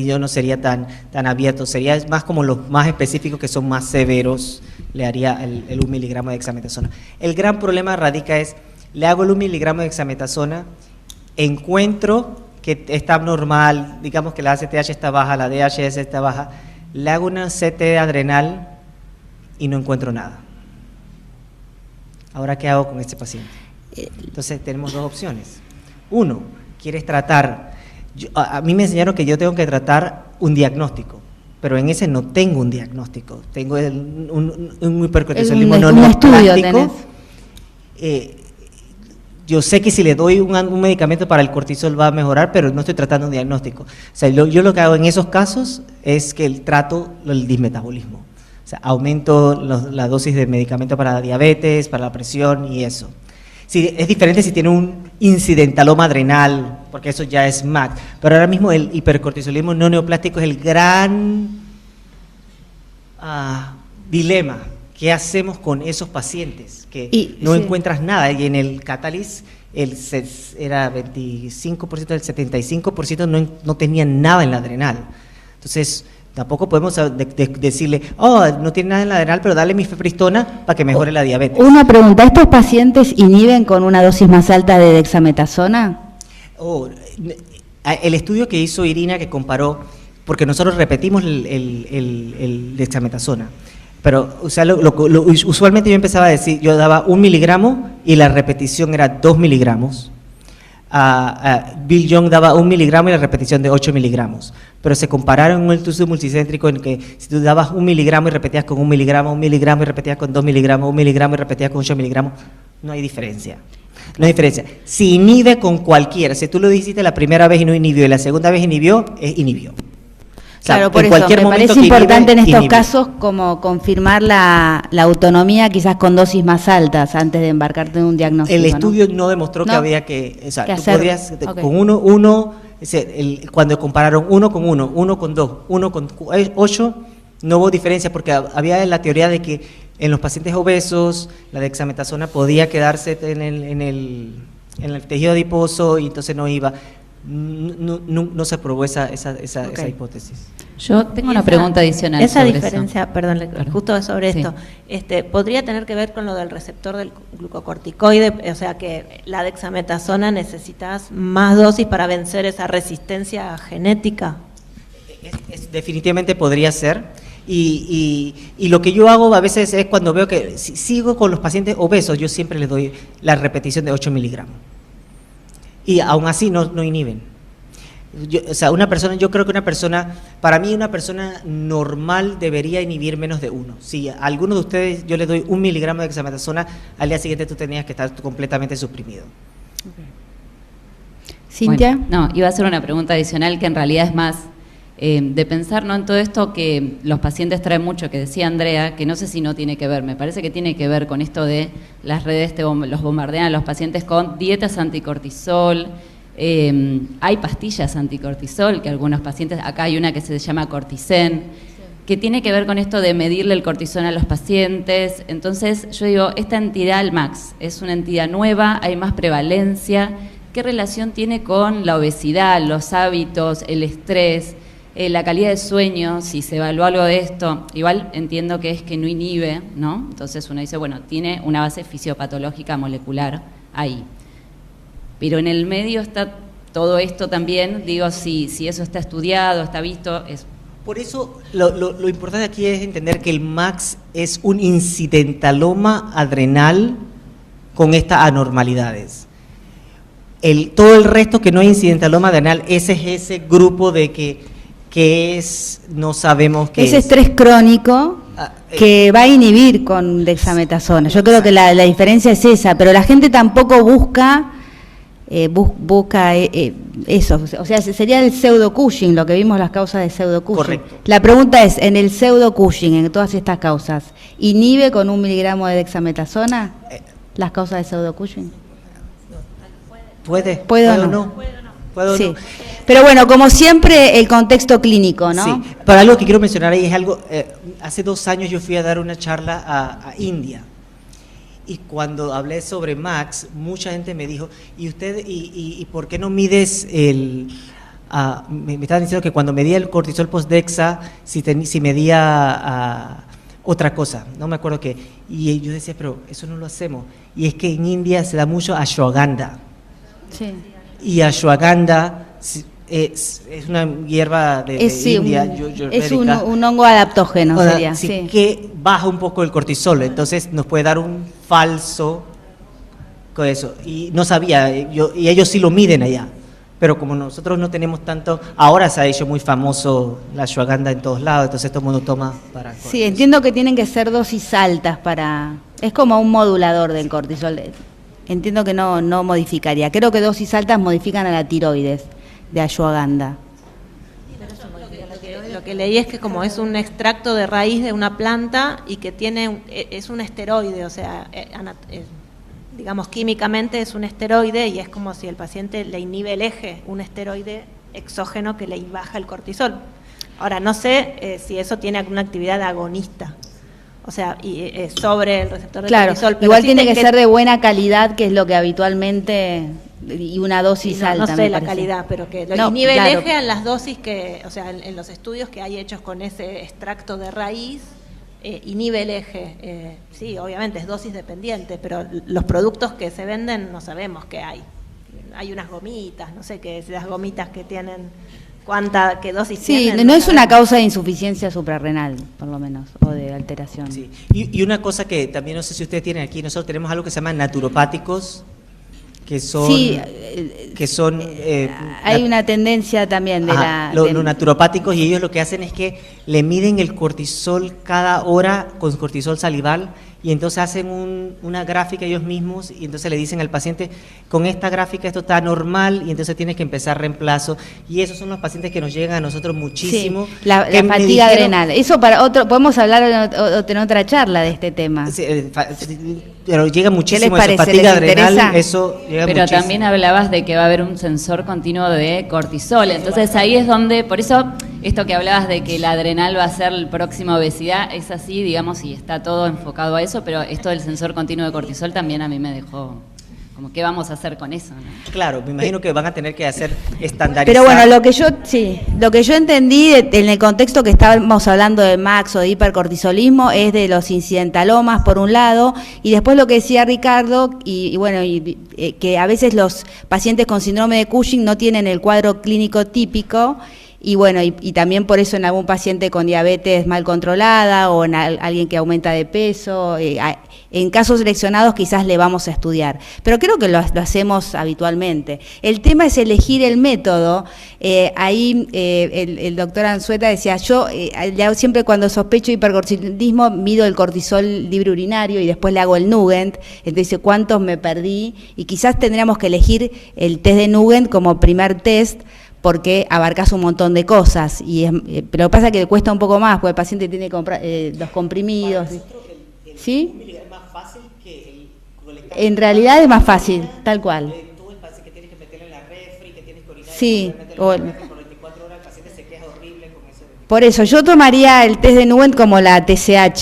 yo no sería tan abierto, sería más como los más específicos que son más severos, le haría el 1 miligramo de dexametasona. El gran problema radica le hago el 1 miligramo de dexametasona, encuentro que está abnormal, digamos que la ACTH está baja, la DHS está baja, le hago una CT adrenal y no encuentro nada. Ahora, ¿qué hago con este paciente? Entonces tenemos dos opciones. Uno, quieres tratar, a mí me enseñaron que yo tengo que tratar un diagnóstico, pero en ese no tengo un diagnóstico, tengo un hipercortisolismo no neoplástico. Yo sé que si le doy un medicamento para el cortisol va a mejorar, pero no estoy tratando un diagnóstico. O sea, yo lo que hago en esos casos es que trato el dismetabolismo. O sea, aumento la dosis de medicamento para la diabetes, para la presión y eso. Sí, es diferente si tiene un incidentaloma adrenal, porque eso ya es MAC. Pero ahora mismo el hipercortisolismo no neoplástico es el gran dilema. ¿Qué hacemos con esos pacientes que no encuentras nada? Y en el Catalyst era 25%, el 75% no tenían nada en la adrenal. Entonces, tampoco podemos decirle, no tiene nada en la adrenal, pero dale mifepristona para que mejore la diabetes. Una pregunta, ¿estos pacientes inhiben con una dosis más alta de dexametasona? El estudio que hizo Irina, que comparó, porque nosotros repetimos el dexametasona, pero o sea, usualmente yo empezaba a decir, yo daba 1 miligramo y la repetición era 2 miligramos. Bill Young daba 1 miligramo y la repetición de 8 miligramos. Pero se compararon en un estudio multicéntrico en que si tú dabas 1 miligramo y repetías con 1 miligramo, 1 miligramo y repetías con 2 miligramos, 1 miligramo y repetías con 8 miligramos, no hay diferencia. No hay diferencia. Si inhibe con cualquiera, si tú lo hiciste la primera vez y no inhibió y la segunda vez inhibió, inhibió. Claro, por eso me parece importante en estos casos como confirmar la autonomía quizás con dosis más altas antes de embarcarte en un diagnóstico. El estudio no demostró que había que, o sea, tú podrías con cuando compararon 1 con 1, 1 con 2, 1 con 8, no hubo diferencia porque había la teoría de que en los pacientes obesos la dexametasona podía quedarse en el tejido adiposo y entonces no iba. No se aprobó esa hipótesis. Yo tengo una pregunta adicional. Esa diferencia, perdón, justo sobre esto, podría tener que ver con lo del receptor del glucocorticoide, o sea que la dexametasona necesitas más dosis para vencer esa resistencia genética. Definitivamente podría ser. Y lo que yo hago a veces es cuando veo que si sigo con los pacientes obesos, yo siempre les doy la repetición de 8 miligramos. Y aún así no inhiben. Yo creo que para mí una persona normal debería inhibir menos de 1. Si a alguno de ustedes yo les doy 1 miligramo de dexametasona, al día siguiente tú tenías que estar completamente suprimido. ¿Cintia? Bueno, iba a hacer una pregunta adicional que en realidad es más de pensar, ¿no?, en todo esto que los pacientes traen mucho, que decía Andrea, que no sé si no tiene que ver, me parece que tiene que ver con esto de las redes los bombardean a los pacientes con dietas anticortisol, Hay pastillas anticortisol que algunos pacientes, acá hay una que se llama Corticen, que tiene que ver con esto de medirle el cortisol a los pacientes. Entonces yo digo, esta entidad, el MAX, es una entidad nueva, hay más prevalencia. ¿Qué relación tiene con la obesidad, los hábitos, el estrés, la calidad de sueño? Si se evalúa algo de esto, igual entiendo que es que no inhibe, ¿no? Entonces uno dice, bueno, tiene una base fisiopatológica molecular ahí. Pero en el medio está todo esto también, digo, si eso está estudiado, está visto, es... Por eso lo importante aquí es entender que el MAX es un incidentaloma adrenal con estas anormalidades. Todo el resto que no es incidentaloma adrenal, ese es ese grupo de que es, no sabemos qué es. Ese estrés crónico que va a inhibir con dexametasona. Yo creo que la diferencia es esa, pero la gente tampoco busca eso, o sea, sería el pseudo-Cushing, lo que vimos las causas de pseudo-Cushing. Correcto. La pregunta es, en el pseudo-Cushing, en todas estas causas, ¿inhibe con 1 miligramo de dexametasona las causas de pseudo-Cushing? ¿Puede o no? ¿Puedo sí. no? Pero bueno, como siempre, el contexto clínico, ¿no? Sí, pero algo que quiero mencionar ahí es algo, hace 2 años yo fui a dar una charla a India, y cuando hablé sobre MAX, mucha gente me dijo, ¿y usted, y por qué no mides el... me estaban diciendo que cuando medía el cortisol post-dexa, si medía otra cosa, no me acuerdo qué, y yo decía, pero eso no lo hacemos, y es que en India se da mucho ashwagandha. Sí. Y ashwagandha es una hierba de India, es un hongo adaptógeno, sería. Sí, que baja un poco el cortisol, entonces nos puede dar un falso con eso. Y no sabía, y ellos sí lo miden allá, pero como nosotros no tenemos tanto, ahora se ha hecho muy famoso la ashwagandha en todos lados, entonces todo el mundo toma para... Sí, entiendo que tienen que ser dosis altas para... Es como un modulador del cortisol. Entiendo que no modificaría. Creo que dosis altas modifican a la tiroides de ashwagandha. Lo que leí es que como es un extracto de raíz de una planta y que es un esteroide, o sea, digamos químicamente es un esteroide y es como si el paciente le inhibe el eje, un esteroide exógeno que le baja el cortisol. Ahora, no sé si eso tiene alguna actividad agonista. O sea, sobre el receptor de cortisol. Pero igual sí tiene que ser de buena calidad, que es lo que habitualmente, y una dosis alta. No sé la calidad, pero que lo inhibe el eje en las dosis que, o sea, en los estudios que hay hechos con ese extracto de raíz, inhibe el eje. Sí, obviamente es dosis dependiente, pero los productos que se venden no sabemos qué hay. Hay unas gomitas, no sé qué es, las gomitas que tienen... ¿Qué dosis tienen? Sí, no es una causa de insuficiencia suprarrenal, por lo menos, o de alteración. Sí. Y una cosa que también no sé si ustedes tienen aquí, nosotros tenemos algo que se llama naturopáticos, que son... Sí, hay una tendencia también de los naturopáticos, y ellos lo que hacen es que le miden el cortisol cada hora con cortisol salival, y entonces hacen una gráfica ellos mismos, y entonces le dicen al paciente, con esta gráfica esto está normal, y entonces tienes que empezar reemplazo, y esos son los pacientes que nos llegan a nosotros muchísimo. Sí, la fatiga adrenal, eso para podemos hablar en otra charla de este tema. Sí, pero llega muchísimo eso, fatiga adrenal, eso llega pero muchísimo. También hablabas de que va a haber un sensor continuo de cortisol, entonces ahí es donde, por eso esto que hablabas de que la adrenal va a ser el próximo obesidad, es así, digamos, y está todo enfocado a eso, pero esto del sensor continuo de cortisol también a mí me dejó, como qué vamos a hacer con eso, ¿no? Claro, me imagino que van a tener que hacer estandarizar. Pero bueno, lo que yo entendí en el contexto que estábamos hablando de MAX o de hipercortisolismo es de los incidentalomas por un lado, y después lo que decía Ricardo, que a veces los pacientes con síndrome de Cushing no tienen el cuadro clínico típico. Y bueno, y también por eso en algún paciente con diabetes mal controlada o en alguien que aumenta de peso, en casos seleccionados quizás le vamos a estudiar. Pero creo que lo hacemos habitualmente. El tema es elegir el método. Ahí el doctor Anzueta decía, yo siempre cuando sospecho hipercortisolismo mido el cortisol libre urinario y después le hago el Nugent. Entonces dice, ¿cuántos me perdí? Y quizás tendríamos que elegir el test de Nugent como primer test, porque abarcas un montón de cosas, pero lo que pasa es que cuesta un poco más, porque el paciente tiene que comprar los comprimidos. ¿Sí? Es más fácil que en realidad es más fácil, tal cual. Tú el paciente que tienes que meter en la refri Sí. Por eso, yo tomaría el test de Nugent como la TSH,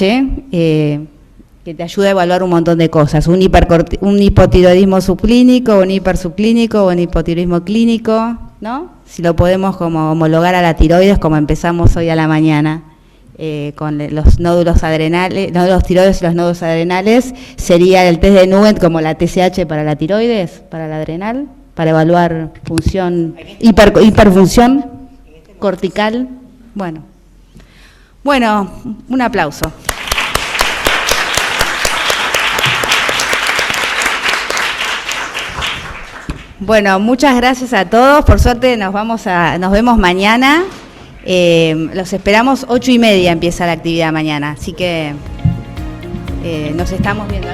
que te ayuda a evaluar un montón de cosas. Un hipotiroidismo subclínico, un hipersubclínico, un hipotiroidismo clínico, ¿no? Si lo podemos como homologar a la tiroides, como empezamos hoy a la mañana, con los nódulos adrenales, nódulos tiroides y los nódulos adrenales, sería el test de Nugent como la TSH para la tiroides, para la adrenal, para evaluar función, hiperfunción cortical. Bueno, un aplauso. Bueno, muchas gracias a todos. Por suerte nos vemos mañana. Los esperamos 8:30 empieza la actividad mañana, así que nos estamos viendo.